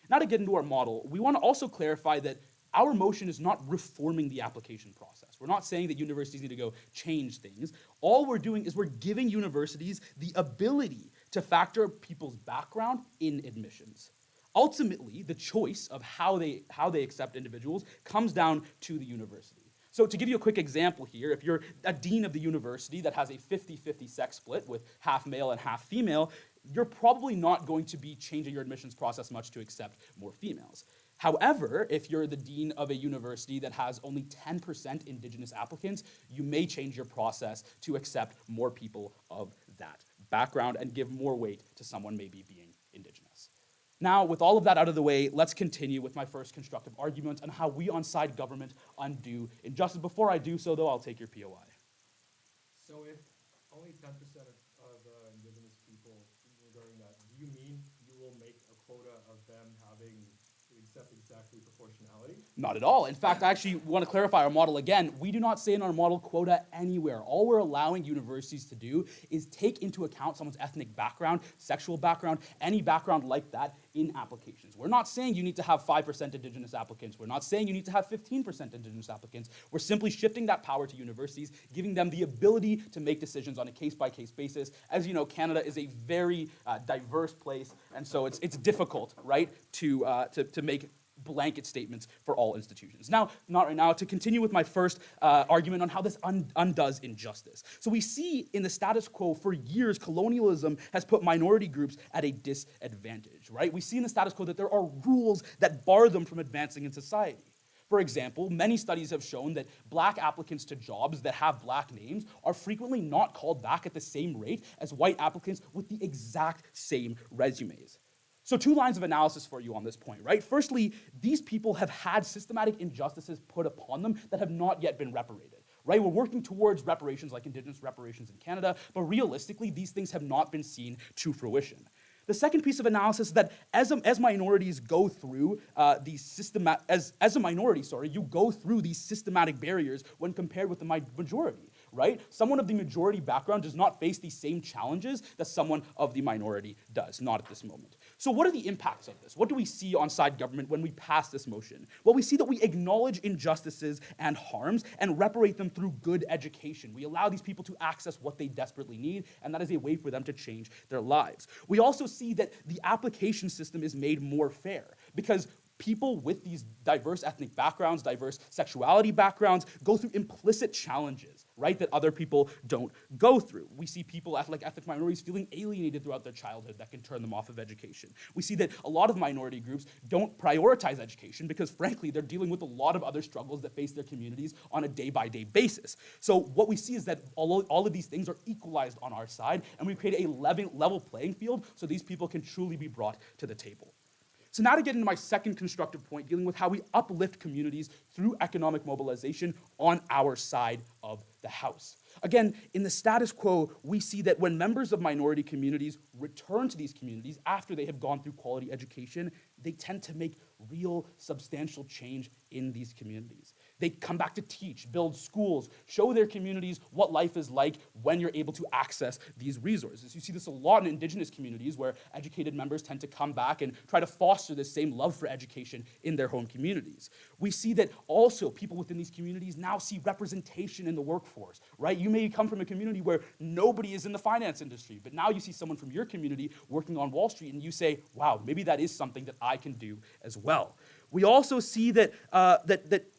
Now, to get into our model, we want to also clarify that our motion is not reforming the application process. We're not saying that universities need to go change things. All we're doing is we're giving universities the ability to factor people's background in admissions. Ultimately, the choice of how they accept individuals comes down to the university. So to give you a quick example here, if you're a dean of the university that has a 50-50 sex split with half male and half female, you're probably not going to be changing your admissions process much to accept more females. However, if you're the dean of a university that has only 10% Indigenous applicants, you may change your process to accept more people of that background and give more weight to someone maybe being Indigenous. Now, with all of that out of the way, let's continue with my first constructive argument on how we on side government undo injustice. Before I do so, though, I'll take your POI. So if only 10% of Indigenous people regarding that, do you mean you will make a quota of them having exactly proportionality? Not at all. In fact, I actually want to clarify our model again. We do not say in our model quota anywhere. All we're allowing universities to do is take into account someone's ethnic background, sexual background, any background like that in applications. We're not saying you need to have 5% Indigenous applicants. We're not saying you need to have 15% Indigenous applicants. We're simply shifting that power to universities, giving them the ability to make decisions on a case-by-case basis. As you know, Canada is a very diverse place, and so it's difficult, right, to make blanket statements for all institutions. Now, not right now, to continue with my first argument on how this undoes injustice. So we see in the status quo for years, colonialism has put minority groups at a disadvantage, right? We see in the status quo that there are rules that bar them from advancing in society. For example, many studies have shown that black applicants to jobs that have black names are frequently not called back at the same rate as white applicants with the exact same resumes. So 2 lines of analysis for you on this point, right? Firstly, these people have had systematic injustices put upon them that have not yet been reparated, right? We're working towards reparations like Indigenous reparations in Canada, but realistically, these things have not been seen to fruition. The second piece of analysis is that as minorities go through you go through these systematic barriers when compared with the majority, right? Someone of the majority background does not face the same challenges that someone of the minority does, not at this moment. So what are the impacts of this? What do we see on side government when we pass this motion? Well, we see that we acknowledge injustices and harms and reparate them through good education. We allow these people to access what they desperately need, and that is a way for them to change their lives. We also see that the application system is made more fair because people with these diverse ethnic backgrounds, diverse sexuality backgrounds, go through implicit challenges, right, that other people don't go through. We see people like ethnic minorities feeling alienated throughout their childhood that can turn them off of education. We see that a lot of minority groups don't prioritize education because, frankly, they're dealing with a lot of other struggles that face their communities on a day-by-day basis. So what we see is that all of these things are equalized on our side, and we create a level playing field so these people can truly be brought to the table. So now to get into my second constructive point, dealing with how we uplift communities through economic mobilization on our side of the House. Again, in the status quo, we see that when members of minority communities return to these communities after they have gone through quality education, they tend to make real substantial change in these communities. They come back to teach, build schools, show their communities what life is like when you're able to access these resources. You see this a lot in Indigenous communities where educated members tend to come back and try to foster this same love for education in their home communities. We see that also people within these communities now see representation in the workforce, right? You may come from a community where nobody is in the finance industry, but now you see someone from your community working on Wall Street and you say, wow, maybe that is something that I can do as well. We also see that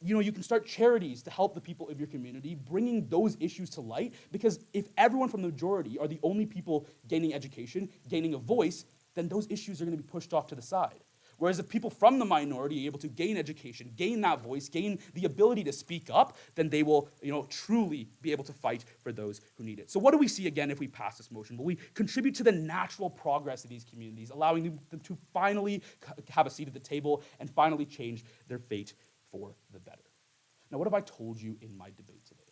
you can start charities to help the people of your community, bringing those issues to light, because if everyone from the majority are the only people gaining education, gaining a voice, then those issues are going to be pushed off to the side. Whereas if people from the minority are able to gain education, gain that voice, gain the ability to speak up, then they will, truly be able to fight for those who need it. So what do we see again if we pass this motion? Well, we contribute to the natural progress of these communities, allowing them to finally have a seat at the table and finally change their fate for the better. Now, what have I told you in my debate today?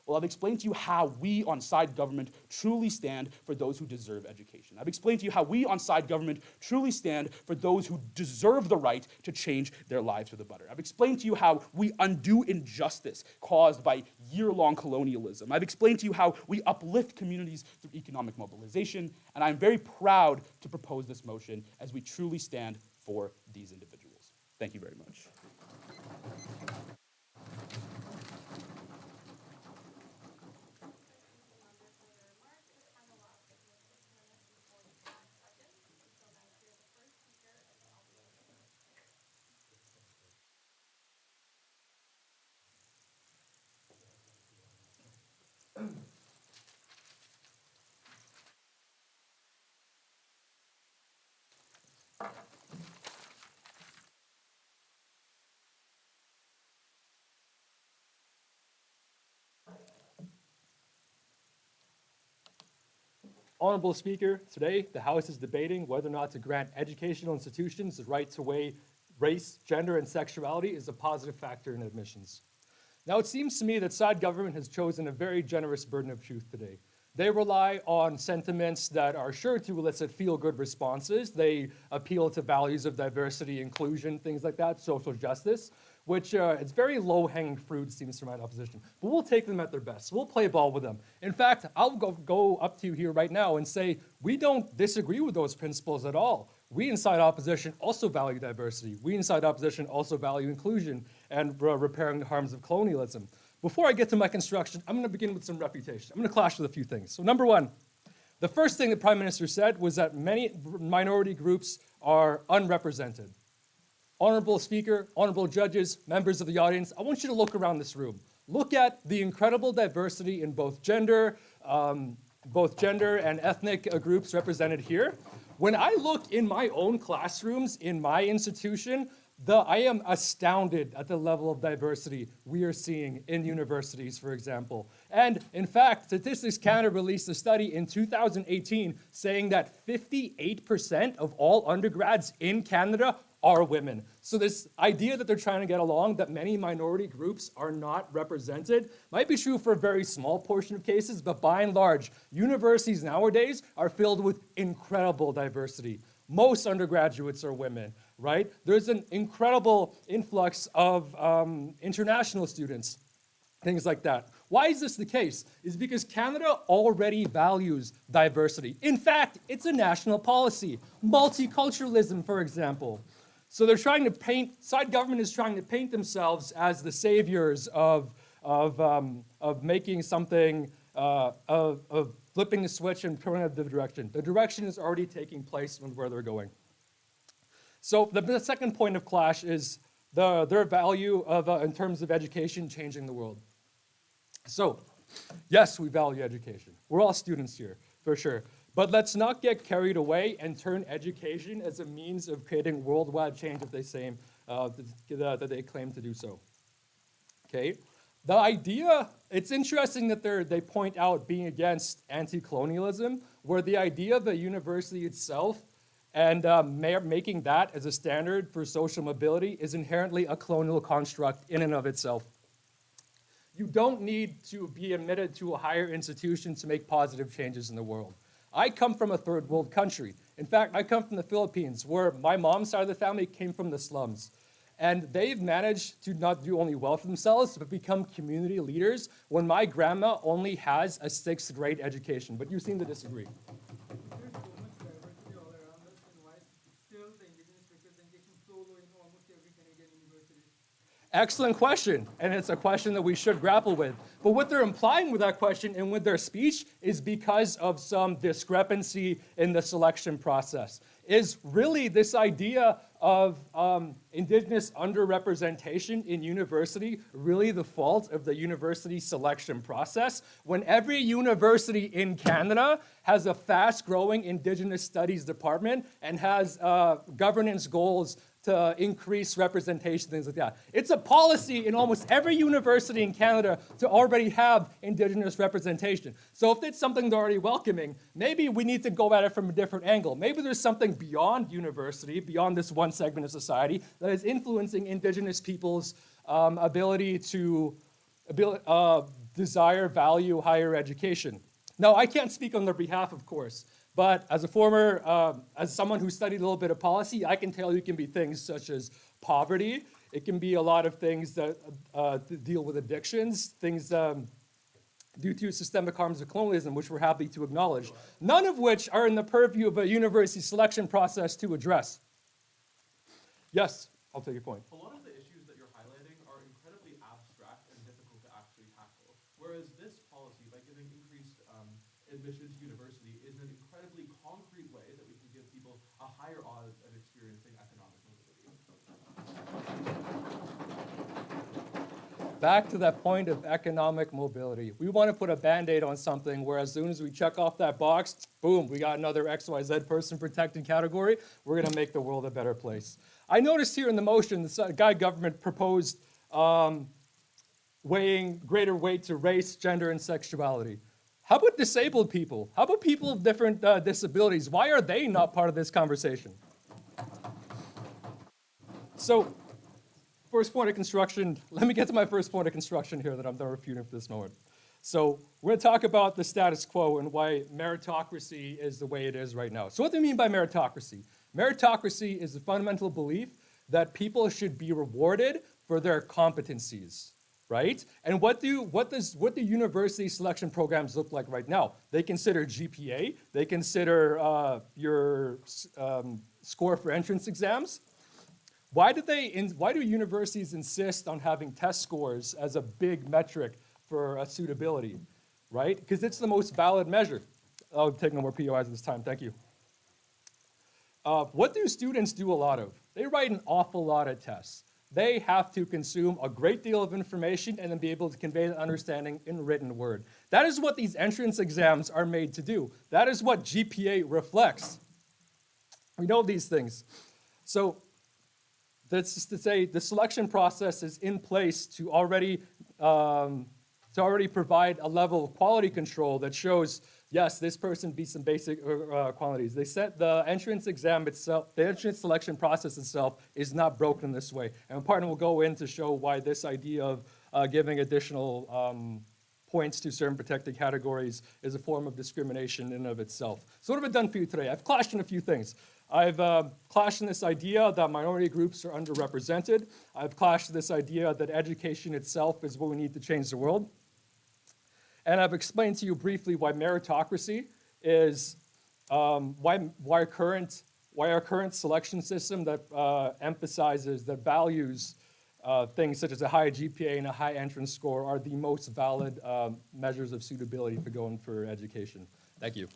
Well, I've explained to you how we on side government truly stand for those who deserve education. I've explained to you how we on side government truly stand for those who deserve the right to change their lives for the better. I've explained to you how we undo injustice caused by year-long colonialism. I've explained to you how we uplift communities through economic mobilization, and I'm very proud to propose this motion as we truly stand for these individuals. Thank you very much. Honorable Speaker, today the House is debating whether or not to grant educational institutions the right to weigh race, gender, and sexuality as a positive factor in admissions. Now, it seems to me that side government has chosen a very generous burden of truth today. They rely on sentiments that are sure to elicit feel-good responses. They appeal to values of diversity, inclusion, things like that, social justice, which it's very low-hanging fruit, seems from my opposition. But we'll take them at their best. We'll play ball with them. In fact, I'll go up to you here right now and say, we don't disagree with those principles at all. We inside opposition also value diversity. We inside opposition also value inclusion and repairing the harms of colonialism. Before I get to my construction, I'm going to begin with some refutation. I'm going to clash with a few things. So number one, the first thing the Prime Minister said was that many minority groups are unrepresented. Honorable Speaker, honorable judges, members of the audience, I want you to look around this room. Look at the incredible diversity in both gender and ethnic groups represented here. When I look in my own classrooms in my institution, I am astounded at the level of diversity we are seeing in universities, for example. And in fact, Statistics Canada released a study in 2018 saying that 58% of all undergrads in Canada are women. So this idea that they're trying to get along, that many minority groups are not represented, might be true for a very small portion of cases, but by and large, universities nowadays are filled with incredible diversity. Most undergraduates are women, right? There's an incredible influx of international students, things like that. Why is this the case? It's because Canada already values diversity. In fact, it's a national policy. Multiculturalism, for example. So they're trying to side government is trying to paint themselves as the saviors of making something, of flipping the switch and turning it the direction. The direction is already taking place with where they're going. So the second point of clash is their value of, in terms of education changing the world. So, yes, we value education. We're all students here, for sure. But let's not get carried away and turn education as a means of creating worldwide change that they claim to do so. Okay? The idea, it's interesting that they point out being against anti-colonialism, where the idea of a university itself and making that as a standard for social mobility is inherently a colonial construct in and of itself. You don't need to be admitted to a higher institution to make positive changes in the world. I come from a third world country. In fact, I come from the Philippines, where my mom's side of the family came from the slums. And they've managed to not do only well for themselves, but become community leaders when my grandma only has a 6th grade education. But you seem to disagree. There's so much diversity all around us, and why still the Indigenous representation so low in almost every Canadian university? Excellent question, and it's a question that we should grapple with. But what they're implying with that question and with their speech is because of some discrepancy in the selection process, is really this idea of Indigenous underrepresentation in university really the fault of the university selection process, when every university in Canada has a fast-growing Indigenous studies department and has governance goals to increase representation, things like that. It's a policy in almost every university in Canada to already have Indigenous representation. So if it's something they're already welcoming, maybe we need to go at it from a different angle. Maybe there's something beyond university, beyond this one segment of society, that is influencing Indigenous people's ability to desire, value higher education. Now, I can't speak on their behalf, of course, but as a former, as someone who studied a little bit of policy, I can tell you it can be things such as poverty. It can be a lot of things that deal with addictions, things due to systemic harms of colonialism, which we're happy to acknowledge, none of which are in the purview of a university selection process to address. Yes, I'll take your point. A lot of the issues that you're highlighting are incredibly abstract and difficult to actually tackle, whereas this policy, by giving increased admission to university, is an incredibly concrete way that we can give people a higher odds of experiencing economic mobility. Back to that point of economic mobility. We want to put a Band-Aid on something where as soon as we check off that box, boom, we got another XYZ person protected category. We're going to make the world a better place. I noticed here in the motion, the Guy government proposed weighing greater weight to race, gender, and sexuality. How about disabled people? How about people of different disabilities? Why are they not part of this conversation? So, first point of construction, let me get to my first point of construction here that I'm done refuting for this moment. So, we're going to talk about the status quo and why meritocracy is the way it is right now. So what do we mean by meritocracy? Meritocracy is the fundamental belief that people should be rewarded for their competencies, right? And what do university selection programs look like right now? They consider GPA, they consider your score for entrance exams. Why do universities insist on having test scores as a big metric for suitability, right? Because it's the most valid measure. I'll take no more POIs this time, thank you. What do students do a lot of? They write an awful lot of tests. They have to consume a great deal of information and then be able to convey the understanding in written word. That is what these entrance exams are made to do. That is what GPA reflects. We know these things. So that's just to say the selection process is in place to already provide a level of quality control that shows, yes, this person beats some basic qualities. They set the entrance exam itself, the entrance selection process itself is not broken this way. And partner will go in to show why this idea of giving additional points to certain protected categories is a form of discrimination in and of itself. So what have I done for you today? I've clashed in a few things. I've clashed in this idea that minority groups are underrepresented. I've clashed in this idea that education itself is what we need to change the world. And I've explained to you briefly why meritocracy is, why our current selection system that emphasizes, that values things such as a high GPA and a high entrance score are the most valid measures of suitability for going for education. Thank you.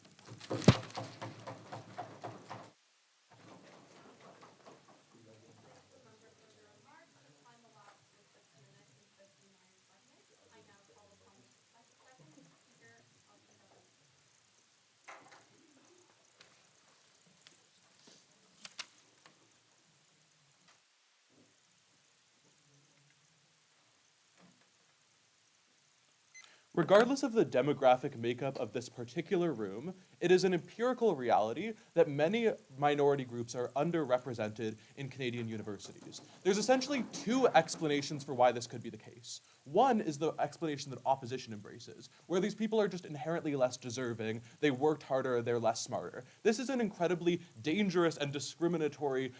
Regardless of the demographic makeup of this particular room, it is an empirical reality that many minority groups are underrepresented in Canadian universities. There's essentially two explanations for why this could be the case. One is the explanation that opposition embraces, where these people are just inherently less deserving, they worked harder, they're less smarter. This is an incredibly dangerous and discriminatory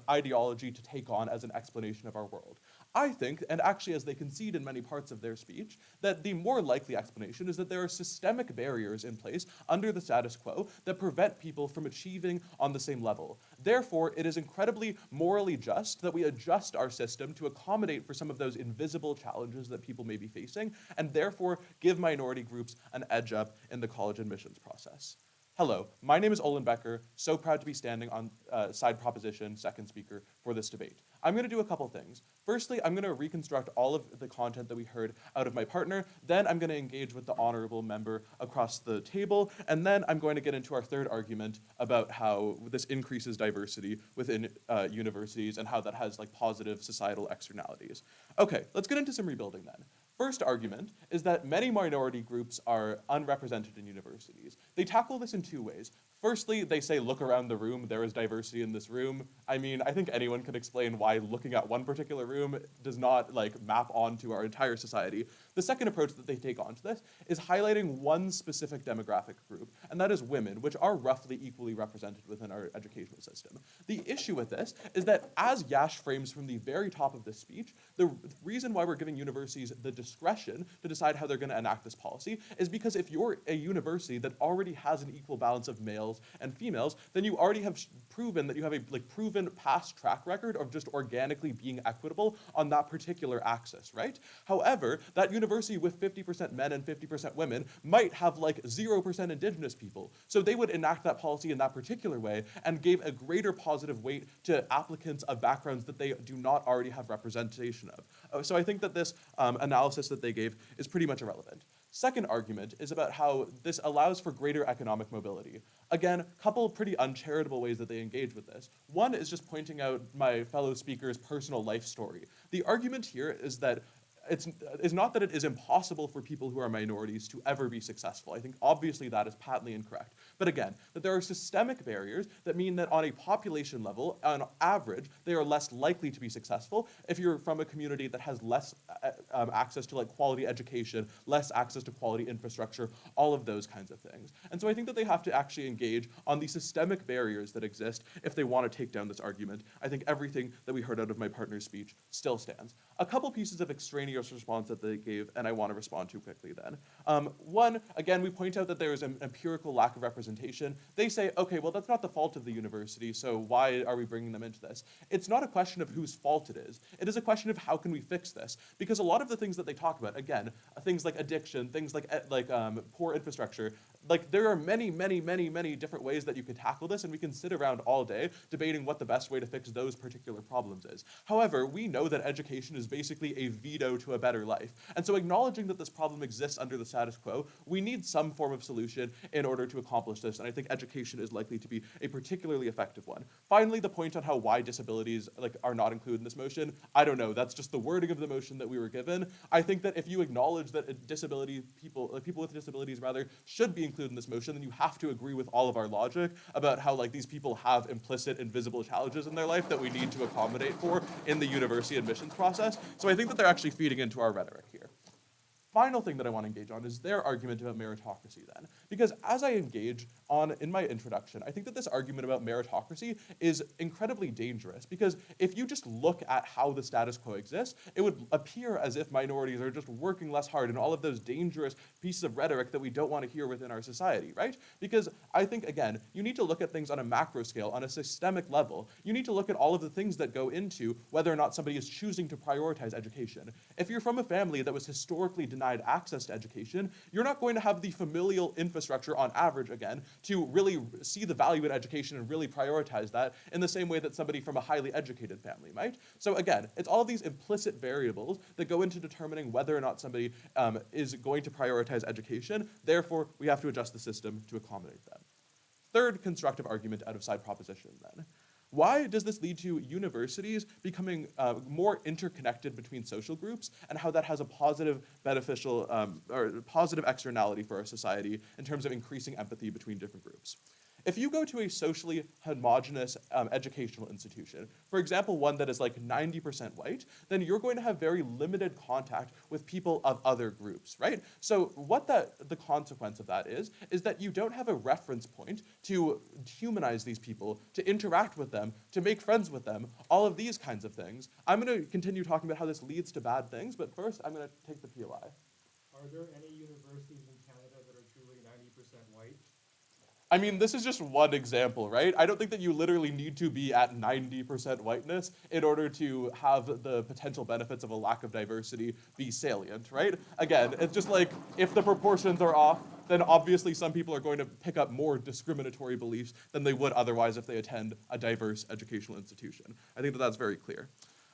ideology to take on as an explanation of our world. I think, and actually as they concede in many parts of their speech, that the more likely explanation is that there are systemic barriers in place under the status quo that prevent people from achieving on the same level. Therefore, it is incredibly morally just that we adjust our system to accommodate for some of those invisible challenges that people may be facing, and therefore give minority groups an edge up in the college admissions process. Hello, my name is Olin Becker, so proud to be standing on side proposition, second speaker, for this debate. I'm gonna do a couple things. Firstly, I'm gonna reconstruct all of the content that we heard out of my partner, then I'm gonna engage with the honorable member across the table, and then I'm going to get into our third argument about how this increases diversity within universities and how that has like positive societal externalities. Okay, let's get into some rebuilding then. First argument is that many minority groups are unrepresented in universities. They tackle this in two ways. Firstly, they say, look around the room, there is diversity in this room. I mean, I think anyone can explain why looking at one particular room does not like map onto our entire society. The second approach that they take onto this is highlighting one specific demographic group, and that is women, which are roughly equally represented within our educational system. The issue with this is that, as Yash frames from the very top of this speech, the reason why we're giving universities the discretion to decide how they're gonna enact this policy is because if you're a university that already has an equal balance of males and females, then you already have proven that you have a proven past track record of just organically being equitable on that particular axis, right? However, that university with 50% men and 50% women might have like 0% indigenous people. So they would enact that policy in that particular way and gave a greater positive weight to applicants of backgrounds that they do not already have representation of. So I think that this analysis that they gave is pretty much irrelevant. Second argument is about how this allows for greater economic mobility. Again, a couple of pretty uncharitable ways that they engage with this. One is just pointing out my fellow speaker's personal life story. The argument here is that it's not that it is impossible for people who are minorities to ever be successful. I think obviously that is patently incorrect. But again, that there are systemic barriers that mean that on a population level, on average, they are less likely to be successful if you're from a community that has less access to like quality education, less access to quality infrastructure, all of those kinds of things. And so I think that they have to actually engage on the systemic barriers that exist if they want to take down this argument. I think everything that we heard out of my partner's speech still stands. A couple pieces of extraneous response that they gave, and I want to respond to quickly then. One, again, we point out that there is an empirical lack of representation. They say, okay, well, that's not the fault of the university, so why are we bringing them into this? It's not a question of whose fault it is. It is a question of how can we fix this? Because a lot of the things that they talk about, again, things like addiction, things like poor infrastructure, like there are many, many, many, many different ways that you could tackle this, and we can sit around all day debating what the best way to fix those particular problems is. However, we know that education is basically a veto to a better life. And so acknowledging that this problem exists under the status quo, we need some form of solution in order to accomplish this, and I think education is likely to be a particularly effective one. Finally, the point on how why disabilities are not included in this motion, I don't know, that's just the wording of the motion that we were given. I think that if you acknowledge that people with disabilities rather, should be included in this motion, then you have to agree with all of our logic about how these people have implicit invisible challenges in their life that we need to accommodate for in the university admissions process. So I think that they're actually feeding into our rhetoric here. Final thing that I want to engage on is their argument about meritocracy then. Because as I engage in my introduction, I think that this argument about meritocracy is incredibly dangerous, because if you just look at how the status quo exists, it would appear as if minorities are just working less hard and all of those dangerous pieces of rhetoric that we don't want to hear within our society, right? Because I think, again, you need to look at things on a macro scale, on a systemic level. You need to look at all of the things that go into whether or not somebody is choosing to prioritize education. If you're from a family that was historically denied access to education, you're not going to have the familial infrastructure on average, again, to really see the value in education and really prioritize that in the same way that somebody from a highly educated family might. So again, it's all of these implicit variables that go into determining whether or not somebody is going to prioritize education. Therefore, we have to adjust the system to accommodate them. Third constructive argument out of side proposition then. Why does this lead to universities becoming more interconnected between social groups, and how that has a positive, beneficial, or positive externality for our society in terms of increasing empathy between different groups? If you go to a socially homogenous educational institution, for example, one that is 90% white, then you're going to have very limited contact with people of other groups, right? So what the consequence of that is that you don't have a reference point to humanize these people, to interact with them, to make friends with them, all of these kinds of things. I'm going to continue talking about how this leads to bad things, but first I'm going to take the POI. Are there any universities in Canada that are truly 90% white? I mean, this is just one example, right? I don't think that you literally need to be at 90% whiteness in order to have the potential benefits of a lack of diversity be salient, right? Again, it's just like, if the proportions are off, then obviously some people are going to pick up more discriminatory beliefs than they would otherwise if they attend a diverse educational institution. I think that that's very clear.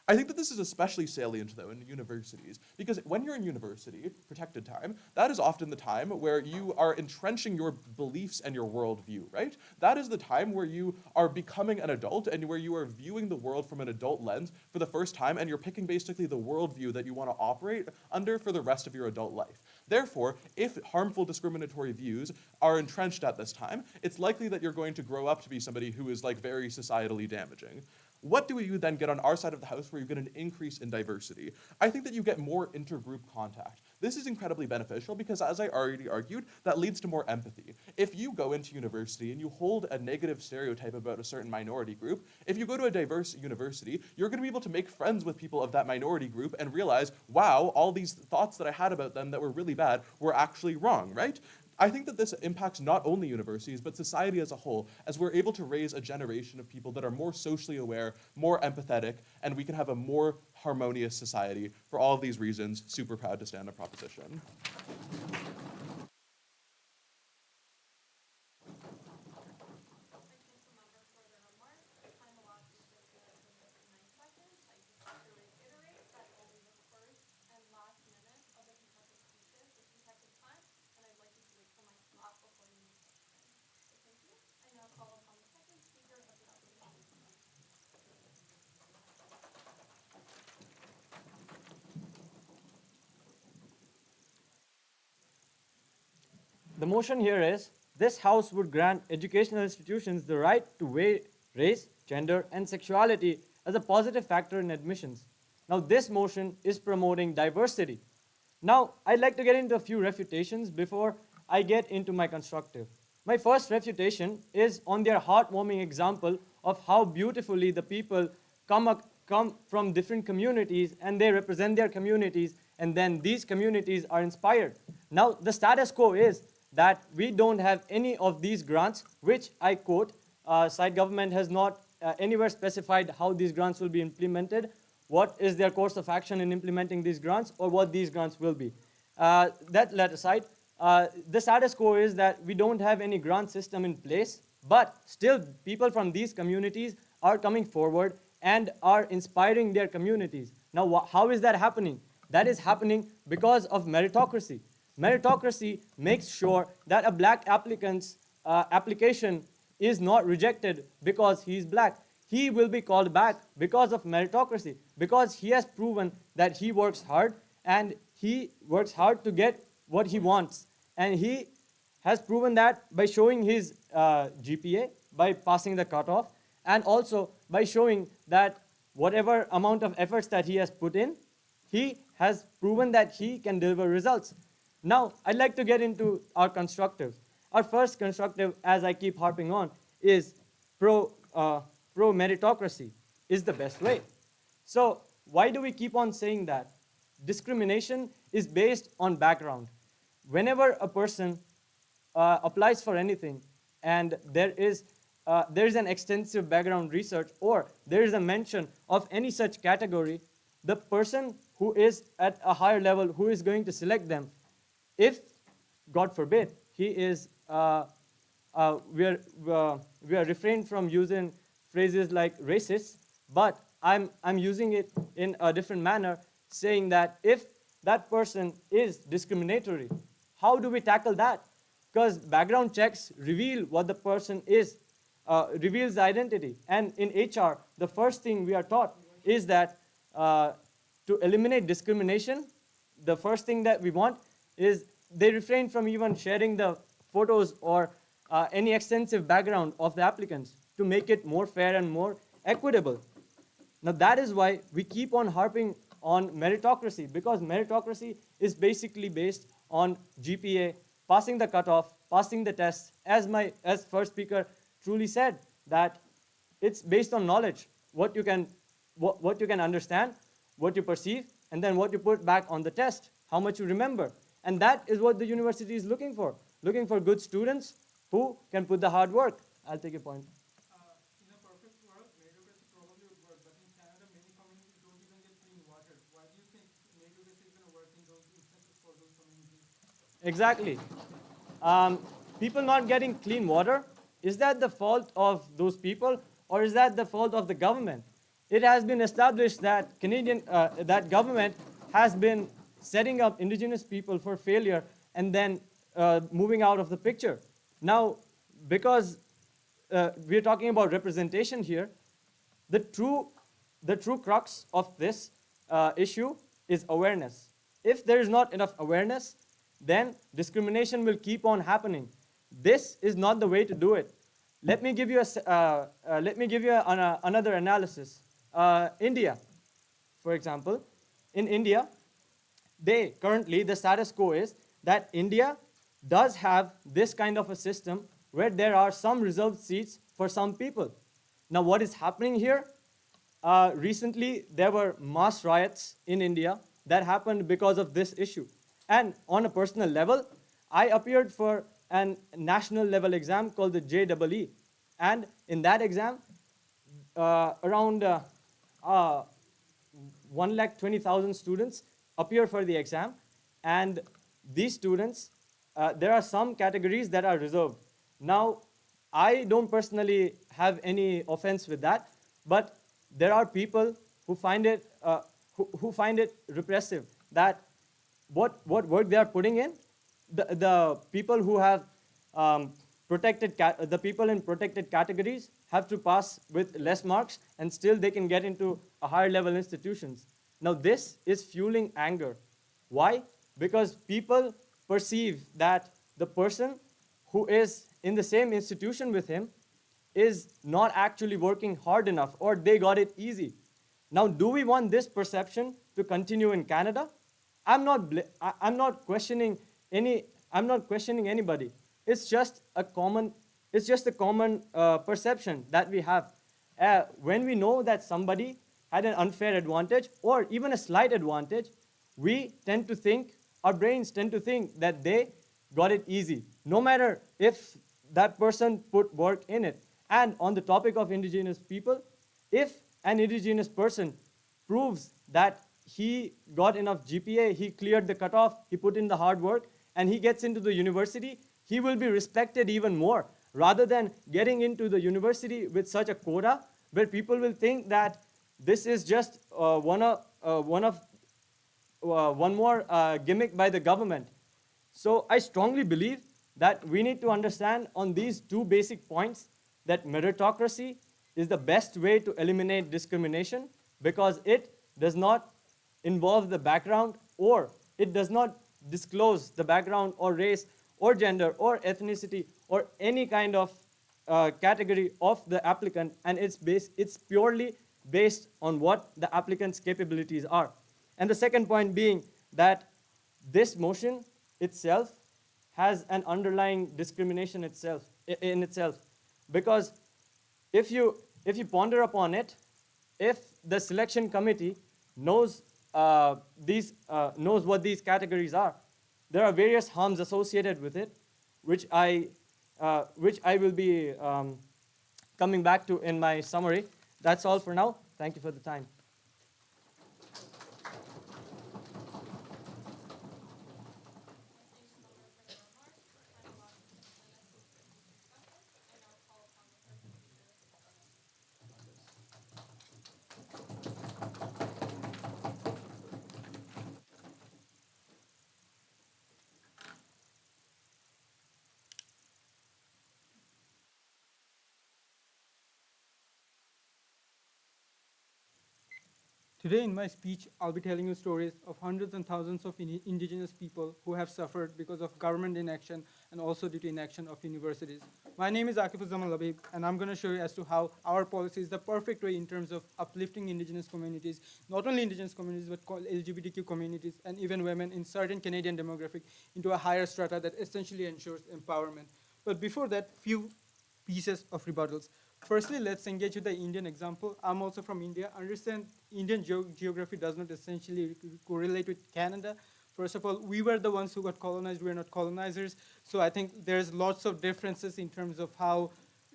I think that this is especially salient, though, in universities, because when you're in university, protected time, that is often the time where you are entrenching your beliefs and your worldview, right? That is the time where you are becoming an adult and where you are viewing the world from an adult lens for the first time, and you're picking basically the worldview that you want to operate under for the rest of your adult life. Therefore, if harmful discriminatory views are entrenched at this time, it's likely that you're going to grow up to be somebody who is like very societally damaging. What do you then get on our side of the house where you get an increase in diversity? I think that you get more intergroup contact. This is incredibly beneficial because, as I already argued, that leads to more empathy. If you go into university and you hold a negative stereotype about a certain minority group, if you go to a diverse university, you're going to be able to make friends with people of that minority group and realize, wow, all these thoughts that I had about them that were really bad were actually wrong, right? I think that this impacts not only universities, but society as a whole, as we're able to raise a generation of people that are more socially aware, more empathetic, and we can have a more harmonious society. For all of these reasons, super proud to stand on proposition. The motion here is, this House would grant educational institutions the right to weigh race, gender, and sexuality as a positive factor in admissions. Now, this motion is promoting diversity. Now, I'd like to get into a few refutations before I get into my constructive. My first refutation is on their heartwarming example of how beautifully the people come from different communities and they represent their communities, and then these communities are inspired. Now, the status quo is that we don't have any of these grants, which I quote, side government has not anywhere specified how these grants will be implemented, what is their course of action in implementing these grants, or what these grants will be. That let aside, the status quo is that we don't have any grant system in place, but still people from these communities are coming forward and are inspiring their communities. Now, how is that happening? That is happening because of meritocracy. Meritocracy makes sure that a black applicant's application is not rejected because he's black. He will be called back because of meritocracy, because he has proven that he works hard and he works hard to get what he wants. And he has proven that by showing his GPA, by passing the cutoff, and also by showing that whatever amount of efforts that he has put in, he has proven that he can deliver results. Now, I'd like to get into our constructive. Our first constructive, as I keep harping on, is pro-meritocracy is the best way. So why do we keep on saying that? Discrimination is based on background. Whenever a person applies for anything and there is an extensive background research or there is a mention of any such category, the person who is at a higher level, who is going to select them, if, God forbid, he is, we are refrained from using phrases like racist, but I'm using it in a different manner, saying that if that person is discriminatory, how do we tackle that? Because background checks reveal what the person is, reveals the identity. And in HR, the first thing we are taught is that to eliminate discrimination, the first thing that we want is they refrain from even sharing the photos or any extensive background of the applicants to make it more fair and more equitable. Now that is why we keep on harping on meritocracy, because meritocracy is basically based on GPA, passing the cutoff, passing the test, as first speaker truly said, that it's based on knowledge, what you can understand, what you perceive, and then what you put back on the test, how much you remember. And that is what the university is looking for good students who can put the hard work. I'll take your point. In a perfect world, meritocracy probably would work, but in Canada, many communities don't even get clean water. Why do you think meritocracy is going to work in those instances for those communities? Exactly. People not getting clean water, is that the fault of those people, or is that the fault of the government? It has been established that that government has been setting up indigenous people for failure and then moving out of the picture. Now, because we're talking about representation here, the true crux of this issue is awareness. If there is not enough awareness, then discrimination will keep on happening. This is not the way to do it. Let me give you another analysis. India, for example, in India, currently the status quo is that India does have this kind of a system where there are some reserved seats for some people. Now, what is happening here? Recently, there were mass riots in India that happened because of this issue. And on a personal level, I appeared for a national level exam called the JEE. And in that exam, around 120,000 students appear for the exam. And these students, there are some categories that are reserved. Now, I don't personally have any offense with that, but there are people who find it repressive that what work they are putting in, the people who have the people in protected categories have to pass with less marks and still they can get into a higher level institutions. Now this is fueling anger. Why? Because people perceive that the person who is in the same institution with him is not actually working hard enough, or they got it easy. Now, do we want this perception to continue in Canada? I'm not questioning anybody. It's just a common perception that we have. When we know that somebody had an unfair advantage or even a slight advantage, our brains tend to think that they got it easy, no matter if that person put work in it. And on the topic of indigenous people, if an indigenous person proves that he got enough GPA, he cleared the cutoff, he put in the hard work, and he gets into the university, he will be respected even more, rather than getting into the university with such a quota where people will think that this is just one more gimmick by the government. So I strongly believe that we need to understand on these two basic points that meritocracy is the best way to eliminate discrimination, because it does not involve the background, or it does not disclose the background or race or gender or ethnicity or any kind of category of the applicant, and it's purely based on what the applicant's capabilities are. And the second point being that this motion itself has an underlying discrimination in itself. Because if you ponder upon it, if the selection committee knows what these categories are, there are various harms associated with it, which I will be coming back to in my summary. That's all for now. Thank you for the time. Today in my speech, I'll be telling you stories of hundreds and thousands of indigenous people who have suffered because of government inaction and also due to inaction of universities. My name is Akifuzzaman Labib, and I'm going to show you as to how our policy is the perfect way in terms of uplifting indigenous communities, not only indigenous communities, but LGBTQ communities and even women in certain Canadian demographic into a higher strata that essentially ensures empowerment. But before that, few pieces of rebuttals. Firstly, let's engage with the Indian example. I'm also from India. Understand Indian geography does not essentially correlate with Canada. First of all, we were the ones who got colonized, we're not colonizers. So I think there's lots of differences in terms of how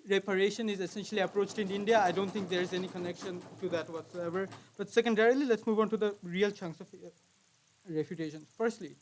reparation is essentially approached in India. I don't think there's any connection to that whatsoever. But secondarily, let's move on to the real chunks of refutation. Firstly,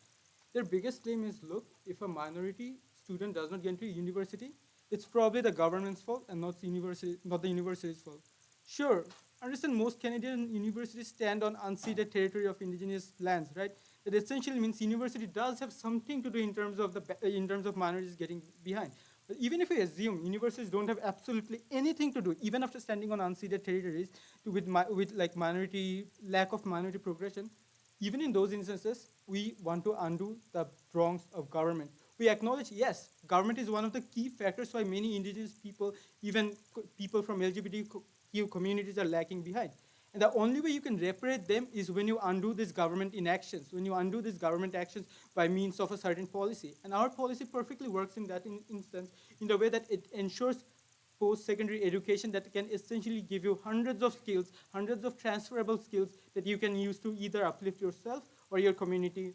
their biggest claim is, look, if a minority student does not get into a university, it's probably the government's fault and not the university's fault. Sure, understand most Canadian universities stand on unceded territory of indigenous lands, right? That essentially means university does have something to do in terms of minorities getting behind. But even if we assume universities don't have absolutely anything to do, even after standing on unceded territories, with like lack of minority progression, even in those instances, we want to undo the wrongs of government. We acknowledge, yes, government is one of the key factors why many indigenous people, even people from LGBTQ communities, are lacking behind. And the only way you can reparate them is when you undo these government inactions, when you undo these government actions by means of a certain policy. And our policy perfectly works in that instance in the way that it ensures post-secondary education that can essentially give you hundreds of skills, hundreds of transferable skills that you can use to either uplift yourself or your community.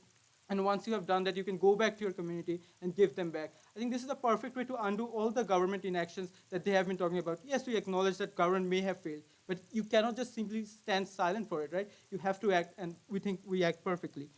And once you have done that, you can go back to your community and give them back. I think this is the perfect way to undo all the government inactions that they have been talking about. Yes, we acknowledge that government may have failed, but you cannot just simply stand silent for it, right? You have to act, and we think we act perfectly.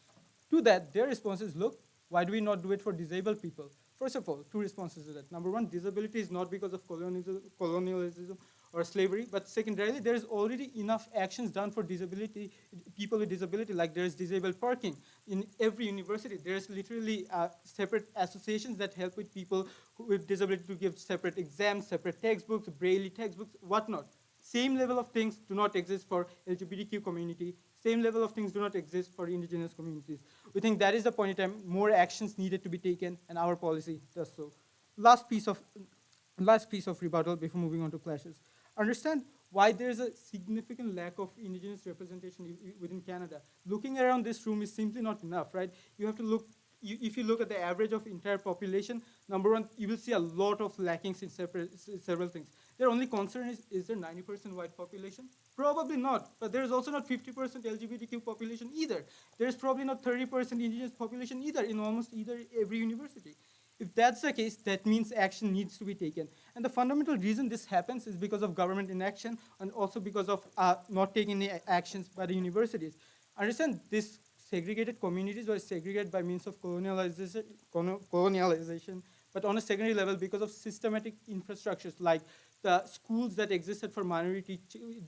To that, their response is, look, why do we not do it for disabled people? First of all, two responses to that. Number one, disability is not because of colonialism or slavery, but secondarily, there is already enough actions done for disability, people with disability, like there's disabled parking. In every university, there's literally separate associations that help with people with disability to give separate exams, separate textbooks, Braille textbooks, whatnot. Same level of things do not exist for LGBTQ community. Same level of things do not exist for indigenous communities. We think that is the point in time more actions needed to be taken, and our policy does so. Last piece of rebuttal before moving on to clashes. Understand why there's a significant lack of indigenous representation within Canada. Looking around this room is simply not enough, right? You have to look. If you look at the average of entire population, number one, you will see a lot of lackings in several things. Their only concern is there 90% white population? Probably not, but there's also not 50% LGBTQ population either. There's probably not 30% indigenous population either in almost every university. If that's the case, that means action needs to be taken. And the fundamental reason this happens is because of government inaction and also because of not taking any actions by the universities. Understand, this segregated communities were segregated by means of colonialization, but on a secondary level because of systematic infrastructures like the schools that existed for minority,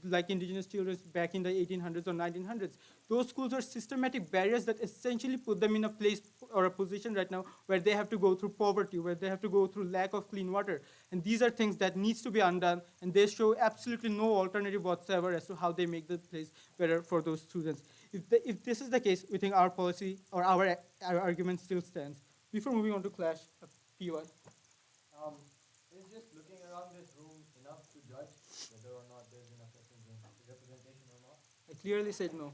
like indigenous children back in the 1800s or 1900s. Those schools are systematic barriers that essentially put them in a place or a position right now where they have to go through poverty, where they have to go through lack of clean water. And these are things that needs to be undone, and they show absolutely no alternative whatsoever as to how they make the place better for those students. If this is the case, we think our policy or our argument still stands. Before moving on to clash, PY. Is just looking around this room enough to judge whether or not there's enough representation or not? I clearly said no.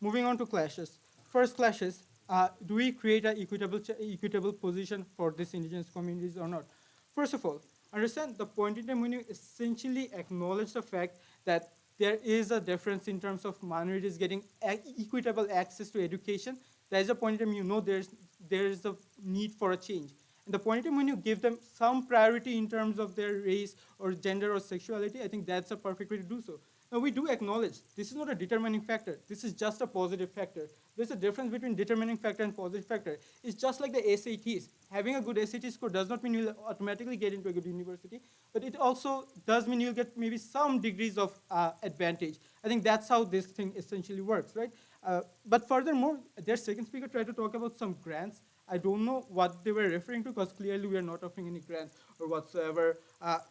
Moving on to clashes. First clashes, do we create an equitable position for these indigenous communities or not? First of all, understand the point in time when you essentially acknowledge the fact that there is a difference in terms of minorities getting equitable access to education, there is a point in time you know there is a need for a change. And the point in time when you give them some priority in terms of their race or gender or sexuality, I think that's a perfect way to do so. Now, we do acknowledge this is not a determining factor. This is just a positive factor. There's a difference between determining factor and positive factor. It's just like the SATs. Having a good SAT score does not mean you'll automatically get into a good university, but it also does mean you'll get maybe some degrees of advantage. I think that's how this thing essentially works, right? But furthermore, their second speaker tried to talk about some grants. I don't know what they were referring to because clearly we are not offering any grants or whatsoever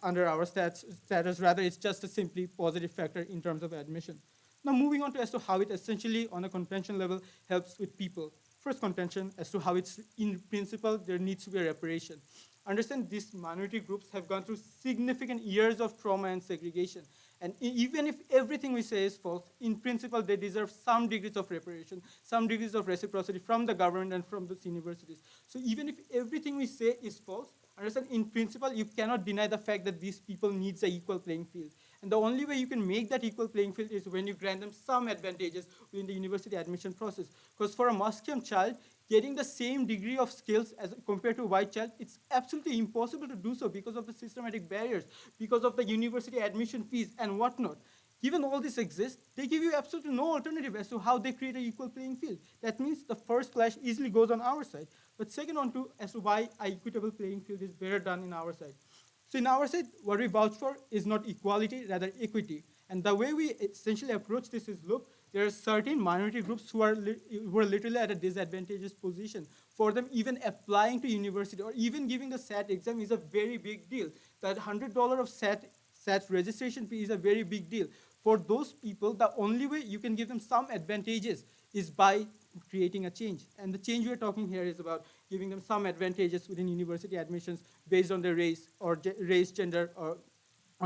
under our status. Rather, it's just a simply positive factor in terms of admission. Now, moving on to as to how it essentially, on a contention level, helps with people. First contention as to how it's, in principle, there needs to be a reparation. Understand these minority groups have gone through significant years of trauma and segregation. And even if everything we say is false, in principle, they deserve some degrees of reparation, some degrees of reciprocity from the government and from those universities. So even if everything we say is false, understand, in principle, you cannot deny the fact that these people need an equal playing field. And the only way you can make that equal playing field is when you grant them some advantages within the university admission process. Because for a Musqueam child, getting the same degree of skills as compared to a white child, it's absolutely impossible to do so because of the systematic barriers, because of the university admission fees and whatnot. Given all this exists, they give you absolutely no alternative as to how they create an equal playing field. That means the first clash easily goes on our side. But second on to as to why an equitable playing field is better done in our side. So in our side, what we vouch for is not equality, rather equity. And the way we essentially approach this is, look, there are certain minority groups who are literally at a disadvantageous position. For them, even applying to university or even giving the SAT exam is a very big deal. That $100 of SAT registration fee is a very big deal. For those people, the only way you can give them some advantages is by creating a change. And the change we're talking here is about giving them some advantages within university admissions based on their race, or race, gender, or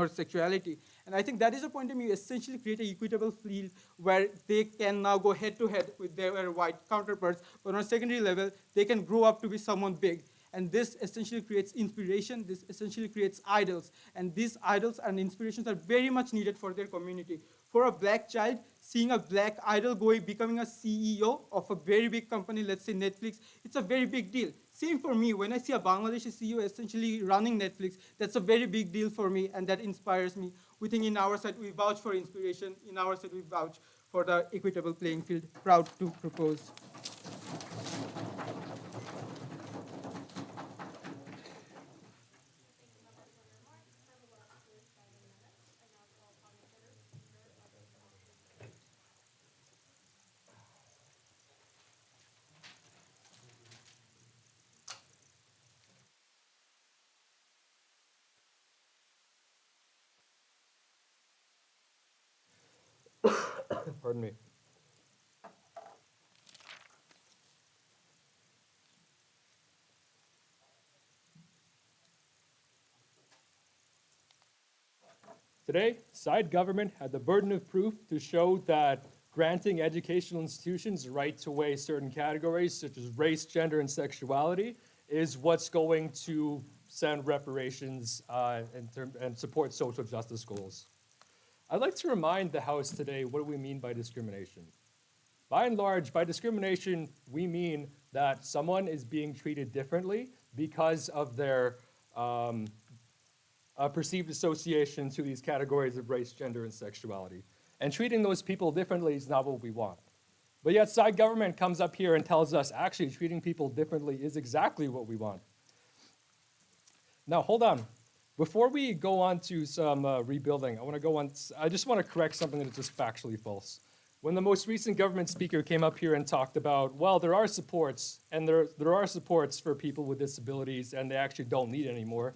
sexuality. And I think that is a point of view, essentially create an equitable field where they can now go head-to-head with their white counterparts, but on a secondary level, they can grow up to be someone big. And this essentially creates inspiration, this essentially creates idols. And these idols and inspirations are very much needed for their community. For a black child, seeing a black idol becoming a CEO of a very big company, let's say Netflix, it's a very big deal. Same for me, when I see a Bangladeshi CEO essentially running Netflix, that's a very big deal for me, and that inspires me. We think in our side, we vouch for inspiration. In our side, we vouch for the equitable playing field. Proud to propose. Pardon me. Today, side government had the burden of proof to show that granting educational institutions the right to weigh certain categories, such as race, gender, and sexuality, is what's going to send reparations and support social justice goals. I'd like to remind the House today what do we mean by discrimination. By and large, by discrimination, we mean that someone is being treated differently because of their perceived association to these categories of race, gender, and sexuality. And treating those people differently is not what we want. But yet side government comes up here and tells us actually treating people differently is exactly what we want. Now, hold on. Before we go on to some rebuilding, I just want to correct something that is just factually false. When the most recent government speaker came up here and talked about, well, there are supports, and there are supports for people with disabilities, and they actually don't need any more.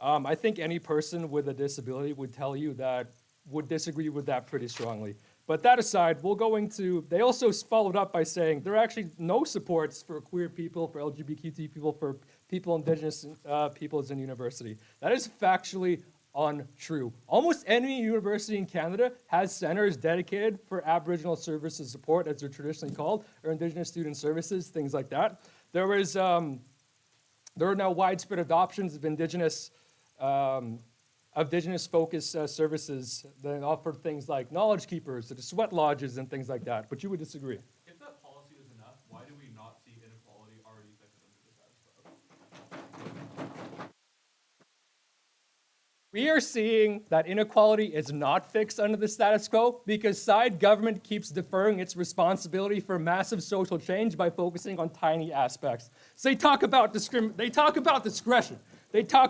I think any person with a disability would tell you that, would disagree with that pretty strongly. But that aside, they also followed up by saying there are actually no supports for queer people, for LGBTQ people, for people, indigenous peoples in university. That is factually untrue. Almost any university in Canada has centers dedicated for Aboriginal services support, as they're traditionally called, or Indigenous student services, things like that. There are now widespread adoptions of Indigenous-focused services that offer things like knowledge keepers, such as sweat lodges and things like that, but you would disagree. If that policy was enough, why do we not see inequality already affected under the status quo? We are seeing that inequality is not fixed under the status quo because side government keeps deferring its responsibility for massive social change by focusing on tiny aspects. So they talk about discretion, they talk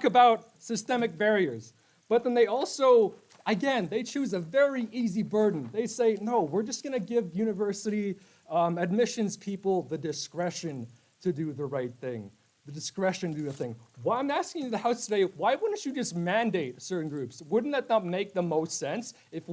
about systemic barriers, but then they also, again, they choose a very easy burden. They say, no, we're just gonna give university admissions people the discretion to do the right thing. The discretion to do the thing. Well, I'm asking the House today, why wouldn't you just mandate certain groups? Wouldn't that not make the most sense if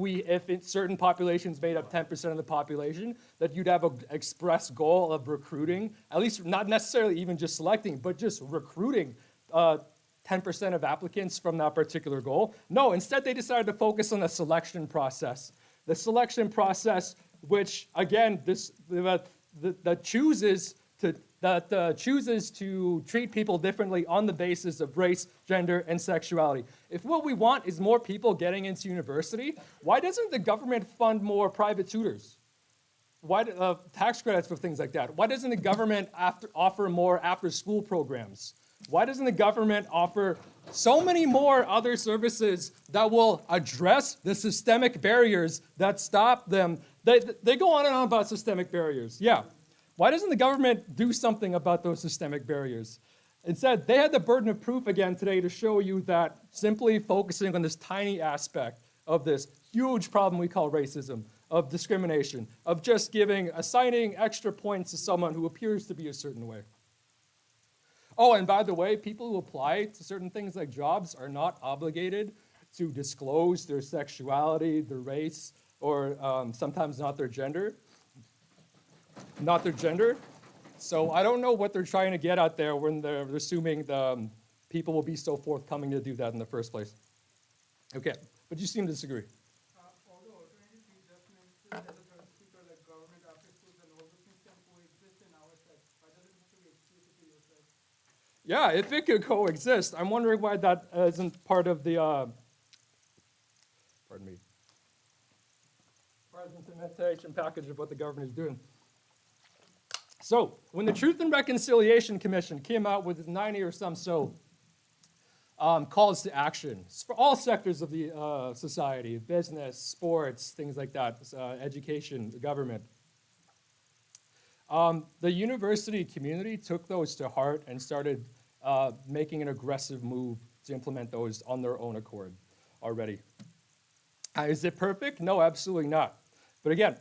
certain populations made up 10% of the population, that you'd have an express goal of recruiting, at least not necessarily even just selecting, but just recruiting 10% of applicants from that particular goal? No, instead they decided to focus on the selection process. The selection process, which again, that chooses to that chooses to treat people differently on the basis of race, gender, and sexuality. If what we want is more people getting into university, why doesn't the government fund more private tutors? Why tax credits for things like that? Why doesn't the government offer more after-school programs? Why doesn't the government offer so many more other services that will address the systemic barriers that stop them? They go on and on about systemic barriers. Yeah. Why doesn't the government do something about those systemic barriers? Instead, they had the burden of proof again today to show you that simply focusing on this tiny aspect of this huge problem we call racism, of discrimination, of just assigning extra points to someone who appears to be a certain way. Oh, and by the way, people who apply to certain things like jobs are not obligated to disclose their sexuality, their race, or sometimes not their gender. Not their gender. So I don't know what they're trying to get out there when they're assuming the people will be so forthcoming to do that in the first place. Okay, but you seem to disagree. Although alternatives you just mentioned as a third speaker, like government after schools and all those things can coexist in our side. Why does it have to be exclusive to your side? Yeah, if it could coexist, I'm wondering why that isn't part of the, part of the implementation package of what the government is doing. So, when the Truth and Reconciliation Commission came out with 90 or so calls to action for all sectors of the society, business, sports, things like that, education, government, the university community took those to heart and started making an aggressive move to implement those on their own accord already. Is it perfect? No, absolutely not. But again,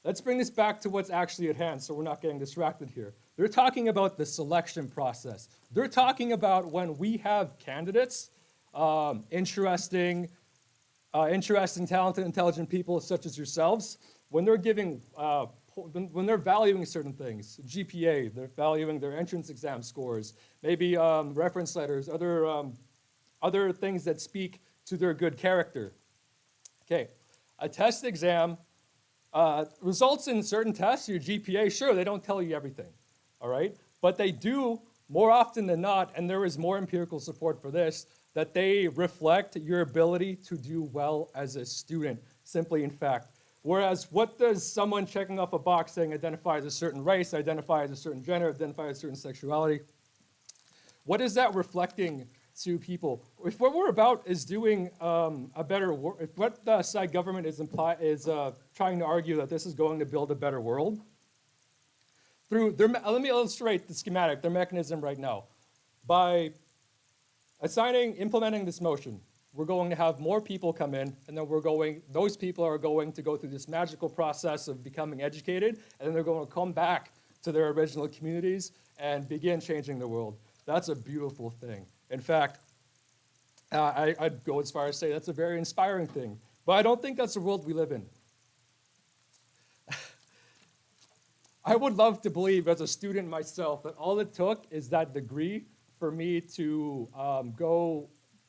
let's bring this back to what's actually at hand so we're not getting distracted here. They're talking about the selection process. They're talking about when we have candidates, interesting, talented, intelligent people such as yourselves, when they're when they're valuing certain things, GPA, they're valuing their entrance exam scores, maybe reference letters, other things that speak to their good character. Okay, a test exam, results in certain tests, your GPA, sure, they don't tell you everything, all right? But they do, more often than not, and there is more empirical support for this, that they reflect your ability to do well as a student, simply in fact. Whereas what does someone checking off a box saying identify as a certain race, identify as a certain gender, identify as a certain sexuality, what is that reflecting to people? If what we're about is doing a better world, if what the side government is trying to argue that this is going to build a better world, let me illustrate the schematic, their mechanism right now. By implementing this motion, we're going to have more people come in, and then those people are going to go through this magical process of becoming educated, and then they're going to come back to their original communities and begin changing the world. That's a beautiful thing. In fact, I'd go as far as say that's a very inspiring thing. But I don't think that's the world we live in. I would love to believe as a student myself that all it took is that degree for me to go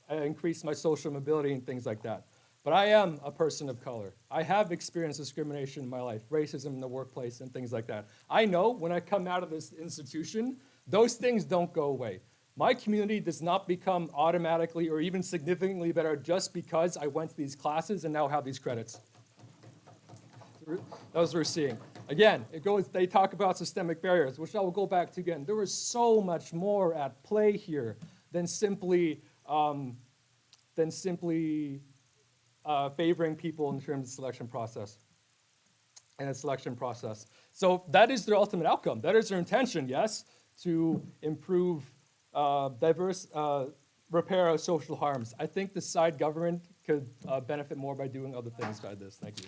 increase my social mobility and things like that. But I am a person of color. I have experienced discrimination in my life, racism in the workplace and things like that. I know when I come out of this institution, those things don't go away. My community does not become automatically or even significantly better just because I went to these classes and now have these credits. Those we're seeing. Again, they talk about systemic barriers, which I will go back to again. There is so much more at play here than simply favoring people in terms of selection process and a selection process. So that is their ultimate outcome. That is their intention, yes, to improve repair of social harms. I think the side government could benefit more by doing other things by this. Thank you.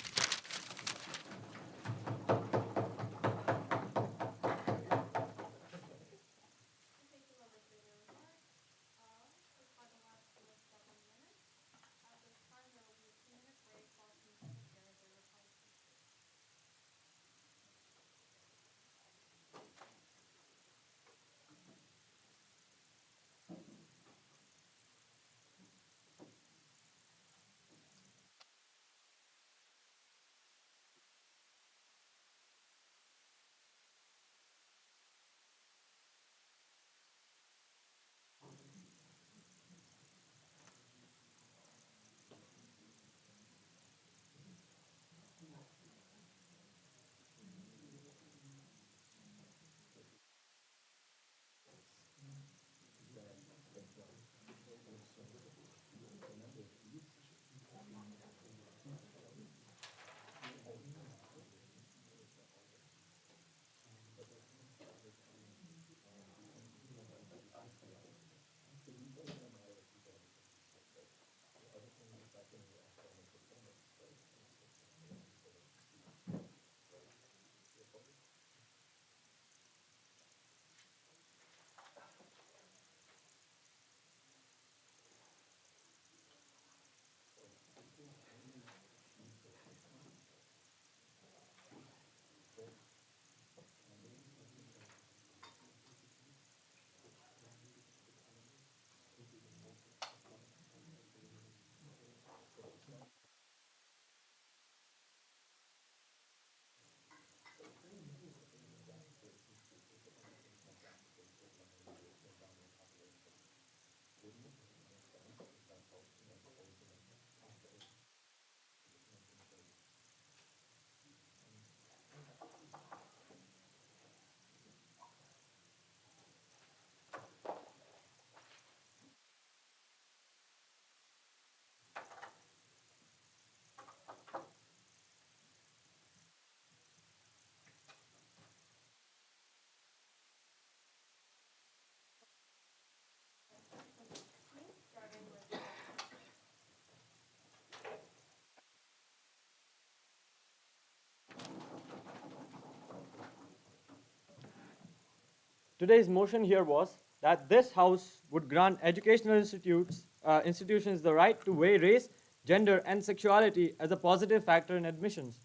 Today's motion here was that this House would grant educational institutions the right to weigh race, gender, and sexuality as a positive factor in admissions.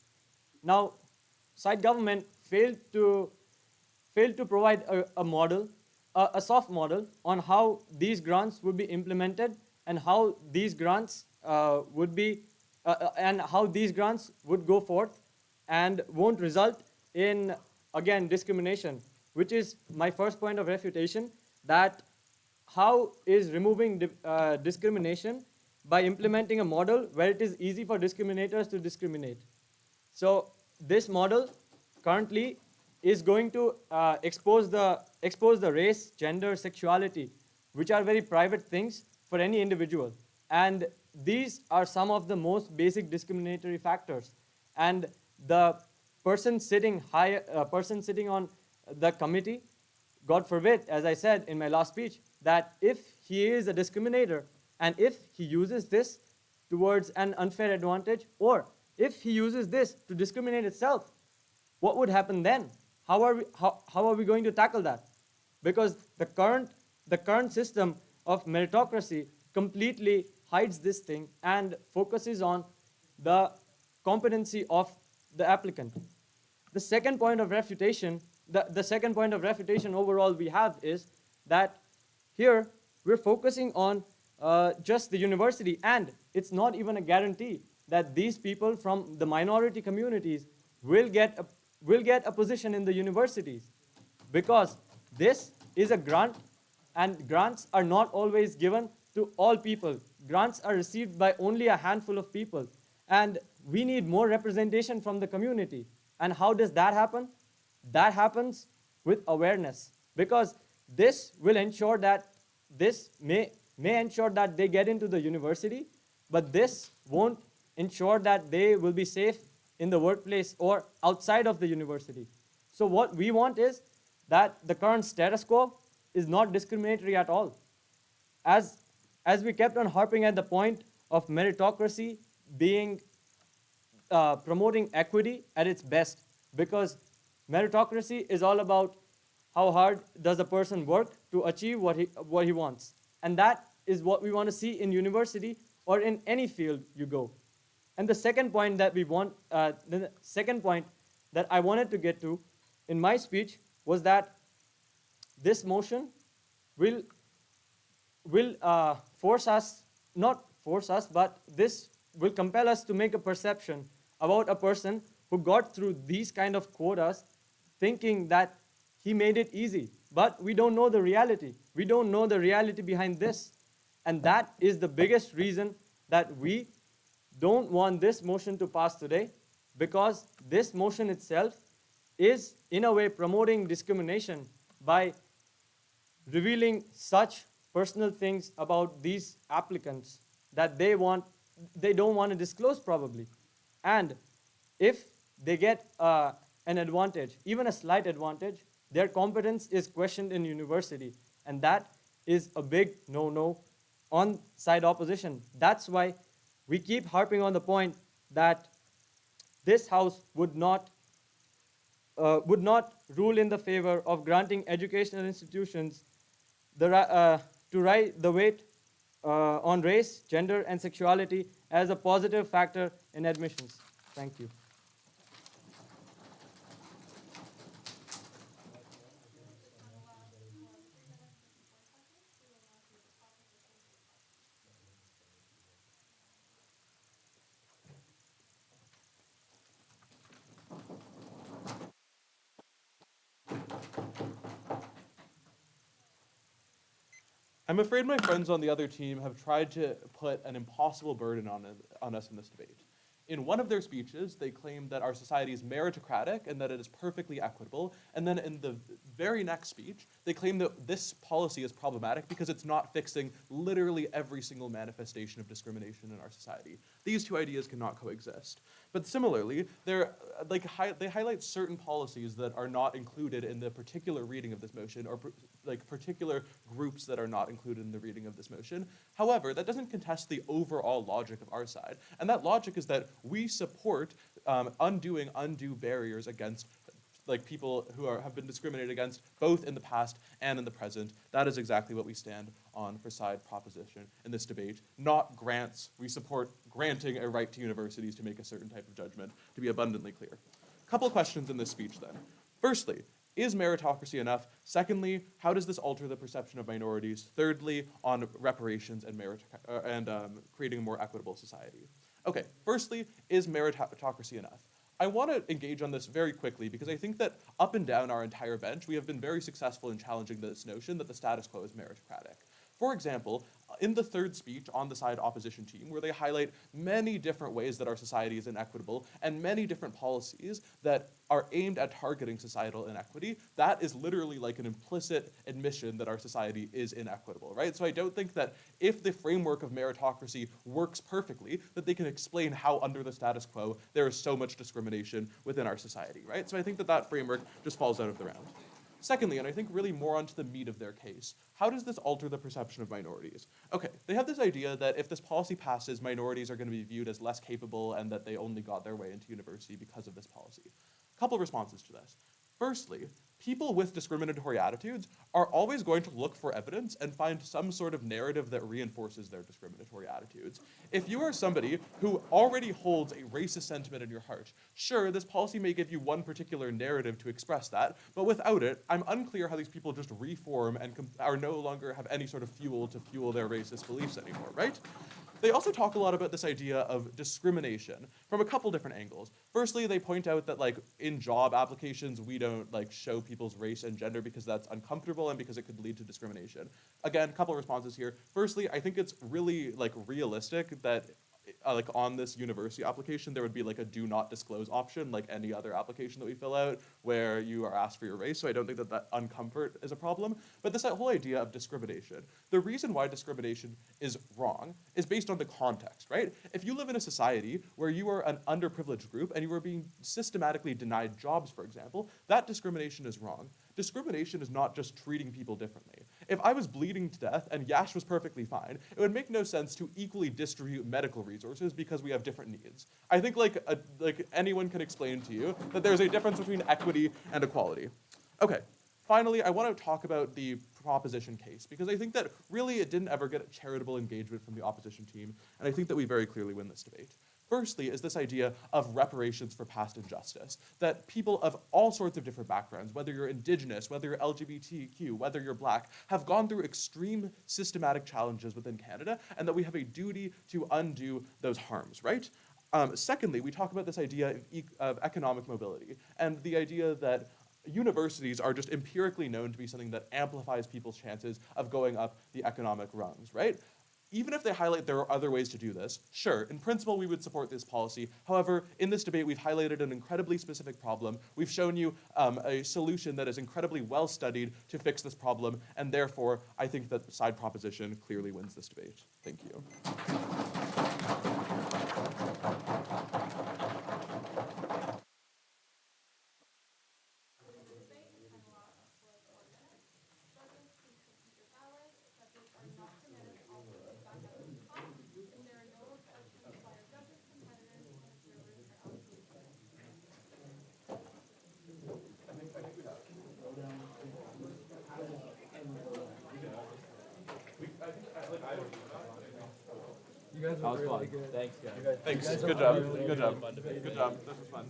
Now, side government failed to provide a model, a soft model on how these grants would be implemented and how these grants would go forth and won't result in, again, discrimination, which is my first point of refutation, that how is removing discrimination by implementing a model where it is easy for discriminators to discriminate. So this model currently is going to expose the race, gender, sexuality, which are very private things for any individual. And these are some of the most basic discriminatory factors. And the person sitting on the committee, God forbid, as I said in my last speech, that if he is a discriminator and if he uses this towards an unfair advantage, or if he uses this to discriminate itself, what would happen then? How are we going to tackle that? Because the current system of meritocracy completely hides this thing and focuses on the competency of the applicant. The second point of refutation, the second point of refutation overall we have is that here we're focusing on just the university, and it's not even a guarantee that these people from the minority communities will get a position in the universities, because this is a grant, and grants are not always given to all people. Grants are received by only a handful of people, and we need more representation from the community. And how does that happen? That happens with awareness, because this will ensure that this may ensure that they get into the university, but this won't ensure that they will be safe in the workplace or outside of the university. So what we want is that the current status quo is not discriminatory at all. As we kept on harping at the point of meritocracy being promoting equity at its best, because meritocracy is all about how hard does a person work to achieve what he wants. And that is what we want to see in university or in any field you go. And the second point that I wanted to get to in my speech was that this motion will force us, not force us, but this will compel us to make a perception about a person who got through these kind of quotas thinking that he made it easy. But we don't know the reality. We don't know the reality behind this. And that is the biggest reason that we don't want this motion to pass today, because this motion itself is in a way promoting discrimination by revealing such personal things about these applicants that they don't want to disclose probably. And if they get an advantage, even a slight advantage, their competence is questioned in university, and that is a big no-no on side opposition. That's why we keep harping on the point that this House would not rule in the favor of granting educational institutions to write the weight on race, gender, and sexuality as a positive factor in admissions. Thank you. I'm afraid my friends on the other team have tried to put an impossible burden on us in this debate. In one of their speeches, they claimed that our society is meritocratic and that it is perfectly equitable. And then in the very next speech, they claim that this policy is problematic because it's not fixing literally every single manifestation of discrimination in our society. These two ideas cannot coexist. But similarly, they highlight certain policies that are not included in the particular reading of this motion, or particular groups that are not included in the reading of this motion. However, that doesn't contest the overall logic of our side. And that logic is that we support undoing undue barriers against people who have been discriminated against both in the past and in the present. That is exactly what we stand on for side proposition in this debate, not grants. We support granting a right to universities to make a certain type of judgment, to be abundantly clear. A couple of questions in this speech then. Firstly, is meritocracy enough? Secondly, how does this alter the perception of minorities? Thirdly, on reparations and creating a more equitable society. Okay, firstly, is meritocracy enough? I want to engage on this very quickly because I think that up and down our entire bench, we have been very successful in challenging this notion that the status quo is meritocratic. For example, in the third speech on the side opposition team, where they highlight many different ways that our society is inequitable and many different policies that are aimed at targeting societal inequity, that is literally like an implicit admission that our society is inequitable, right? So I don't think that if the framework of meritocracy works perfectly, that they can explain how under the status quo there is so much discrimination within our society, right? So I think that that framework just falls out of the round. Secondly, and I think really more onto the meat of their case, how does this alter the perception of minorities? Okay, they have this idea that if this policy passes, minorities are going to be viewed as less capable and that they only got their way into university because of this policy. A couple of responses to this. Firstly, people with discriminatory attitudes are always going to look for evidence and find some sort of narrative that reinforces their discriminatory attitudes. If you are somebody who already holds a racist sentiment in your heart, sure, this policy may give you one particular narrative to express that, but without it, I'm unclear how these people just reform and are no longer have any sort of fuel to fuel their racist beliefs anymore, right? They also talk a lot about this idea of discrimination from a couple different angles. Firstly, they point out that in job applications, we don't show people's race and gender because that's uncomfortable and because it could lead to discrimination. Again, a couple of responses here. Firstly, I think it's really realistic that on this university application, there would be a do not disclose option like any other application that we fill out where you are asked for your race. So I don't think that uncomfort is a problem. But this whole idea of discrimination, the reason why discrimination is wrong is based on the context, right? If you live in a society where you are an underprivileged group and you are being systematically denied jobs, for example, that discrimination is wrong. Discrimination is not just treating people differently. If I was bleeding to death and Yash was perfectly fine, it would make no sense to equally distribute medical resources because we have different needs. I think anyone can explain to you that there's a difference between equity and equality. Okay, finally, I want to talk about the proposition case because I think that really it didn't ever get charitable engagement from the opposition team, and I think that we very clearly win this debate. Firstly is this idea of reparations for past injustice, that people of all sorts of different backgrounds, whether you're indigenous, whether you're LGBTQ, whether you're black, have gone through extreme systematic challenges within Canada, and that we have a duty to undo those harms, right? Secondly, we talk about this idea of economic mobility, and the idea that universities are just empirically known to be something that amplifies people's chances of going up the economic rungs, right? Even if they highlight there are other ways to do this, sure, in principle we would support this policy. However, in this debate we've highlighted an incredibly specific problem. We've shown you a solution that is incredibly well studied to fix this problem, and therefore I think that side proposition clearly wins this debate. Thank you. You guys That were was really fun. good. Thanks, guys. Thanks. guys are Good job. really Good job. fun debate. Good job. This was fun.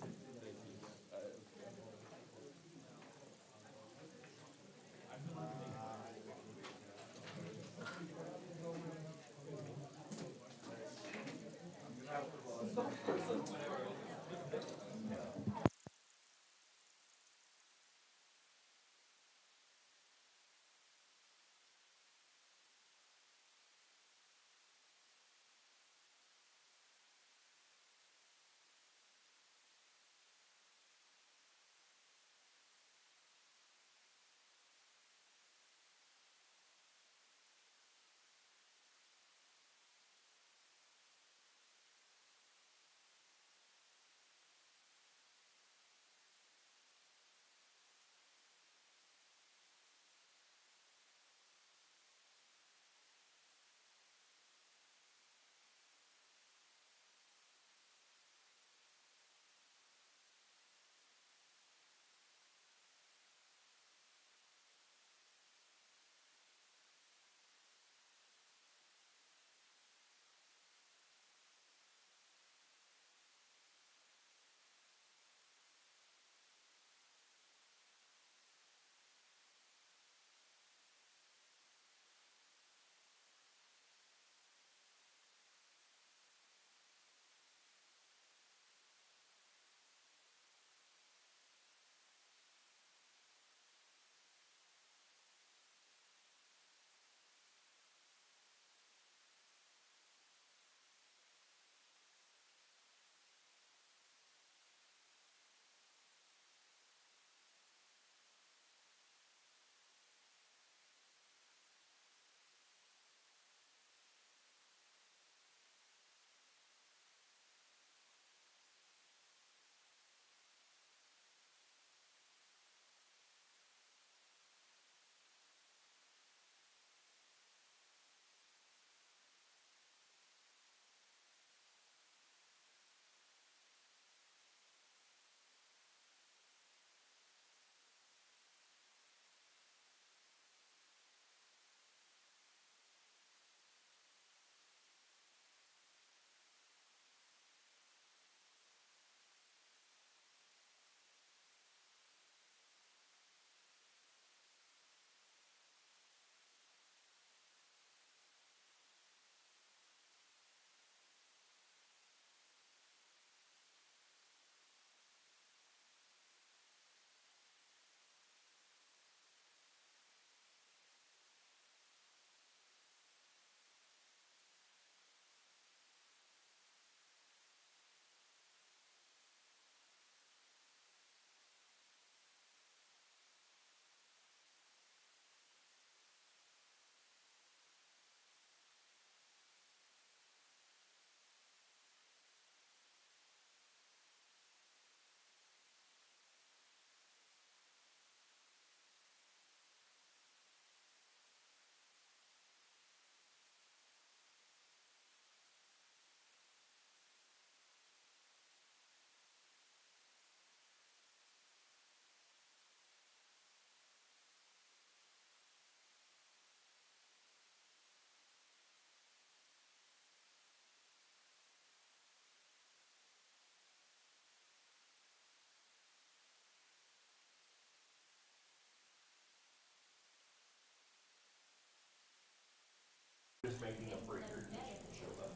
Just making a breaker condition to show up.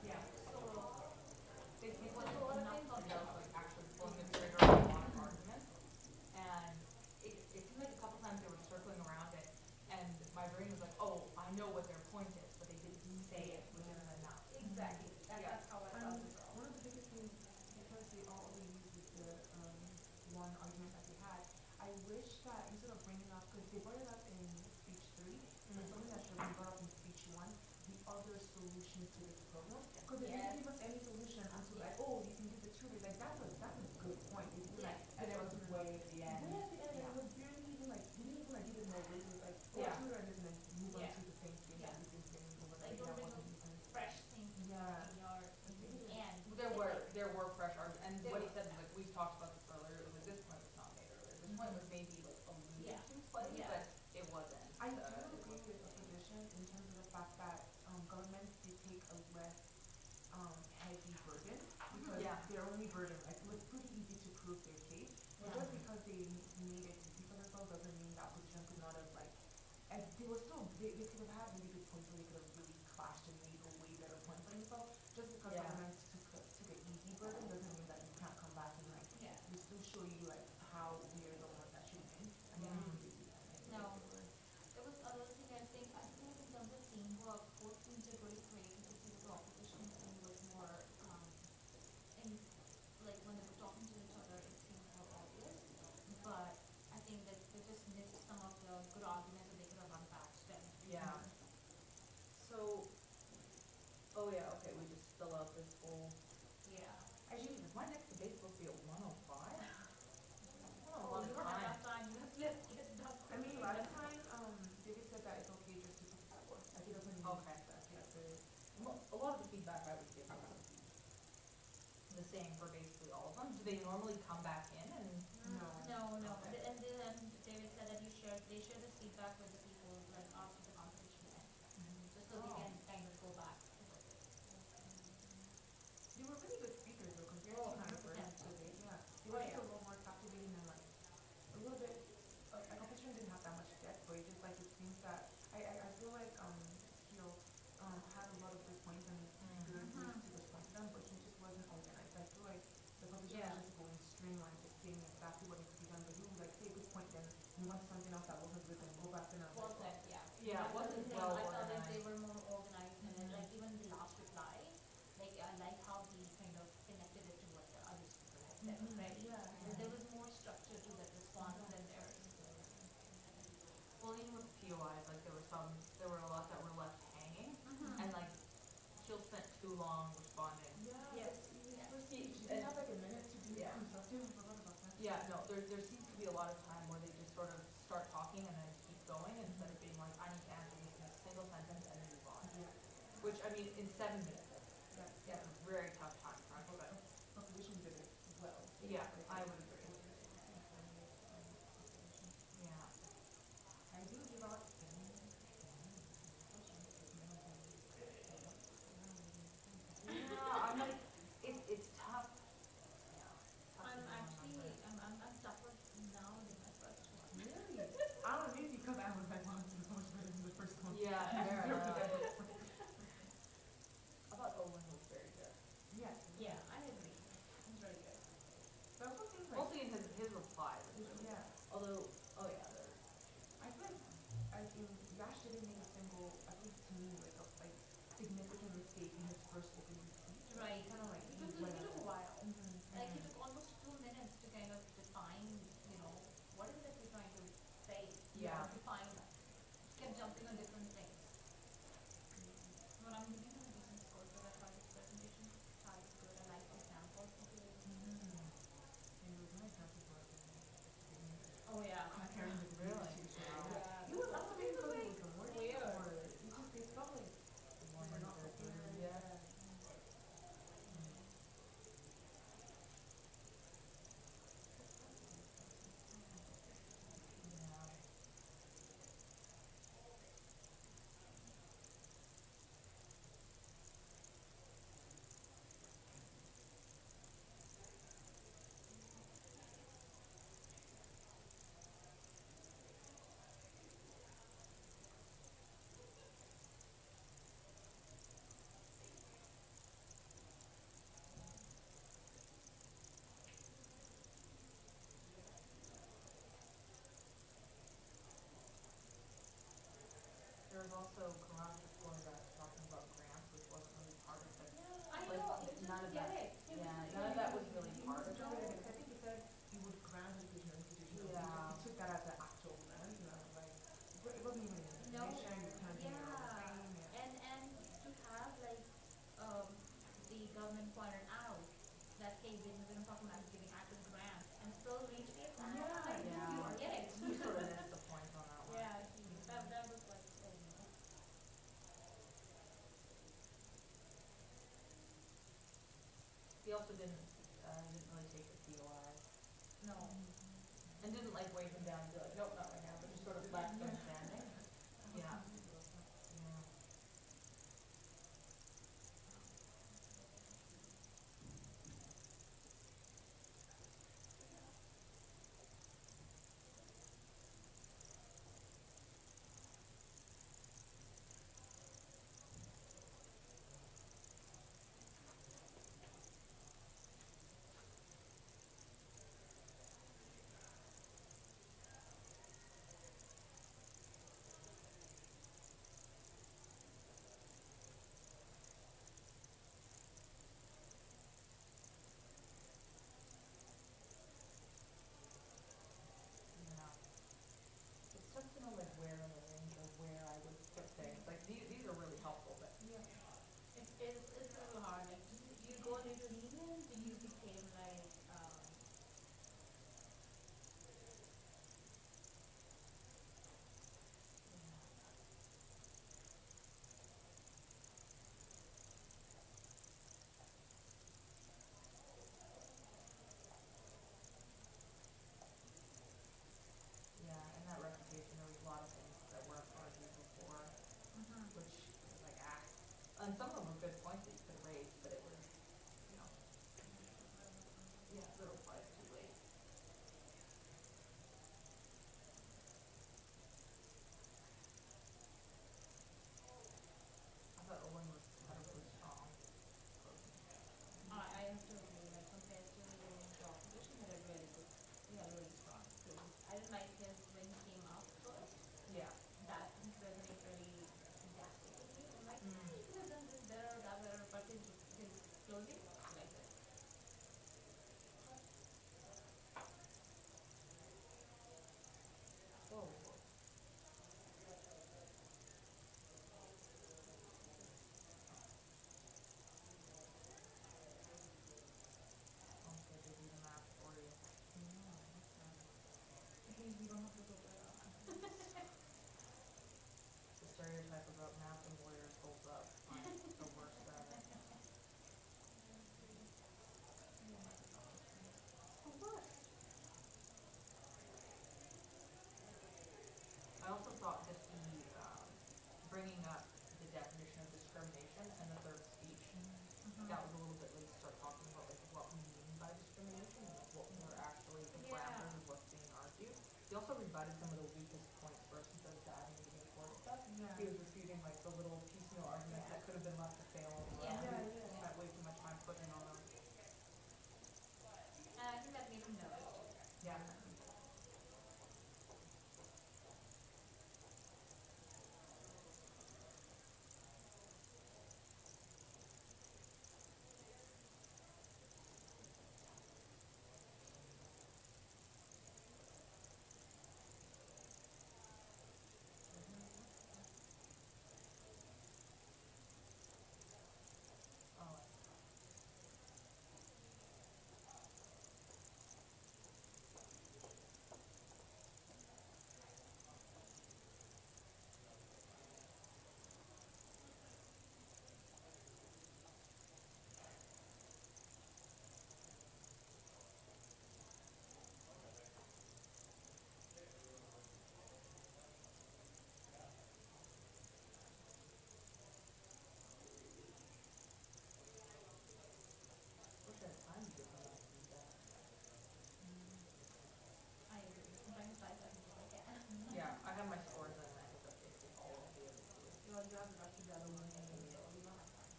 Yeah, so basically what a lot of things on does like actually pulling the trigger on a lot of arguments. And it seemed like a couple times they were circling around it and my brain was like, oh, I know what their point is, but they didn't say it, which isn't enough. Exactly, that's how I felt as well. One of the biggest things, because they all only used the one argument that they had, I wish that instead of bringing up, because they brought it up in speech 3, but something that should have been brought up in speech 1, the other solutions to this problem. Because they didn't give us any solution until like, oh, you can give the tutoring. Like that's a good point. They didn't like get it way at the end. Way at the end, it was barely even like we didn't even like give it more weight. It was like, oh, tutor and this and then move on to the same thing that we've been saying over Like that don't bring wasn't up even. fresh things to Yeah. your and There were fresh arguments, and what he said was like we've talked about this earlier. It was like this point was not made earlier. This point was maybe like alluded to slightly, but it wasn't. I do agree with fact that governments did take a less heavy burden because Yeah. their only burden, like, it was pretty easy to prove their case. But just because they made it easy for themselves doesn't mean that position could not have, like, and they were still, they could have had really good points where they could have really clashed and made a way better point for themselves. Just because Yeah. governments took an easy burden doesn't mean that you can't come back and, like, Yeah. we still show you, like, how we are the ones that should win. And Yeah. then they do that. And No. they were- There was another thing I think in terms of teamwork, both teams did really great. You could see that the opposition team was more, in, like when they were talking to each other, it seemed more obvious. But I think that they just missed some of the good arguments that they could have unpacked then. Yeah. So, oh yeah, okay, we just fill out this whole. Yeah. Actually, the one next debate's supposed to be at 1:05. Oh, you don't have enough time, you have to get it done. I mean, last time, David said that it's okay just to put the score. Like, he doesn't need Okay. that. Yeah, A lot of the feedback I was given was the same for basically all of them. Do they normally come back in and? No. No, Okay. and David said that they share this feedback with the people, like after the conversation ends. Just so they Oh. can kind of go back to what they. They were really good speakers though, compared Oh, to my 100%. first debate. Yeah. They Oh, were just yeah. a little more captivating and, like, a little bit, like, opposition didn't have that much depth, but it just, like, it seems that, I feel like, Keel, had a lot of good points and good ways to respond to them, but he just wasn't organized. I feel like the position Yeah. was just going streamlined, just saying exactly what needs to be done, but he would, like, say a good point, then move on to something else that wasn't good, then go back and Well said, yeah. Yeah, it wasn't well I felt like they organized. were more organized and then like even the last reply, like I like how he kind of connected it to what the other speaker had said already. Yeah. And there was more structure to that response than theirs. Well, even with the POIs, like there were a lot that were left hanging, and like Jill spent too long responding. Yes. She didn't have, like, a minute to do Yeah. constructive, I forgot about that. Yeah, no, there seems to be a lot of time where they just sort of start talking and then keep going instead of being like, I need to answer this in a single sentence and then move on. Yeah. Which, I mean, in 7 minutes, Yeah. that's a very tough time crunch, but Opposition did it well. yeah, Like, I would agree. Yeah. I do give out. Yeah, I'm like, it's tough. Yeah. Tough to I'm know actually, numbers. I'm tougher now than my first one. Really? I don't know, maybe because I was like, wow, this is so much better than the first one. Yeah, fair Fair enough. enough. I thought Owen was very good. Yeah. Yeah, I agree. It's very good. But I also think, like, Mostly in his reply was really yeah. Although, oh yeah, there. I feel like Yash didn't make a single, at least to me, like, significant mistake in his first opening speech. Right. Kind of like It took a while. Mm-hmm. Like he took almost 2 minutes to kind of define, you know, what is it that we're trying to say? Yeah. Define that. Kept jumping on different things. But I'm giving him a decent score for that part of the presentation. Thought it's good. I like the examples. And it was nice not to go out Oh yeah. comparing the Really? conversation. Yeah. It was, I don't think it was like the word weird. or it felt like they were not prepared. Yeah. There was also Karan before that talking about grants, which wasn't really part of the. I like, know, it none of didn't get that. it. It Yeah, was- none of that was really He part was of trying to, it. because I think he said he would grant educational institutions. Yeah. He took that as an actual grant, and I was like, it wasn't even an No, information, you can't do your own yeah, thing. Yeah. and to have like, the government pointed out that, hey, we're not talking about giving active grants and still reach it. Yeah, Like, yeah. you get it. He sort of missed the point on that one. Yeah, that was like, oh no. He also didn't really take the POI. No. And didn't like wave him down and be like, nope, not right now, but just sort of left him standing. Yeah. Yeah. bringing up the definition of discrimination and the third speech. That was a little bit late to start talking about like what we mean by discrimination and like what were actually the parameters of what's being argued. He also rebutted some of the weakest points first instead of diving into the core stuff. He was refuting like the little piecemeal arguments that could have been left to fail on the ground. Spent way too much time putting on them. And I think that made him nervous. Yeah. I agree. Sometimes I can do like that. Yeah, I have my scores and I ended up basically all of the other two. You have the rest of the other ones and we don't have time.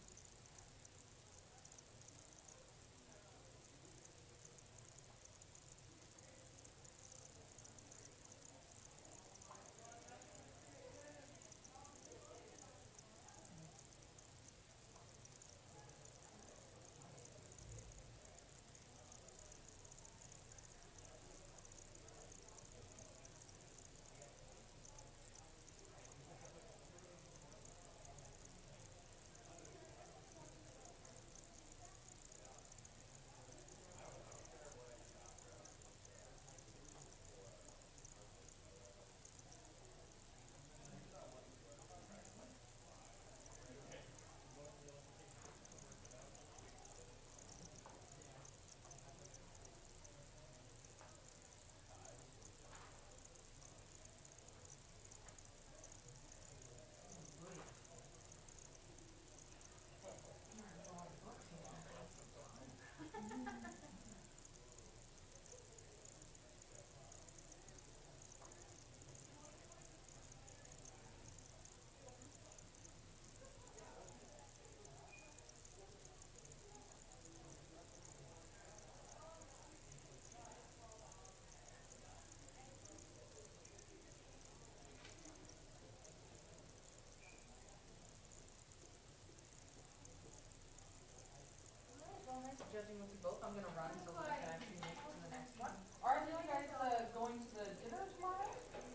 Judging with you both, I'm gonna run so that I can actually make it to the next one. Are you guys going to the dinner tomorrow?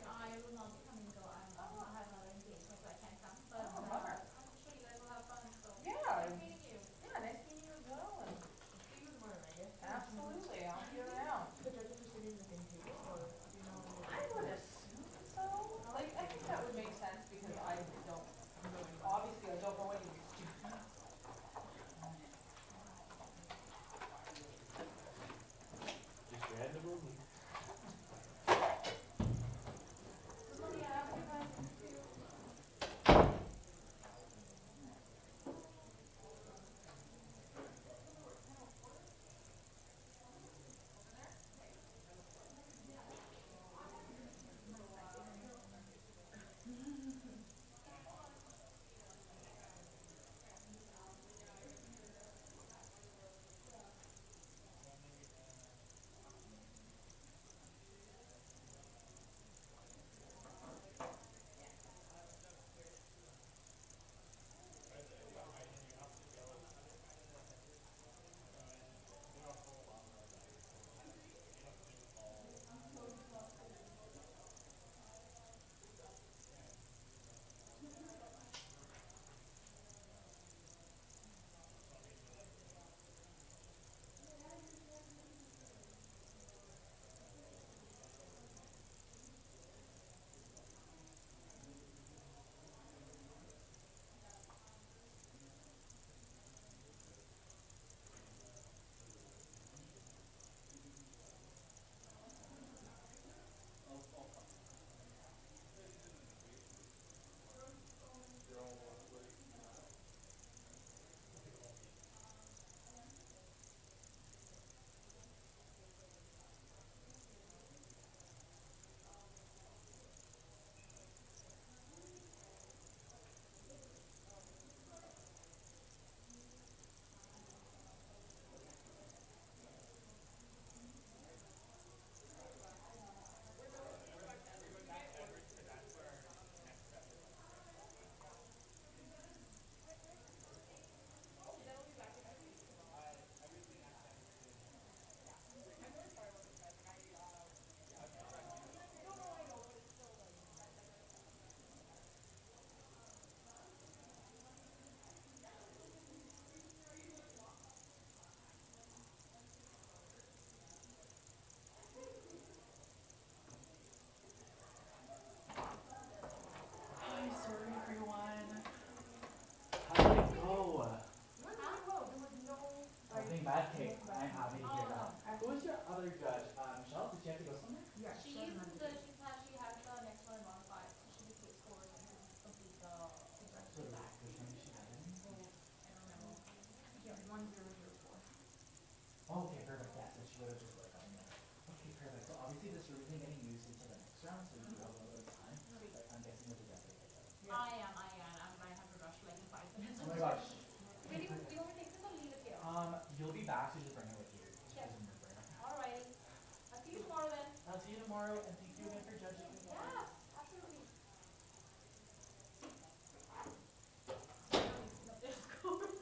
I will not be coming though. I have another engagement so I can't come. But Oh, bummer. I'm sure you guys will have fun. So Yeah. nice meeting you. Yeah, nice meeting you as well. And See you tomorrow, I guess. absolutely, I'll be around. The judges are sitting at the same table, or do you know? I would assume so. Like, I think that would make sense because I don't really, obviously, I don't know any of the students. other judge, Michelle, did you have to go somewhere? She has the next one in modified, so she just takes scores and complete the rest So of that. which one did she have in? I don't remember. Yeah, 1004. Okay, perfect. Yeah, so she would have just worked on that. Okay, perfect. So obviously this room isn't getting used until the next round, so you do have a little bit of time. But I'm guessing you'll be definitely get that. I am. I have to rush like in 5 minutes. Oh my gosh. Wait, do you want me to take this or leave it here? You'll be back, so just bring it with you. Just Okay. use a mirror burner. Alrighty. I'll see you tomorrow then. I'll see you tomorrow, and thank you again for judging me. Yeah, absolutely. There's scores.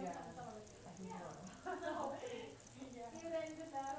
some other things. Hopefully. See you then, goodbye.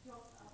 built up